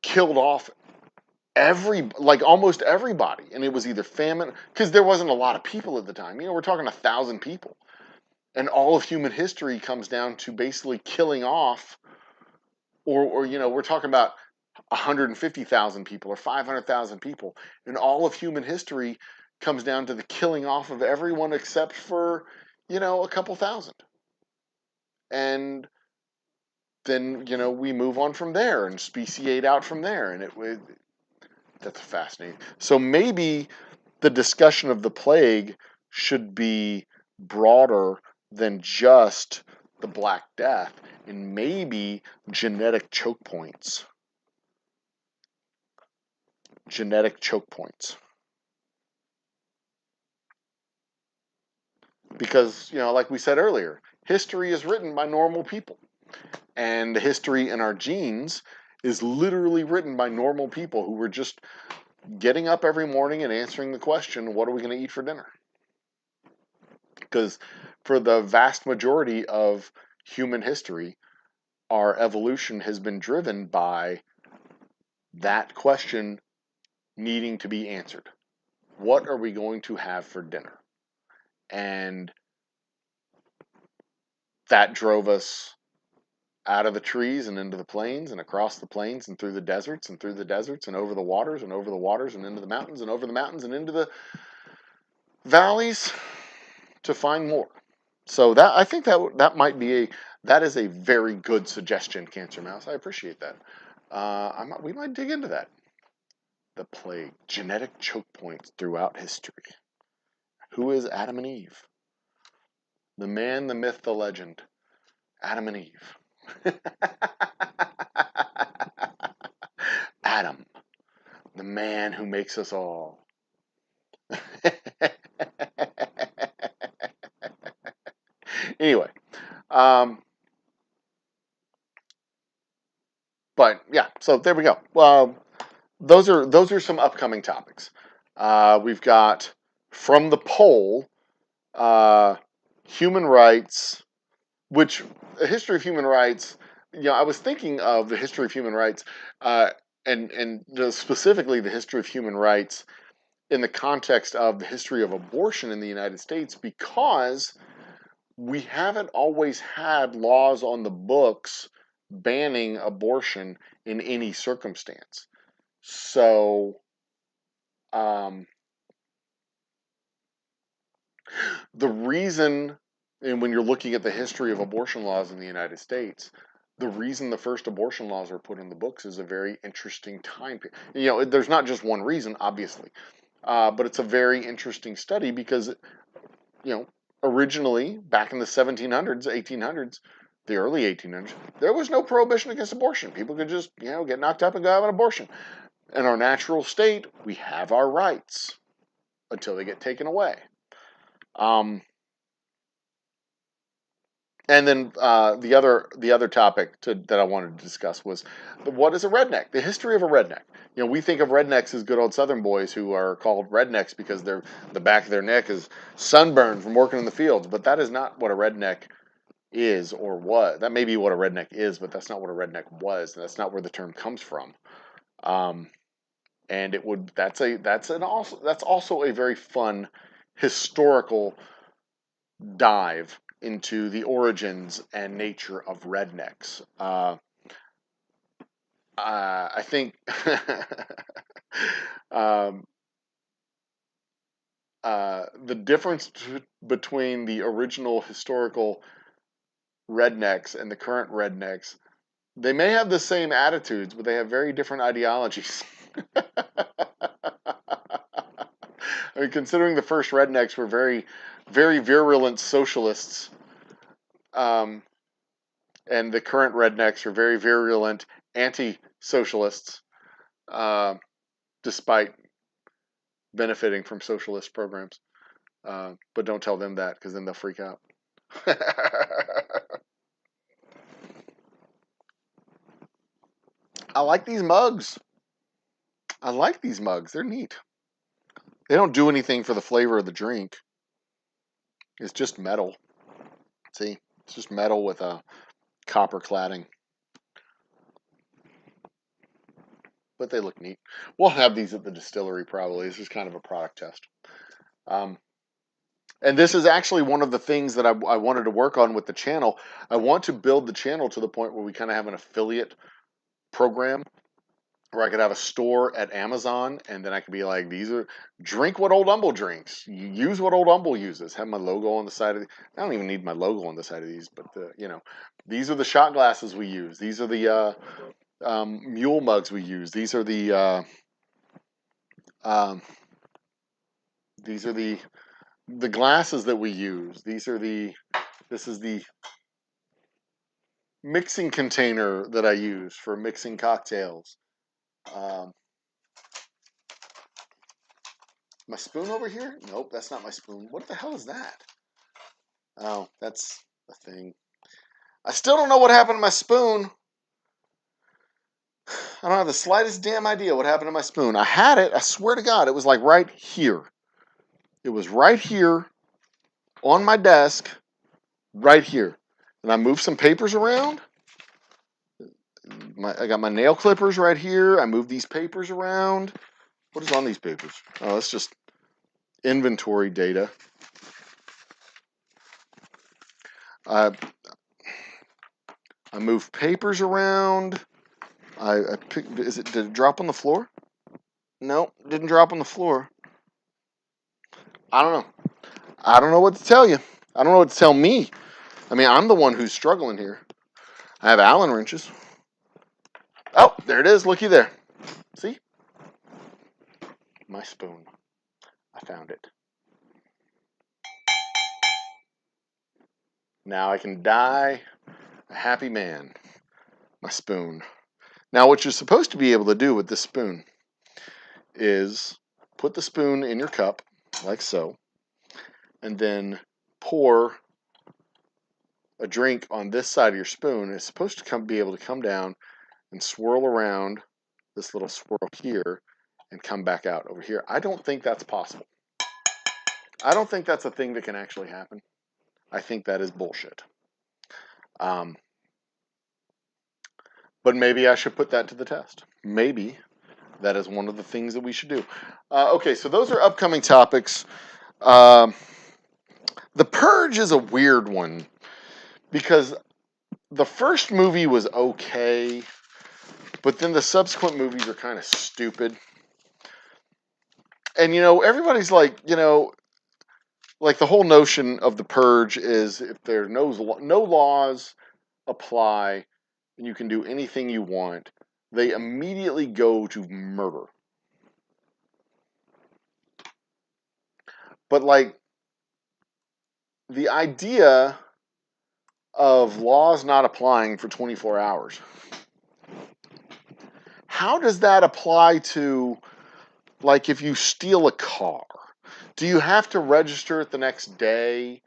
A: killed off almost everybody, and it was either famine, because there wasn't a lot of people at the time. You know, we're talking 1,000 people, and all of human history comes down to basically killing off, or you know, we're talking about 150,000 people or 500,000 people, and all of human history comes down to the killing off of everyone except for, a couple thousand. And then, we move on from there and speciate out from there. And that's fascinating. So maybe the discussion of the plague should be broader than just the Black Death, and maybe genetic choke points. Genetic choke points. Because, like we said earlier, history is written by normal people. And the history in our genes is literally written by normal people who were just getting up every morning and answering the question, what are we going to eat for dinner? Because for the vast majority of human history, our evolution has been driven by that question needing to be answered. What are we going to have for dinner? And that drove us out of the trees and into the plains and across the plains and through the deserts and through the deserts and over the waters and over the waters and into the mountains and over the mountains and into the valleys to find more. So that, I think that might be that is a very good suggestion, Cancer Mouse. I appreciate that. We might dig into that. The plague, genetic choke points throughout history. Who is Adam and Eve? The man, the myth, the legend. Adam and Eve. Adam, the man who makes us all. Anyway, but yeah, so there we go. Those are some upcoming topics. We've got from the poll, human rights, which a history of human rights. I was thinking of the history of human rights, and specifically the history of human rights in the context of the history of abortion in the United States, because we haven't always had laws on the books banning abortion in any circumstance. So, the reason, and when you're looking at the history of abortion laws in the United States, the reason the first abortion laws are put in the books is a very interesting time period. There's not just one reason, obviously, but it's a very interesting study because, originally, back in the 1700s, 1800s, the early 1800s, there was no prohibition against abortion. People could just, get knocked up and go have an abortion. In our natural state, we have our rights until they get taken away. And then the other topic that I wanted to discuss was what is a redneck? The history of a redneck. We think of rednecks as good old Southern boys who are called rednecks because the back of their neck is sunburned from working in the fields. But that is not what a redneck is or was. That may be what a redneck is, but that's not what a redneck was. And that's not where the term comes from. And that's also a very fun historical dive into the origins and nature of rednecks. I think the difference between the original historical rednecks and the current rednecks, they may have the same attitudes, but they have very different ideologies. I mean, considering the first rednecks were very, very virulent socialists, and the current rednecks are very virulent anti-socialists, despite benefiting from socialist programs. But don't tell them that, because then they'll freak out. I like these mugs. They're neat. They don't do anything for the flavor of the drink. It's just metal. See? It's just metal with a copper cladding. But they look neat. We'll have these at the distillery probably. This is kind of a product test. And this is actually one of the things that I wanted to work on with the channel. I want to build the channel to the point where we kind of have an affiliate program Or I could have a store at Amazon, and then I could be like, drink what Old Humble drinks. You use what Old Humble uses. Have my logo on the side of I don't even need my logo on the side of these, but these are the shot glasses we use. These are the mule mugs we use. These are the glasses that we use. This is the mixing container that I use for mixing cocktails. My spoon over here? Nope, that's not my spoon. What the hell is that? Oh, that's a thing. I still don't know what happened to my spoon. I don't have the slightest damn idea what happened to my spoon. I had it. I swear to God, it was like right here. It was right here on my desk, right here. And I moved some papers around. I got my nail clippers right here. I moved these papers around. What is on these papers? Oh, it's just inventory data. I moved papers around. I picked. Did it drop on the floor? No, didn't drop on the floor. I don't know. I don't know what to tell you. I don't know what to tell me. I mean, I'm the one who's struggling here. I have Allen wrenches. Oh, there it is. Looky there. See? My spoon. I found it. Now I can die a happy man. My spoon. Now, what you're supposed to be able to do with this spoon is put the spoon in your cup, like so, and then pour a drink on this side of your spoon. It's supposed to be able to come down and swirl around this little swirl here and come back out over here. I don't think that's possible. I don't think that's a thing that can actually happen. I think that is bullshit. But maybe I should put that to the test. Maybe that is one of the things that we should do. Okay, so those are upcoming topics. The Purge is a weird one because the first movie was okay, but then the subsequent movies are kind of stupid. And, everybody's like, like the whole notion of the Purge is if there are no laws apply and you can do anything you want, they immediately go to murder. But like the idea of laws not applying for 24 hours, how does that apply to, like, if you steal a car? Do you have to register it the next day?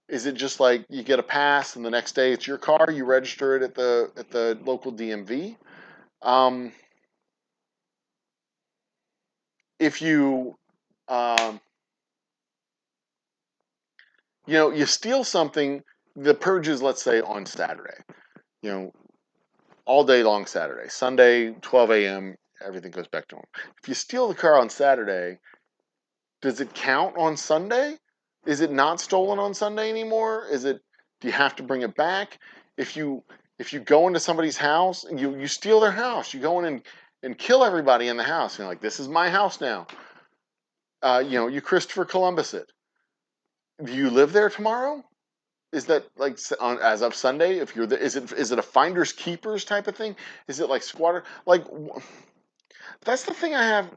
A: Is it just like you get a pass and the next day it's your car, you register it at the local DMV? If you you steal something, the purge is, let's say, on Saturday, all day long Saturday. Sunday, 12 a.m., everything goes back to normal. If you steal the car on Saturday, does it count on Sunday? Is it not stolen on Sunday anymore? Do you have to bring it back? If you go into somebody's house and you steal their house, you go in and kill everybody in the house. You're like, this is my house now. You Christopher Columbus it. Do you live there tomorrow? Is that like as of Sunday? If you're is it a finders keepers type of thing? Is it like squatter? Like that's the thing I have.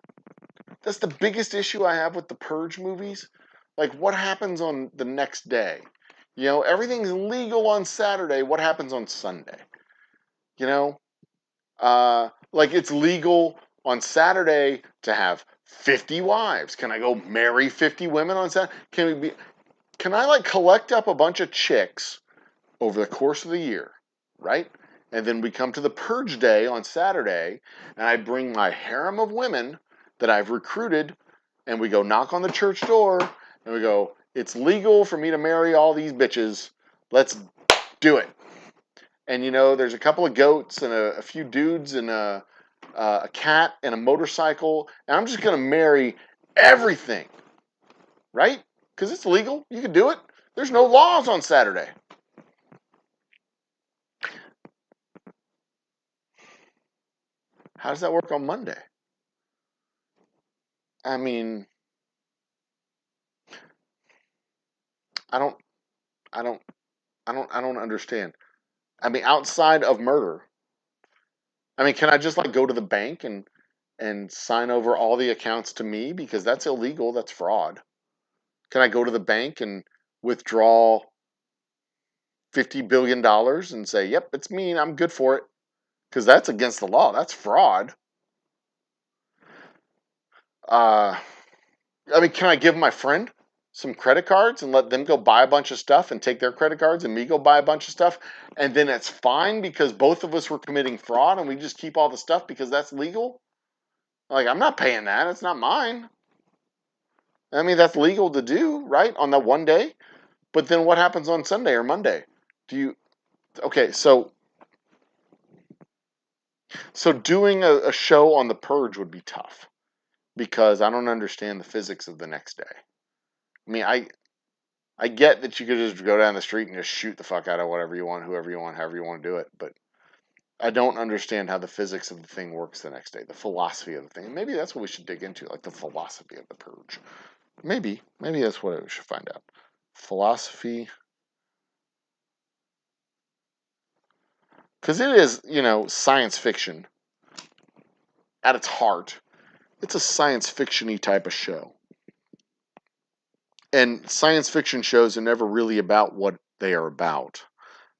A: That's the biggest issue I have with the Purge movies. Like, what happens on the next day? Everything's legal on Saturday. What happens on Sunday? Like it's legal on Saturday to have 50 wives. Can I go marry 50 women on Saturday? Can I like collect up a bunch of chicks over the course of the year, right? And then we come to the Purge Day on Saturday, and I bring my harem of women that I've recruited, and we go knock on the church door, and we go, it's legal for me to marry all these bitches. Let's do it. And there's a couple of goats and a few dudes and a cat and a motorcycle, and I'm just gonna marry everything, right? Because it's legal. You can do it. There's no laws on Saturday. How does that work on Monday? I mean, I don't, I don't, I don't understand. I mean, outside of murder, I mean, can I just like go to the bank and sign over all the accounts to me because that's illegal, that's fraud? Can I go to the bank and withdraw $50 billion and say, "Yep, it's me and I'm good for it"? Because that's against the law. That's fraud. Uh, I mean, can I give my friend some credit cards and let them go buy a bunch of stuff and take their credit cards and me go buy a bunch of stuff? And then it's fine because both of us were committing fraud and we just keep all the stuff because that's legal? Like, I'm not paying that. It's not mine. I mean, that's legal to do, right? On that one day. But then what happens on Sunday or Monday? Do you, okay, so doing a show on the purge would be tough because I don't understand the physics of the next day. I mean, I get that you could just go down the street and just shoot the fuck out of whatever you want, whoever you want, however you want to do it, but I don't understand how the physics of the thing works the next day, the philosophy of the thing. And maybe that's what we should dig into, like the philosophy of the purge. Maybe that's what we should find out. Philosophy, because it is, science fiction at its heart. It's a science fiction-y type of show. And science fiction shows are never really about what they are about.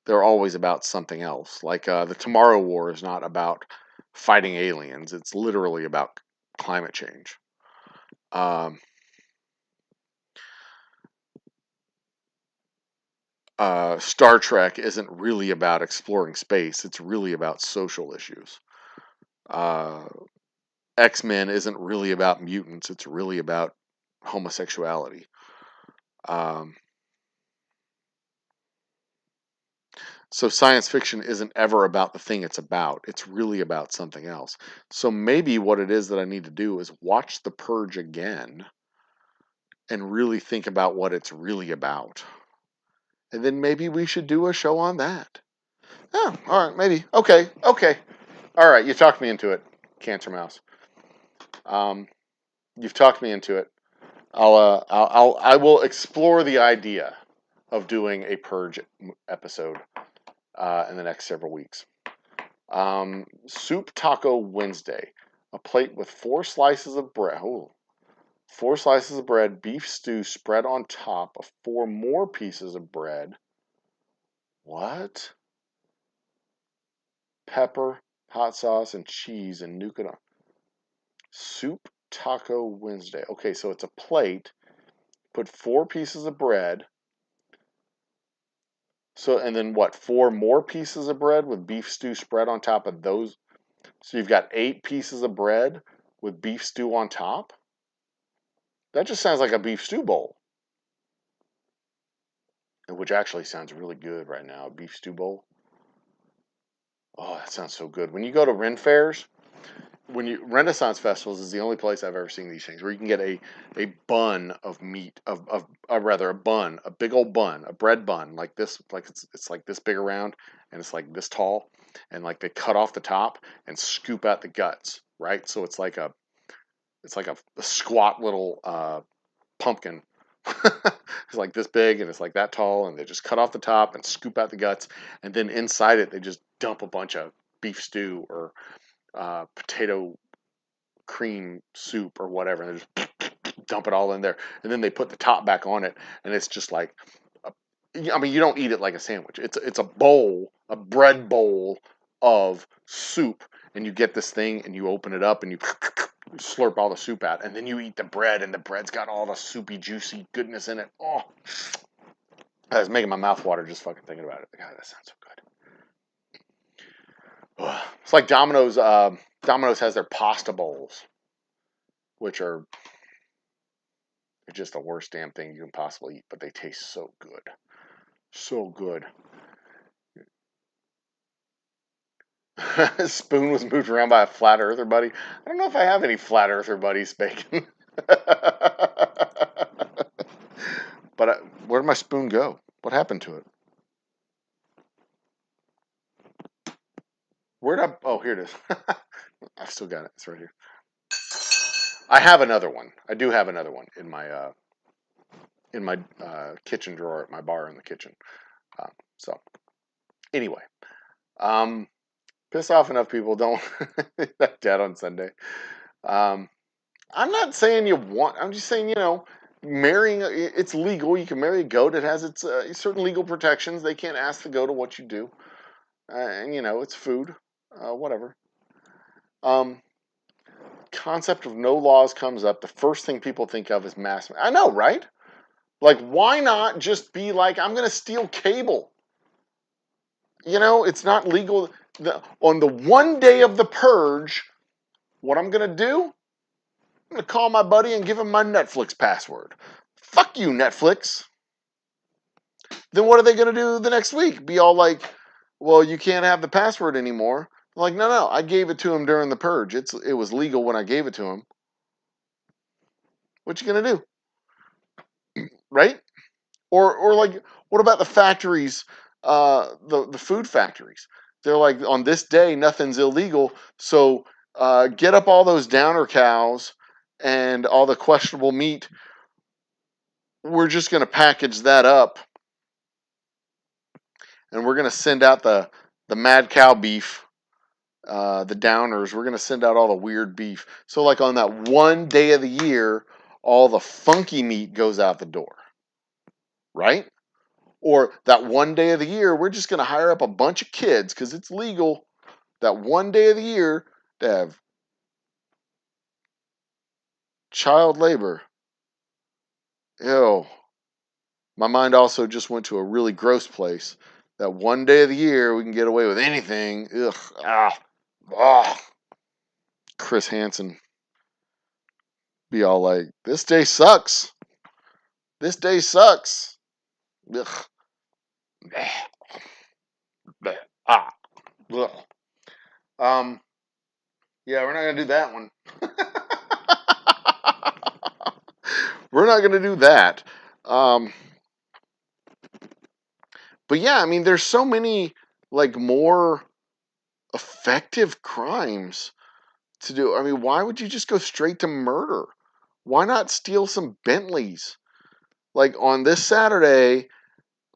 A: They're always about something else. Like the Tomorrow War is not about fighting aliens. It's literally about climate change. Star Trek isn't really about exploring space. It's really about social issues. Uh, X-Men isn't really about mutants. It's really about homosexuality. Um, So science fiction isn't ever about the thing it's about. It's really about something else. So maybe what it is that I need to do is watch The Purge again and really think about what it's really about. And then maybe we should do a show on that. Oh, all right, maybe. Okay. All right, you talked me into it, Cancer Mouse. Um, you've talked me into it. I will explore the idea of doing a Purge episode in the next several weeks. Soup Taco Wednesday. A plate with 4 slices of bread. Oh, 4 slices of bread, beef stew spread on top of 4 more pieces of bread. What? Pepper, hot sauce, and cheese and nuke it on. Soup Taco Wednesday. Okay, so it's a plate. Put 4 pieces of bread. So, and then what? 4 more pieces of bread with beef stew spread on top of those. So you've got 8 pieces of bread with beef stew on top? That just sounds like a beef stew bowl. Which actually sounds really good right now. A beef stew bowl. Oh, that sounds so good. When you go to Ren fairs, Renaissance festivals is the only place I've ever seen these things where you can get a bun of meat of rather a bun, a big old bun, a bread bun like this, like it's like this big around and it's like this tall, and like they cut off the top and scoop out the guts, right? So it's like a squat little pumpkin. It's like this big and it's like that tall, and they just cut off the top and scoop out the guts, and then inside it they just dump a bunch of beef stew or potato cream soup or whatever, and they just dump it all in there, and then they put the top back on it, and it's just like, I mean, you don't eat it like a sandwich. It's a bowl, a bread bowl of soup, and you get this thing, and you open it up, and you slurp all the soup out, and then you eat the bread, and the bread's got all the soupy, juicy goodness in it. Oh, that's making my mouth water just fucking thinking about it. God, that sounds so good. It's like Domino's. Domino's has their pasta bowls, which are just the worst damn thing you can possibly eat, but they taste so good, so good. Spoon was moved around by a flat earther buddy. I don't know if I have any flat earther buddies, Bacon. But where'd my spoon go? What happened to it? Where'd I? Oh, here it is. I've still got it. It's right here. I have another one. I do have another one in my kitchen drawer at my bar in the kitchen. So anyway, piss off enough people. Don't dead on Sunday. I'm not saying you want. I'm just saying marrying. It's legal. You can marry a goat. It has its certain legal protections. They can't ask the goat what you do, and it's food. Whatever. Concept of no laws comes up. The first thing people think of is mass. I know, right? Like, why not just be like, I'm going to steal cable? It's not legal. On the one day of the purge, what I'm going to do, I'm going to call my buddy and give him my Netflix password. Fuck you, Netflix. Then what are they going to do the next week? Be all like, well, you can't have the password anymore. I'm like, no, I gave it to him during the purge. It was legal when I gave it to him. What you going to do? Right? Or like, what about the factories, the food factories? They're like, on this day, nothing's illegal. So get up all those downer cows and all the questionable meat. We're just going to package that up, and we're going to send out the mad cow beef, the downers. We're going to send out all the weird beef. So like on that one day of the year, all the funky meat goes out the door, right? Or that one day of the year, we're just going to hire up a bunch of kids because it's legal that one day of the year to have child labor. Ew. My mind also just went to a really gross place. That one day of the year we can get away with anything. Ugh. Ah. Chris Hansen be all like, this day sucks. This day sucks. Ugh. Ah. Ugh. Yeah, we're not going to do that one. We're not going to do that. But yeah, I mean, there's so many like more effective crimes to do. I mean, why would you just go straight to murder? Why not steal some Bentleys? Like on this Saturday,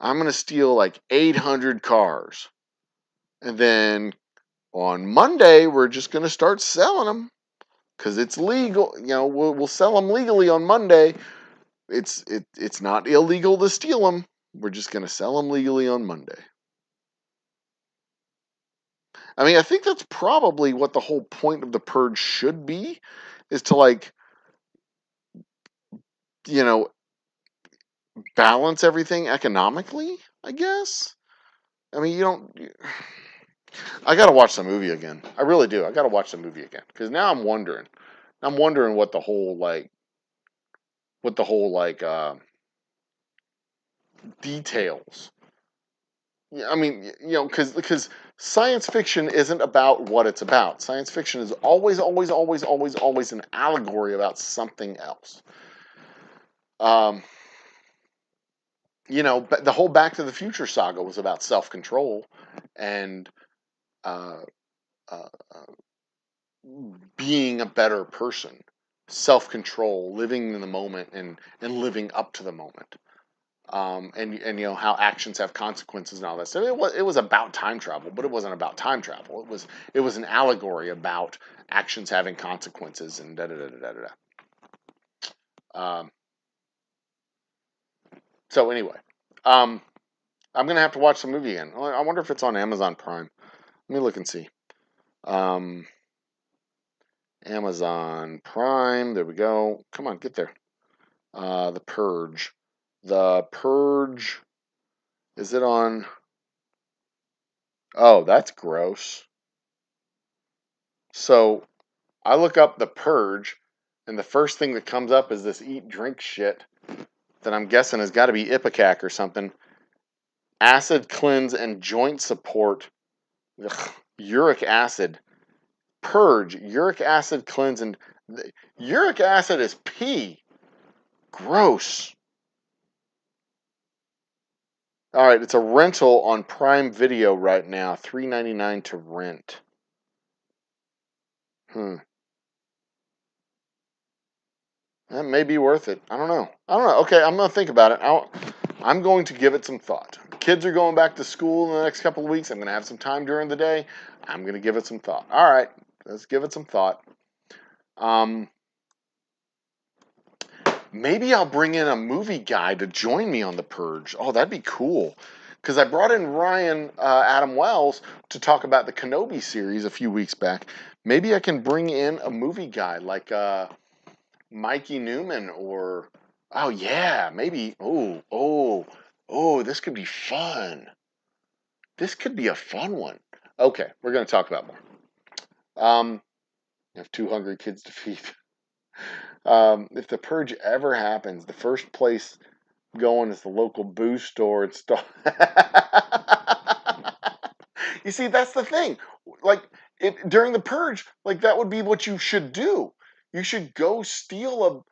A: I'm going to steal like 800 cars. And then on Monday, we're just going to start selling them because it's legal. We'll sell them legally on Monday. It's not illegal to steal them. We're just going to sell them legally on Monday. I mean, I think that's probably what the whole point of the purge should be, is to like, balance everything economically, I guess. I mean, I got to watch the movie again. I really do. I got to watch the movie again because now I'm wondering. I'm wondering what the whole details. Yeah, I mean, because science fiction isn't about what it's about. Science fiction is always, always, always, always, always an allegory about something else. But the whole Back to the Future saga was about self-control and uh, uh, being a better person, self-control, living in the moment and living up to the moment. And how actions have consequences and all that. So it was about time travel, but it wasn't about time travel. It was an allegory about actions having consequences and da da da da da da. So anyway, I'm gonna have to watch the movie again. I wonder if it's on Amazon Prime. Let me look and see. Amazon Prime. There we go. Come on, get there. The Purge. The Purge. Is it on? Oh, that's gross. So I look up The Purge, and the first thing that comes up is this eat drink shit that I'm guessing has got to be Ipecac or something. Acid cleanse and joint support. Ugh, uric acid. Purge. Uric acid cleanse and uric acid is pee. Gross. All right, it's a rental on Prime Video right now. $3.99 to rent. That may be worth it. I don't know. Okay, I'm going to think about it. I'm going to give it some thought. The kids are going back to school in the next couple of weeks. I'm going to have some time during the day. I'm going to give it some thought. All right, let's give it some thought. Maybe I'll bring in a movie guy to join me on The Purge. Oh, that'd be cool. Because I brought in Ryan Adam Wells to talk about the Kenobi series a few weeks back. Maybe I can bring in a movie guy like Mikey Newman or, oh yeah, maybe, this could be fun. This could be a fun one. Okay, we're going to talk about more. I have 2 hungry kids to feed. If the purge ever happens, the first place going is the local booze store and stuff. You see, that's the thing. Like, during the purge, like that would be what you should do. You should go steal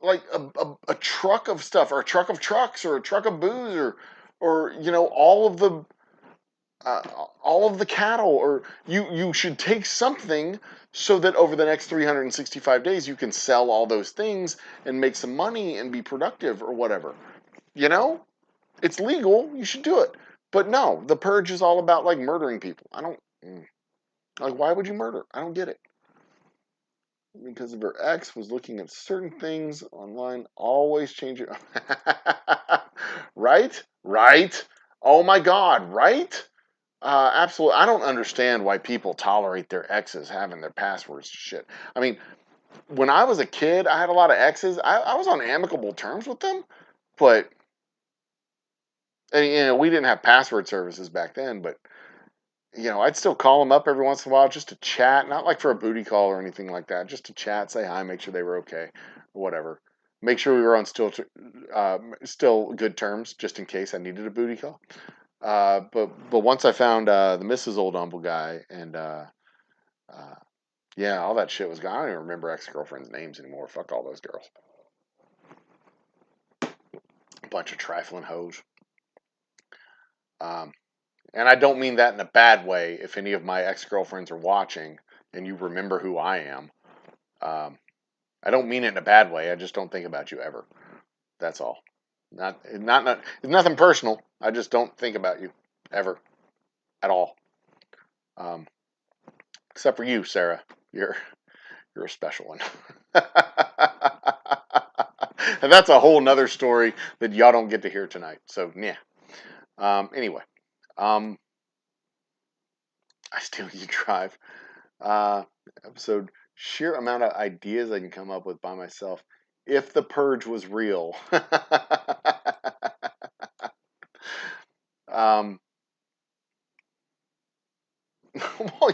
A: a truck of stuff, or a truck of trucks, or a truck of booze, or uh, all of the cattle, or you should take something so that over the next 365 days you can sell all those things and make some money and be productive or whatever. You know, it's legal. You should do it. But no, the purge is all about like murdering people. I don't like. Why would you murder? I don't get it. Because of her ex was looking at certain things online, always changing. Right. Oh my God, right? Absolutely. I don't understand why people tolerate their exes having their passwords and shit. I mean, when I was a kid, I had a lot of exes. I was on amicable terms with them, but and, we didn't have password services back then. But I'd still call them up every once in a while just to chat, not like for a booty call or anything like that, just to chat, say hi, make sure they were okay, or whatever. Make sure we were on still good terms, just in case I needed a booty call. But once I found the Mrs. Old Humble guy, and yeah, all that shit was gone. I don't even remember ex-girlfriends' names anymore. Fuck all those girls. A bunch of trifling hoes. And I don't mean that in a bad way. If any of my ex-girlfriends are watching and you remember who I am, I don't mean it in a bad way. I just don't think about you ever. That's all. It's nothing personal. I just don't think about you ever, at all. Except for you, Sarah. You're a special one. And that's a whole nother story that y'all don't get to hear tonight. So yeah. Anyway, I still you drive. Episode sheer amount of ideas I can come up with by myself. If the purge was real. Well,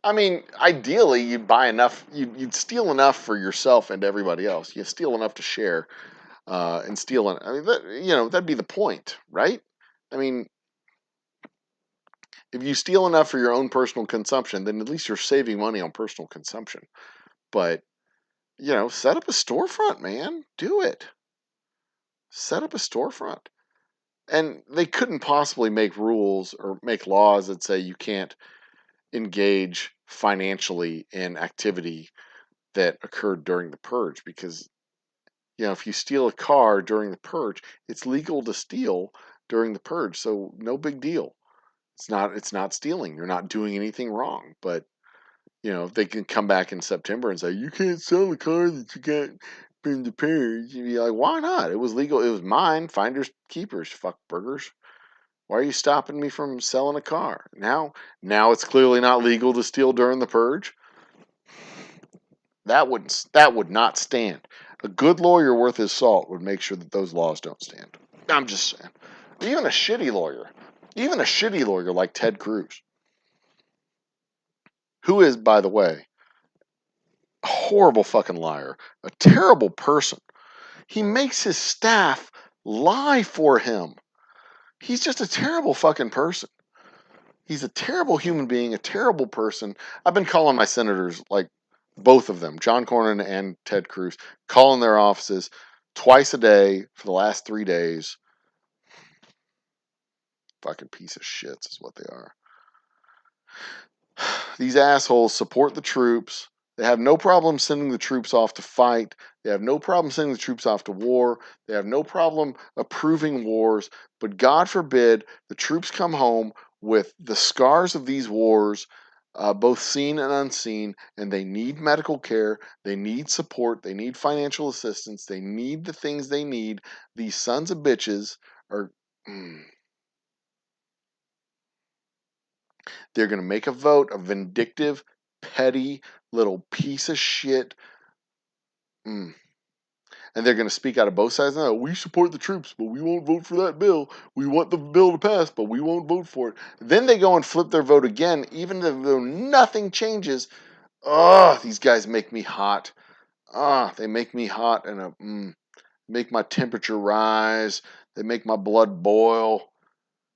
A: I mean, ideally, you'd buy enough. You'd steal enough for yourself and everybody else. You steal enough to share, and steal. I mean, that'd be the point, right? I mean, if you steal enough for your own personal consumption, then at least you're saving money on personal consumption. But set up a storefront, man. Do it. Set up a storefront. And they couldn't possibly make rules or make laws that say you can't engage financially in activity that occurred during the purge, because if you steal a car during the purge, it's legal to steal during the purge, so no big deal. It's not stealing. You're not doing anything wrong. But they can come back in September and say you can't sell a car that you got from the purge. You'd be like, why not? It was legal. It was mine. Finders keepers. Fuck burgers. Why are you stopping me from selling a car? Now it's clearly not legal to steal during the purge. That would not stand. A good lawyer worth his salt would make sure that those laws don't stand. I'm just saying. Even a shitty lawyer like Ted Cruz, who is, by the way, a horrible fucking liar, a terrible person. He makes his staff lie for him. He's just a terrible fucking person. He's a terrible human being, a terrible person. I've been calling my senators, like both of them, John Cornyn and Ted Cruz, calling their offices twice a day for the last 3 days. Fucking piece of shits is what they are. These assholes support the troops. They have no problem sending the troops off to fight. They have no problem sending the troops off to war. They have no problem approving wars. But God forbid the troops come home with the scars of these wars, both seen and unseen, and they need medical care. They need support. They need financial assistance. They need the things they need. These sons of bitches are. They're going to make a vote, a vindictive, petty little piece of shit. And they're going to speak out of both sides. No, we support the troops, but we won't vote for that bill. We want the bill to pass, but we won't vote for it. Then they go and flip their vote again, even though nothing changes. Oh, these guys make me hot. They make me hot and make my temperature rise. They make my blood boil.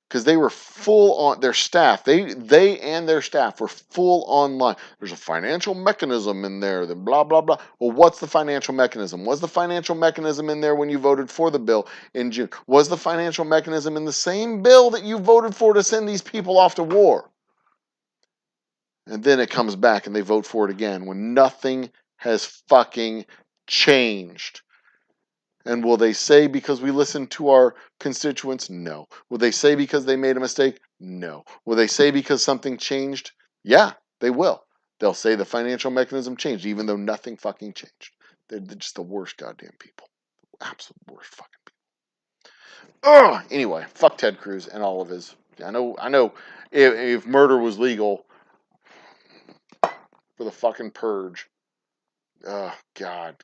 A: Because they were full on their staff. They and their staff were full online. There's a financial mechanism in there. Then blah blah blah. Well, what's the financial mechanism? Was the financial mechanism in there when you voted for the bill in June? Was the financial mechanism in the same bill that you voted for to send these people off to war? And then it comes back and they vote for it again when nothing has fucking changed. And will they say because we listened to our constituents? No. Will they say because they made a mistake? No. Will they say because something changed? Yeah, they will. They'll say the financial mechanism changed, even though nothing fucking changed. They're just the worst goddamn people. Absolute worst fucking people. Ugh! Anyway, fuck Ted Cruz and all of his. I know. If murder was legal for the fucking purge, oh God!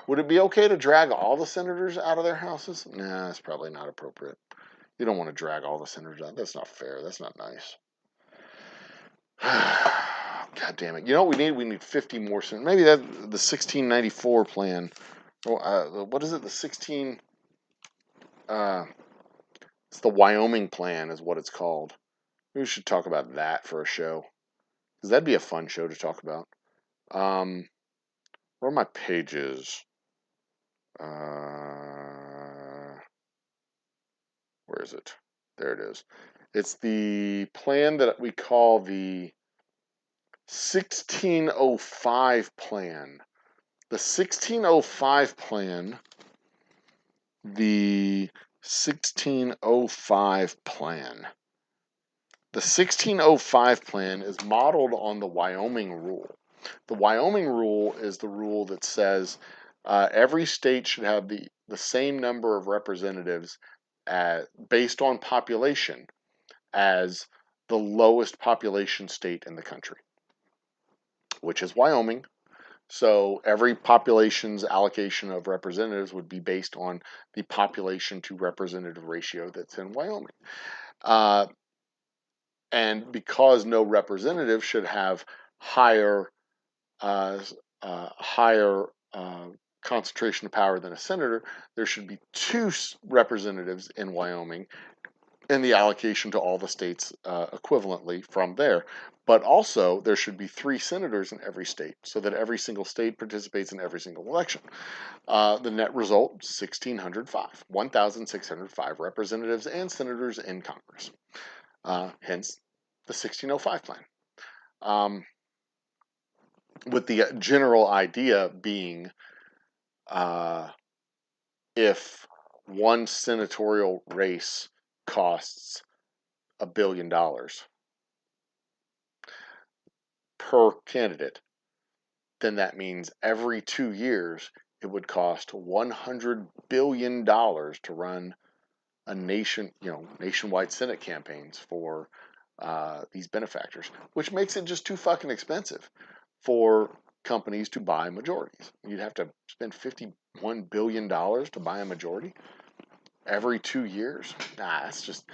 A: Would it be okay to drag all the senators out of their houses? Nah, that's probably not appropriate. You don't want to drag all the senators out. That's not fair. That's not nice. God damn it! You know what we need? We need 50 more senators. Maybe that the 1694 plan. What is it? The 16. It's the Wyoming plan, is what it's called. We should talk about that for a show, because that'd be a fun show to talk about. Where are my pages? Where is it? There it is. It's the plan that we call the 1605 plan. The 1605 plan. The 1605 plan. The 1605 plan is modeled on the Wyoming rule. The Wyoming rule is the rule that says every state should have the same number of representatives based on population as the lowest population state in the country, which is Wyoming. So every population's allocation of representatives would be based on the population to representative ratio that's in Wyoming. And because no representative should have higher concentration of power than a senator, there should be 2 representatives in Wyoming, and the allocation to all the states equivalently from there. But also, there should be 3 senators in every state, so that every single state participates in every single election. The net result, 1,605 representatives and senators in Congress. Hence, the 1605 plan. With the general idea being if one senatorial race costs $1 billion per candidate, then that means every 2 years it would cost $100 billion to run a nationwide Senate campaigns for these benefactors, which makes it just too fucking expensive for companies to buy majorities. You'd have to spend $51 billion to buy a majority every 2 years. That's just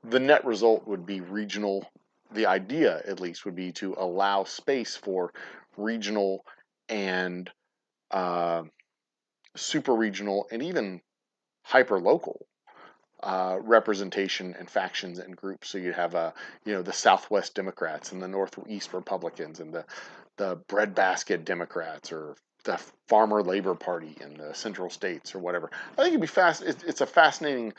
A: the net result would be regional. The idea, at least, would be to allow space for regional and super regional and even hyper local representation and factions and groups. So you have the Southwest Democrats and the Northeast Republicans and the breadbasket Democrats, or the Farmer Labor Party in the Central States, or whatever. I think it'd be fast. It's a fascinating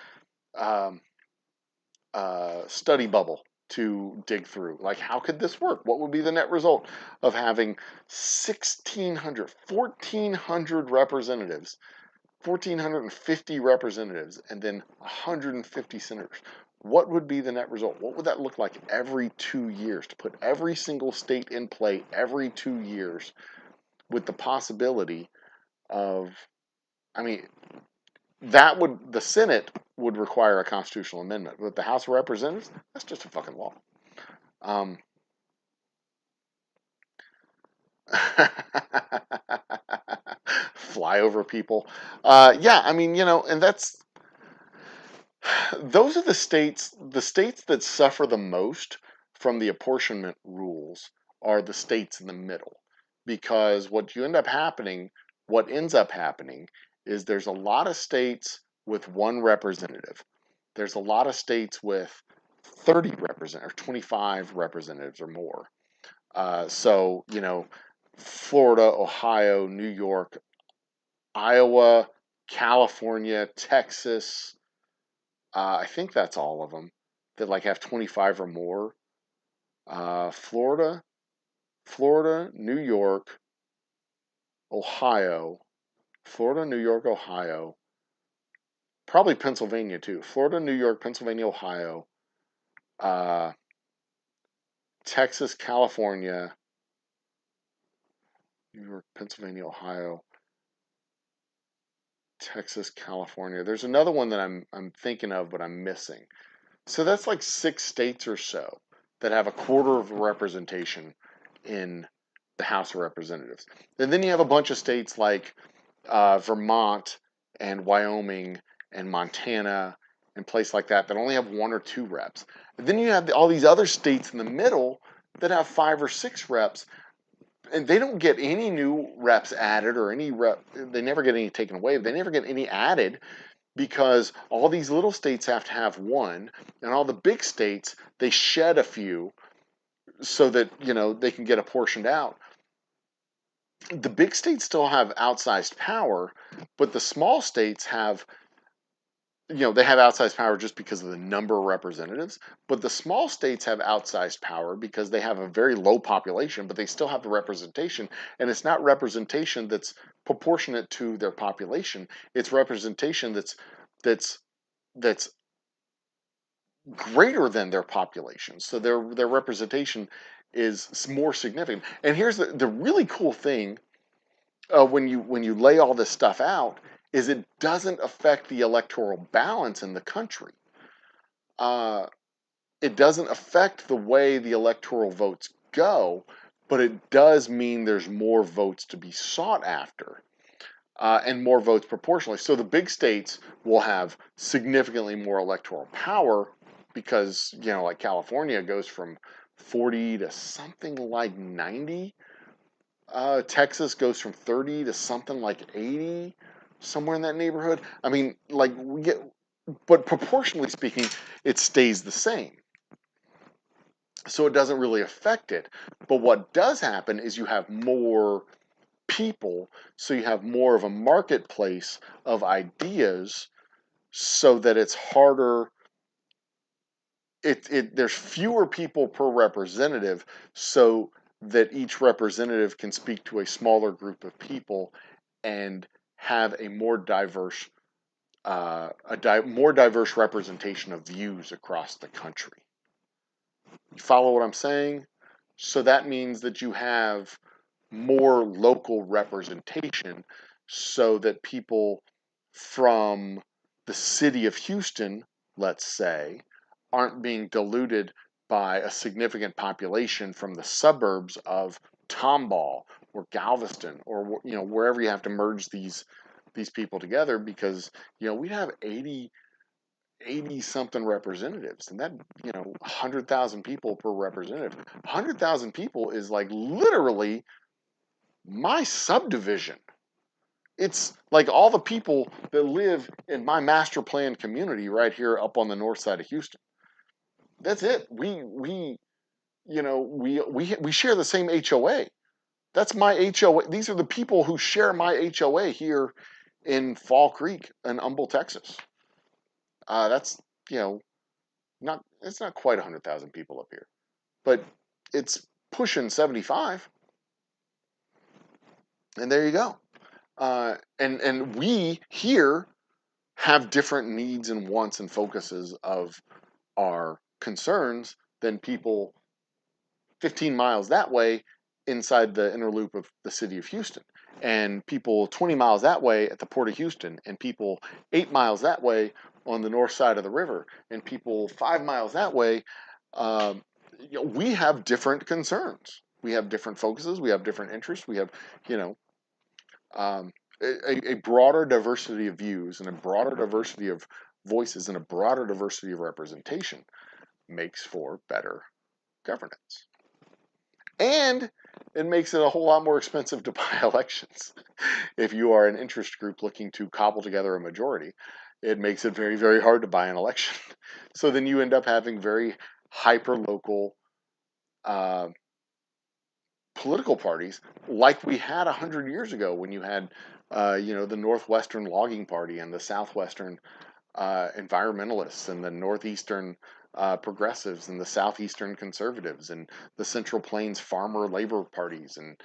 A: study bubble to dig through. Like, how could this work? What would be the net result of having 1,600, 1,400 representatives, 1,450 representatives, and then 150 senators? What would be the net result? What would that look like every 2 years, to put every single state in play every 2 years with the possibility of, I mean, the Senate would require a constitutional amendment, but the House of Representatives, that's just a fucking law. Um, fly over people. Yeah, I mean, and those are the states that suffer the most from the apportionment rules are the states in the middle. Because what ends up happening is there's a lot of states with one representative. There's a lot of states with 30 representatives, or 25 representatives or more. So, Florida, Ohio, New York, Iowa, California, Texas. I think that's all of them that like have 25 or more. Florida, New York, Ohio, Florida, New York, Ohio, probably Pennsylvania too. Florida, New York, Pennsylvania, Ohio, uh, Texas, California, New York, Pennsylvania, Ohio, Texas, California. There's another one that I'm thinking of, but I'm missing. So that's like 6 states or so that have a quarter of representation in the House of Representatives. And then you have a bunch of states like Vermont and Wyoming and Montana and places like that that only have 1 or 2 reps. And then you have all these other states in the middle that have 5 or 6 reps, and they don't get any new reps added or any rep. They never get any taken away. They never get any added because all these little states have to have 1, and all the big states, they shed a few so that they can get apportioned out. The big states still have outsized power, but the small states have, they have outsized power just because of the number of representatives, but the small states have outsized power because they have a very low population, but they still have the representation, and it's not representation that's proportionate to their population. It's representation that's that's greater than their population. So their representation is more significant. And here's the really cool thing, when you lay all this stuff out, is it doesn't affect the electoral balance in the country. It doesn't affect the way the electoral votes go, but it does mean there's more votes to be sought after. And more votes proportionally. So the big states will have significantly more electoral power because, like California goes from 40 to something like 90. Texas goes from 30 to something like 80, somewhere in that neighborhood. I mean, but proportionally speaking, it stays the same. So it doesn't really affect it. But what does happen is you have more people, so you have more of a marketplace of ideas, so that it's harder. There's fewer people per representative, so that each representative can speak to a smaller group of people and have a more diverse more diverse representation of views across the country. You follow what I'm saying? So that means that you have more local representation, so that people from the city of Houston, let's say, aren't being diluted by a significant population from the suburbs of Tomball or Galveston, or wherever you have to merge these people together, because we'd have 80 something representatives, and that 100,000 people per representative. 100,000 people is like literally my subdivision. It's like all the people that live in my master plan community right here up on the north side of Houston. That's it. We share the same HOA. That's my HOA. These are the people who share my HOA here in Fall Creek in Humble, Texas. That's It's not quite 100,000 people up here, but it's pushing 75. And there you go. And we here have different needs and wants and focuses of our concerns than people 15 miles that way inside the inner loop of the city of Houston, and people 20 miles that way at the port of Houston, and people 8 miles that way on the north side of the river, and people 5 miles that way. Um, we have different concerns. We have different focuses. We have different interests. We have, you know, um, a broader diversity of views and a broader diversity of voices and a broader diversity of representation makes for better governance. And it makes it a whole lot more expensive to buy elections. If you are an interest group looking to cobble together a majority, it makes it very, very hard to buy an election. So then you end up having very hyper local political parties like we had 100 years ago when you had, the Northwestern Logging Party and the Southwestern environmentalists and the Northeastern progressives and the Southeastern conservatives and the Central Plains farmer labor parties, and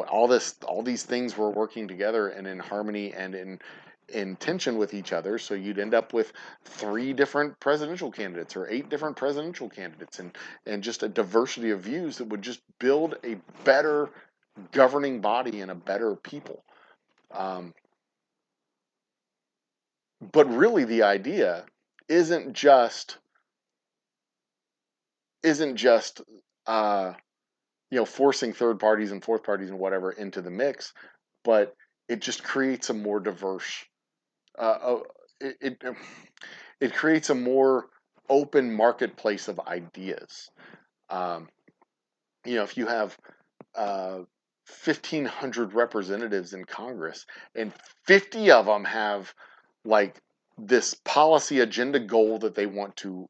A: all these things were working together and in harmony and in tension with each other. So you'd end up with 3 different presidential candidates or 8 different presidential candidates, and just a diversity of views that would just build a better governing body and a better people. Um, but really, the idea isn't just isn't just uh, forcing third parties and fourth parties and whatever into the mix, but it just creates a more diverse. It, it it creates a more open marketplace of ideas. Um, if you have 1,500 representatives in Congress and 50 of them have like this policy agenda goal that they want to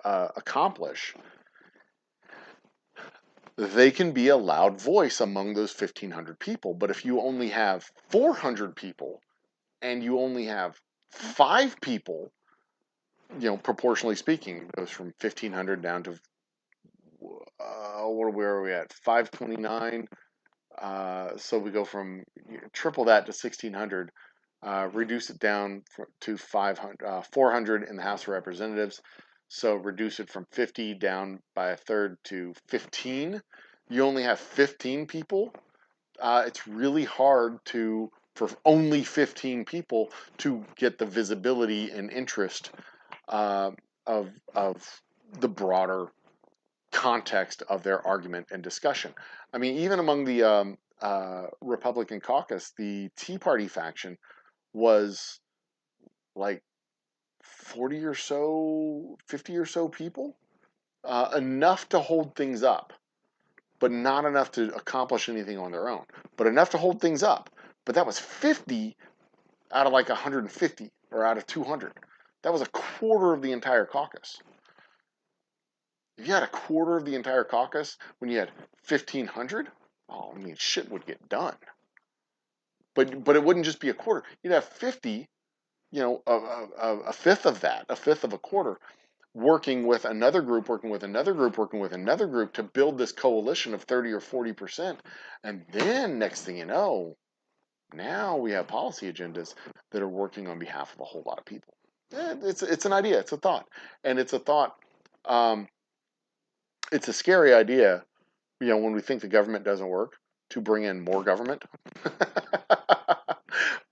A: accomplish, they can be a loud voice among those 1,500 people. But if you only have 400 people and you only have 5 people, proportionally speaking, it goes from 1,500 down to where are we at? 529. So we go from triple that to 1,600. Reduce it down to 400 in the House of Representatives. So reduce it from 50 down by a third to 15. You only have 15 people. It's really hard for only 15 people to get the visibility and interest of the broader context of their argument and discussion. I mean, even among the Republican caucus, the Tea Party faction was like 40 or so, 50 or so people, enough to hold things up, but not enough to accomplish anything on their own, but enough to hold things up. But that was 50 out of like 150 or out of 200. That was a quarter of the entire caucus. If you had a quarter of the entire caucus when you had 1,500, oh, I mean, shit would get done. But it wouldn't just be a quarter. You'd have 50, a fifth of that, a fifth of a quarter, working with another group, working with another group, working with another group to build this coalition of 30 or 40%. And then next thing you know, now we have policy agendas that are working on behalf of a whole lot of people. It's an idea, it's a thought. And it's a thought, it's a scary idea, when we think the government doesn't work, to bring in more government.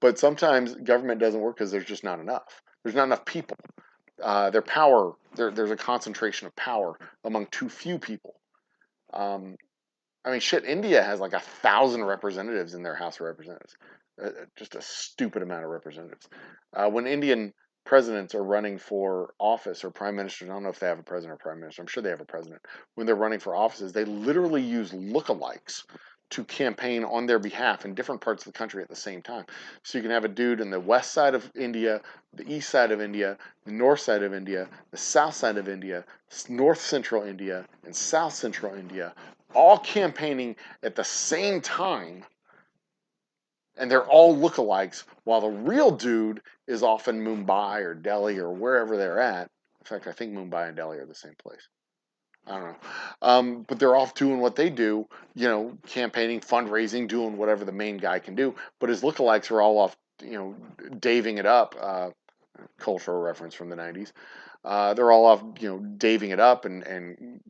A: But sometimes government doesn't work because there's just not enough. There's not enough people. There's a concentration of power among too few people. I mean, shit, India has like 1,000 representatives in their House of Representatives. Just a stupid amount of representatives. When Indian presidents are running for office, or prime ministers, I don't know if they have a president or prime minister, I'm sure they have a president. When they're running for offices, they literally use lookalikes to campaign on their behalf in different parts of the country at the same time. So you can have a dude in the west side of India, the east side of India, the north side of India, the south side of India, north central India, and south central India, all campaigning at the same time, and they're all lookalikes, while the real dude is off in Mumbai or Delhi or wherever they're at, fact, I think Mumbai and Delhi are the same place. I don't know. But they're off doing what they do, campaigning, fundraising, doing whatever the main guy can do. But his lookalikes are all off, daving it up. Cultural reference from the 90s. They're all off, daving it up and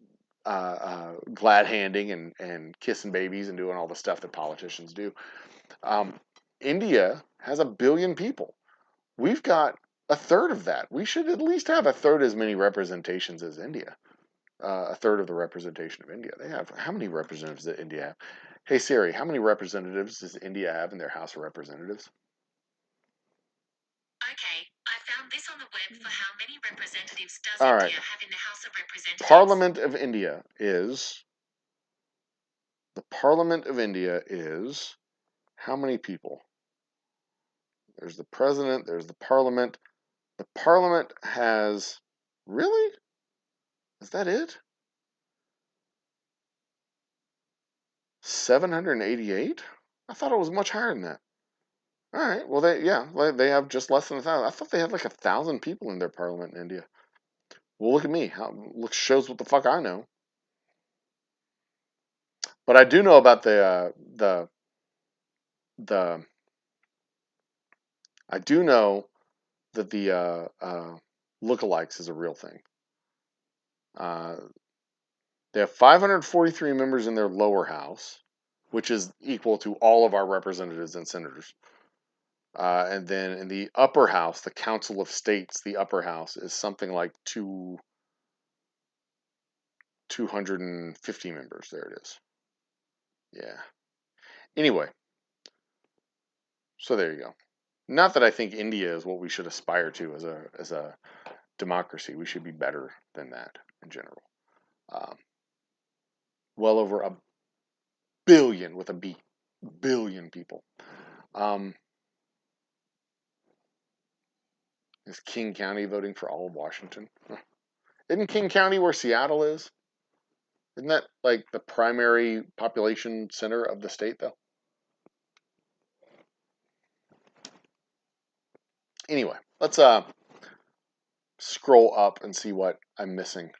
A: glad handing and kissing babies and doing all the stuff that politicians do. India has 1 billion people. We've got a third of that. We should at least have a third as many representations as India. A third of the representation of India. They have, how many representatives does India have? Hey Siri, how many representatives does India have in their House of Representatives?
C: Okay, I found this on the web for how many representatives does
A: All
C: India
A: right.
C: have in the House of Representatives.
A: Parliament of India is, how many people? There's the president, there's the parliament. The parliament has, really? Is that it? 788? I thought it was much higher than that. All right. Well, they have just less than 1,000. I thought they had like 1,000 people in their parliament in India. Well, look at me. Shows what the fuck I know. But I do know about the I do know that the lookalikes is a real thing. They have 543 members in their lower house, which is equal to all of our representatives and senators. And then in the upper house, the Council of States, the upper house is something like 250 members. There it is. Yeah. Anyway, so there you go. Not that I think India is what we should aspire to as a democracy. We should be better than that in general. Well over 1 billion with a B, billion people. Is King County voting for all of Washington? Isn't King County where Seattle is? Isn't that like the primary population center of the state, though? Anyway, let's scroll up and see what I'm missing.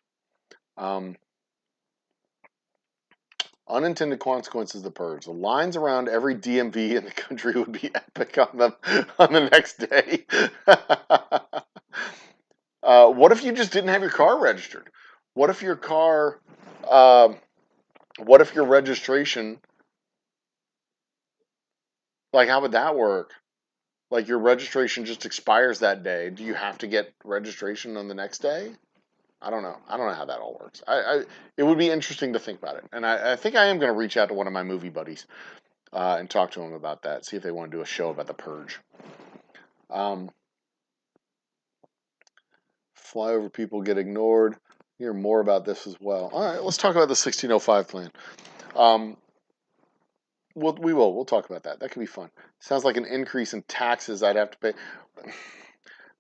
A: Unintended consequences of the purge. The lines around every DMV in the country would be epic on the next day. What if you just didn't have your car registered? What if your car? What if your registration? Like, how would that work? Like, your registration just expires that day. Do you have to get registration on the next day? I don't know. I don't know how that all works. It would be interesting to think about it. And I think I am going to reach out to one of my movie buddies and talk to him about that. See if they want to do a show about the purge. Flyover people get ignored. Hear more about this as well. All right, let's talk about the 1605 plan. We'll talk about that. That could be fun. Sounds like an increase in taxes I'd have to pay.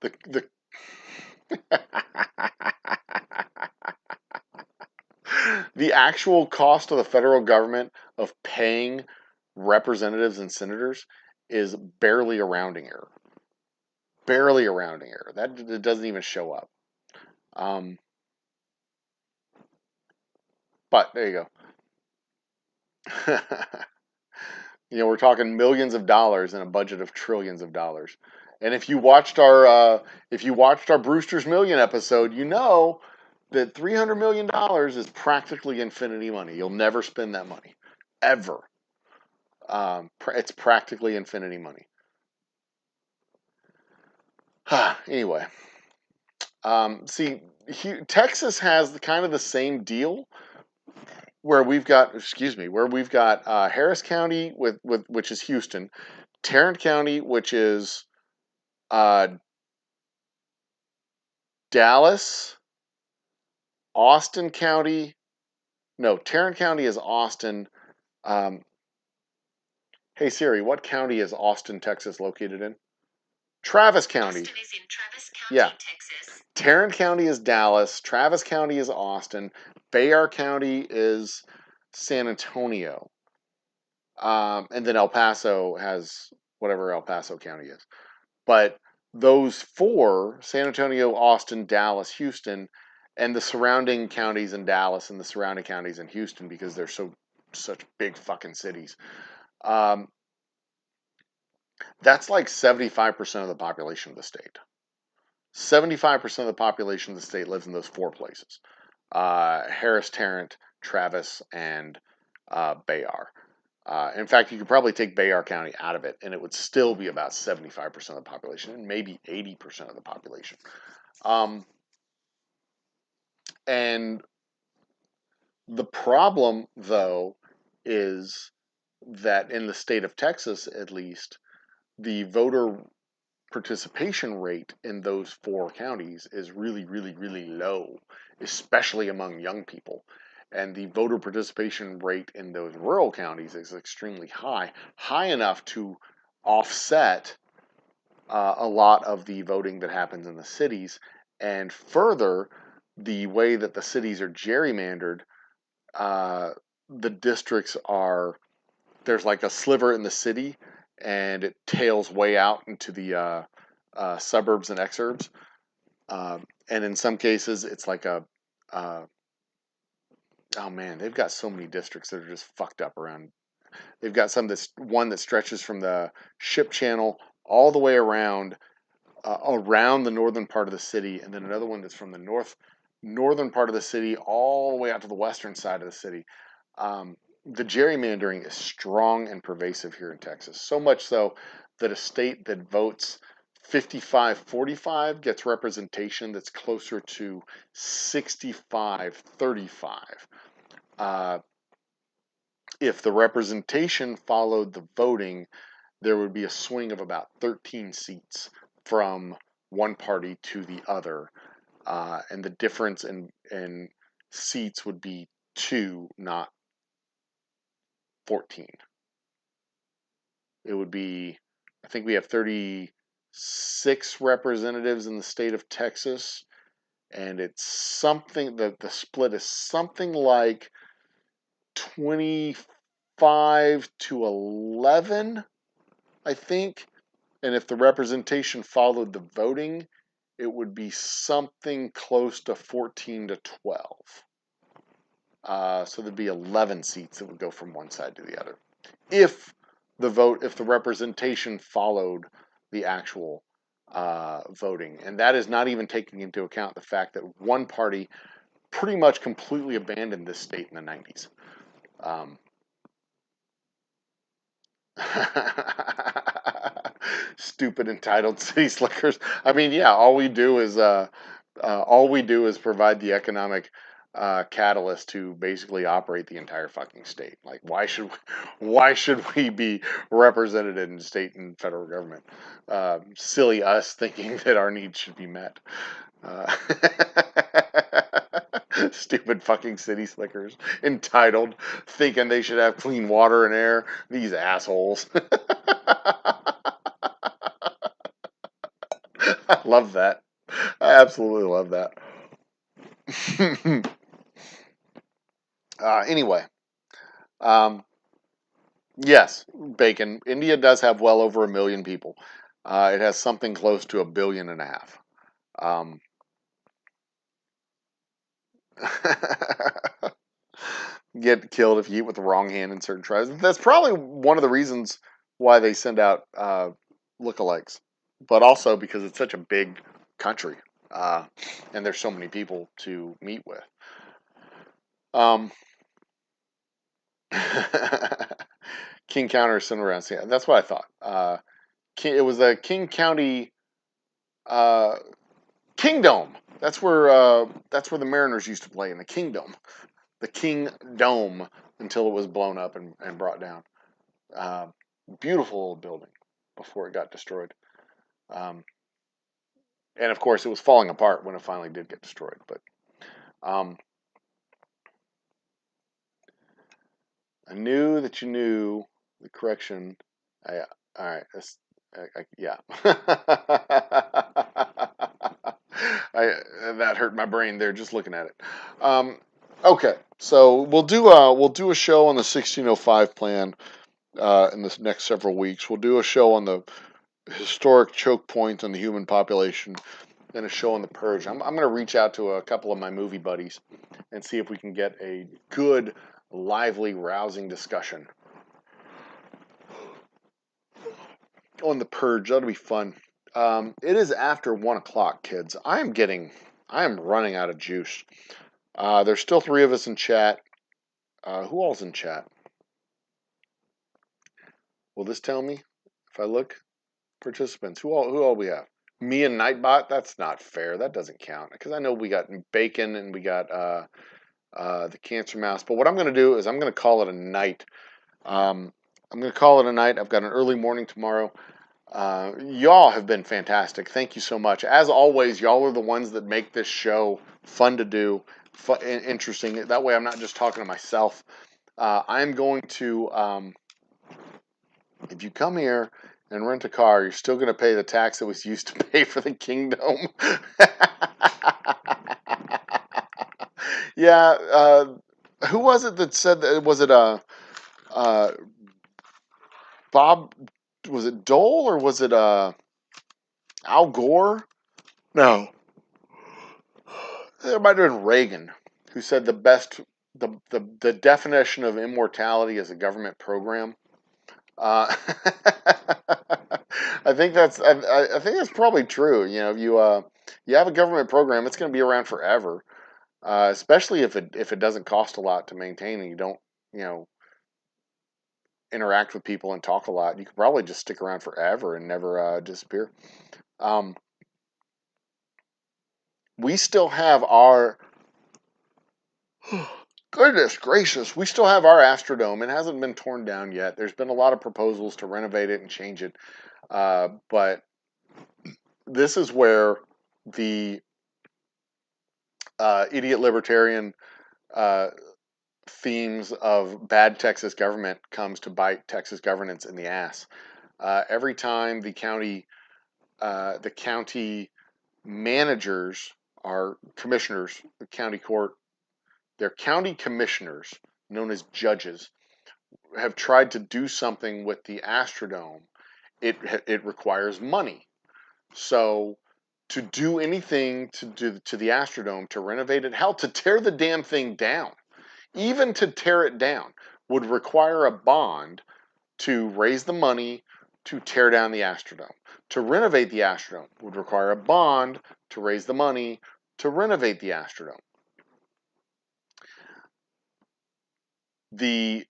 A: The the actual cost of the federal government of paying representatives and senators is barely a rounding error. Barely a rounding error. That it doesn't even show up. But there you go. We're talking millions of dollars in a budget of trillions of dollars. And if you watched our Brewster's Million episode, you know that $300 million is practically infinity money. You'll never spend that money, ever. It's practically infinity money. Anyway, see, Texas has kind of the same deal, where we've got Harris County with which is Houston, Tarrant County, which is Dallas, Austin County. No, Tarrant County is Austin. Hey Siri, what county is Austin, Texas located in? Travis County.
C: Austin is in Travis County,
A: Yeah.
C: Texas.
A: Tarrant County is Dallas. Travis County is Austin. Bayard County is San Antonio. And then El Paso has whatever El Paso County is. But those four, San Antonio, Austin, Dallas, Houston, and the surrounding counties in Dallas and the surrounding counties in Houston, because they're such big fucking cities. Um, that's like 75% of the population of the state. 75% of the population of the state lives in those four places: Harris, Tarrant, Travis, and Bayard. In fact, you could probably take Bayard County out of it, and it would still be about 75% of the population, and maybe 80% of the population. And the problem, though, is that in the state of Texas, at least, the voter participation rate in those four counties is really, really, really low, especially among young people. And the voter participation rate in those rural counties is extremely high, high enough to offset a lot of the voting that happens in the cities. And further, the way that the cities are gerrymandered, the districts are, there's like a sliver in the city, and it tails way out into the suburbs and exurbs. And in some cases, it's like uh, oh man, they've got so many districts that are just fucked up around. They've got one that stretches from the ship channel all the way around the northern part of the city, and then another one that's from the northern part of the city all the way out to the western side of the city. The gerrymandering is strong and pervasive here in Texas, so much so that a state that votes 55-45 gets representation that's closer to 65-35. If the representation followed the voting, there would be a swing of about 13 seats from one party to the other, and the difference in seats would be 2, not 14. It would be, I think we have 36 representatives in the state of Texas, and it's something that the split is something like 25-11, I think. And if the representation followed the voting, it would be something close to 14-12. So there'd be 11 seats that would go from one side to the other, if the representation followed the actual voting. And that is not even taking into account the fact that one party pretty much completely abandoned this state in the 90s. Stupid entitled city slickers. I mean, yeah, all we do is provide the economic catalyst to basically operate the entire fucking state. Like, why should we be represented in state and federal government? Silly us thinking that our needs should be met. Uh, Stupid fucking city slickers, entitled, thinking they should have clean water and air. These assholes. I love that. I absolutely love that. Anyway, yes, bacon. India does have well over 1 million people. It has something close to 1.5 billion. Get killed if you eat with the wrong hand in certain tribes. That's probably one of the reasons why they send out lookalikes, but also because it's such a big country, and there's so many people to meet with. King County or somewhere else. Yeah, that's what I thought. It was a King County uh, Kingdom. That's where the Mariners used to play, in the Kingdom. The King Dome, until it was blown up and brought down. Uh, Beautiful old building before it got destroyed. Um, and of course, it was falling apart when it finally did get destroyed. But I knew that you knew the correction. All right. Yeah. That hurt my brain there just looking at it. Okay, so we'll do a show on the 1605 plan in the next several weeks. We'll do a show on the historic choke point on the human population than a show on the purge. I'm going to reach out to a couple of my movie buddies and see if we can get a good, lively, rousing discussion on the purge. That'll be fun. It is after 1 o'clock, kids. I am running out of juice. There's still 3 of us in chat. Who all's in chat? Will this tell me if I look? Participants. Who all we have? Me and Nightbot. That's not fair. That doesn't count because I know we got Bacon and we got the Cancer Mouse. But what I'm going to do is I'm going to call it a night. I'm going to call it a night. I've got an early morning tomorrow. Y'all have been fantastic. Thank you so much. As always, y'all are the ones that make this show fun to do, interesting. That way I'm not just talking to myself. I'm going to, if you come here and rent a car, you're still going to pay the tax that was used to pay for the kingdom. Yeah, who was it that said that? Was it Bob? Was it Dole or was it Al Gore? No, it might have been Reagan who said the definition of immortality is a government program. Uh, I think I think that's probably true. You know, if you have a government program, it's going to be around forever. Especially if it doesn't cost a lot to maintain and you don't, you know, interact with people and talk a lot. You could probably just stick around forever and never disappear. Um, we still have our goodness gracious, we still have our Astrodome. It hasn't been torn down yet. There's been a lot of proposals to renovate it and change it, but this is where the idiot libertarian uh, themes of bad Texas government comes to bite Texas governance in the ass. Every time the county managers, are commissioners, the county court, their county commissioners, known as judges, have tried to do something with the Astrodome, it requires money. So to do anything to the Astrodome, to renovate it, hell, to tear the damn thing down, even to tear it down, would require a bond to raise the money to tear down the Astrodome. To renovate the Astrodome would require a bond to raise the money to renovate the Astrodome. The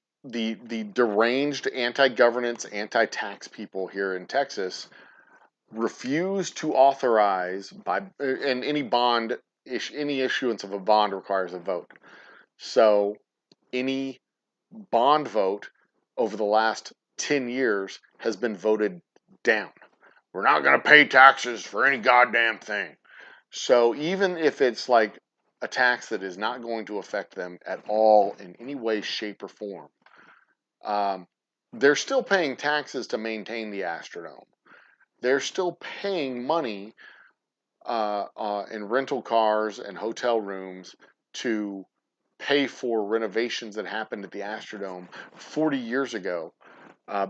A: deranged anti-governance, anti-tax people here in Texas refuse to authorize and any issuance of a bond requires a vote. So any bond vote over the last 10 years has been voted down. We're not going to pay taxes for any goddamn thing. So even if it's like a tax that is not going to affect them at all in any way, shape, or form, they're still paying taxes to maintain the Astrodome. They're still paying money in rental cars and hotel rooms to pay for renovations that happened at the Astrodome 40 years ago,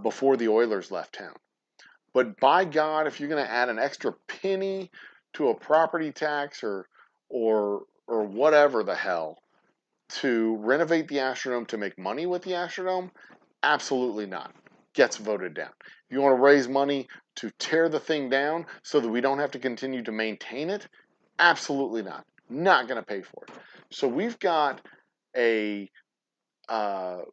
A: before the Oilers left town. But by God, if you're going to add an extra penny to a property tax or whatever the hell to renovate the Astrodome to make money with the Astrodome, absolutely not. Gets voted down. If you want to raise money to tear the thing down so that we don't have to continue to maintain it, absolutely not. Not going to pay for it. So we've got a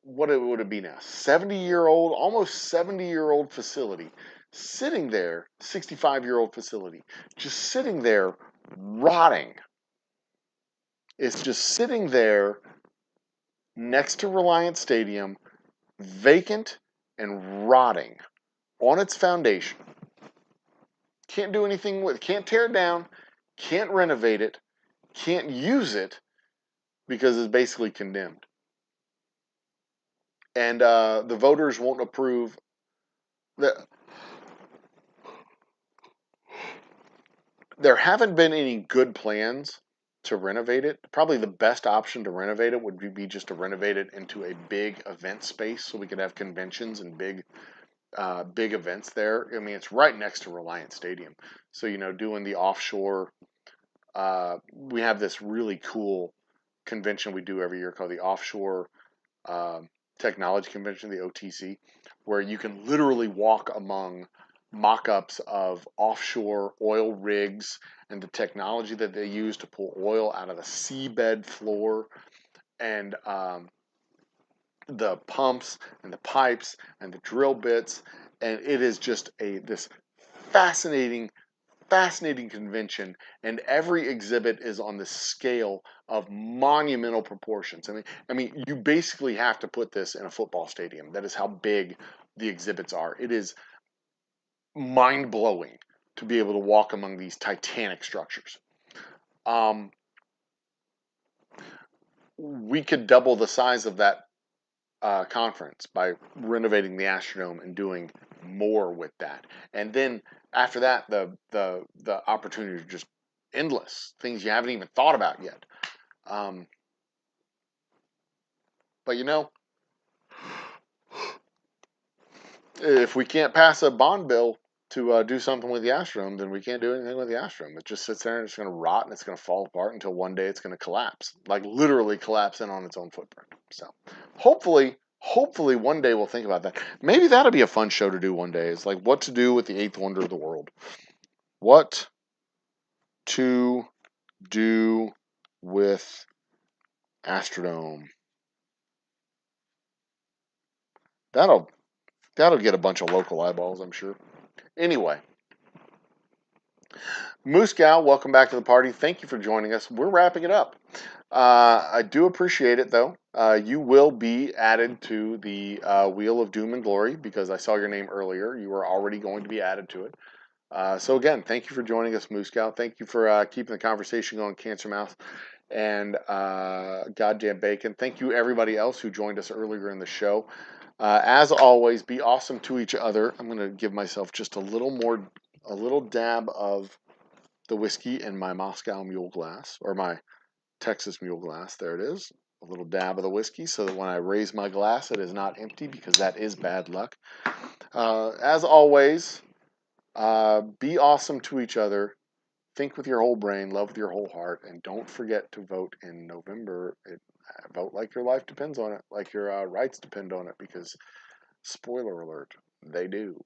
A: what would it be now? 70-year-old, almost 70-year-old facility sitting there, 65-year-old facility, just sitting there rotting. It's just sitting there next to Reliant Stadium, vacant and rotting on its foundation. Can't do anything with it, can't tear it down, can't renovate it, can't use it because it's basically condemned. And the voters won't approve. There haven't been any good plans to renovate it. Probably the best option to renovate it would be just to renovate it into a big event space so we could have conventions and big big events there. I mean, it's right next to Reliant Stadium. So, doing the offshore, we have this really cool convention we do every year called the Offshore Technology Convention, the OTC, where you can literally walk among mock-ups of offshore oil rigs and the technology that they use to pull oil out of the seabed floor, and the pumps and the pipes and the drill bits. And it is just this fascinating fascinating convention, and every exhibit is on the scale of monumental proportions. I mean, you basically have to put this in a football stadium. That is how big the exhibits are. It is mind blowing to be able to walk among these titanic structures. We could double the size of that conference by renovating the Astrodome and doing more with that. And then after that, the opportunities are just endless. Things you haven't even thought about yet. But if we can't pass a bond bill to do something with the Astrodome, then we can't do anything with the Astrodome. It just sits there and it's going to rot and it's going to fall apart until one day it's going to collapse, like literally collapse in on its own footprint. So hopefully one day we'll think about that. Maybe that'll be a fun show to do one day. It's like what to do with the eighth wonder of the world. What to do with Astrodome. That'll get a bunch of local eyeballs, I'm sure. Anyway, Moose Gal, welcome back to the party. Thank you for joining us. We're wrapping it up. I do appreciate it, though. You will be added to the Wheel of Doom and Glory because I saw your name earlier. You were already going to be added to it. So again, thank you for joining us, Moose Gal. Thank you for keeping the conversation going, Cancer Mouth and Goddamn Bacon. Thank you, everybody else who joined us earlier in the show. As always, be awesome to each other. I'm going to give myself just a little dab of the whiskey in my Moscow Mule glass, or my Texas Mule glass. There it is. A little dab of the whiskey so that when I raise my glass, it is not empty because that is bad luck. As always, be awesome to each other. Think with your whole brain, love with your whole heart, and don't forget to vote in November. Vote like your life depends on it, like your rights depend on it, because, spoiler alert, they do.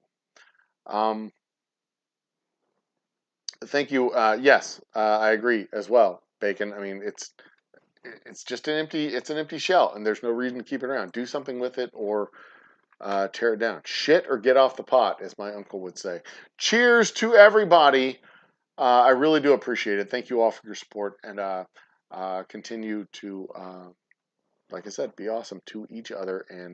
A: Thank you. Yes, I agree as well, Bacon. I mean, it's just an empty shell, and there's no reason to keep it around. Do something with it, or tear it down. Shit or get off the pot, as my uncle would say. Cheers to everybody. I really do appreciate it. Thank you all for your support, and continue to, like I said, be awesome to each other, and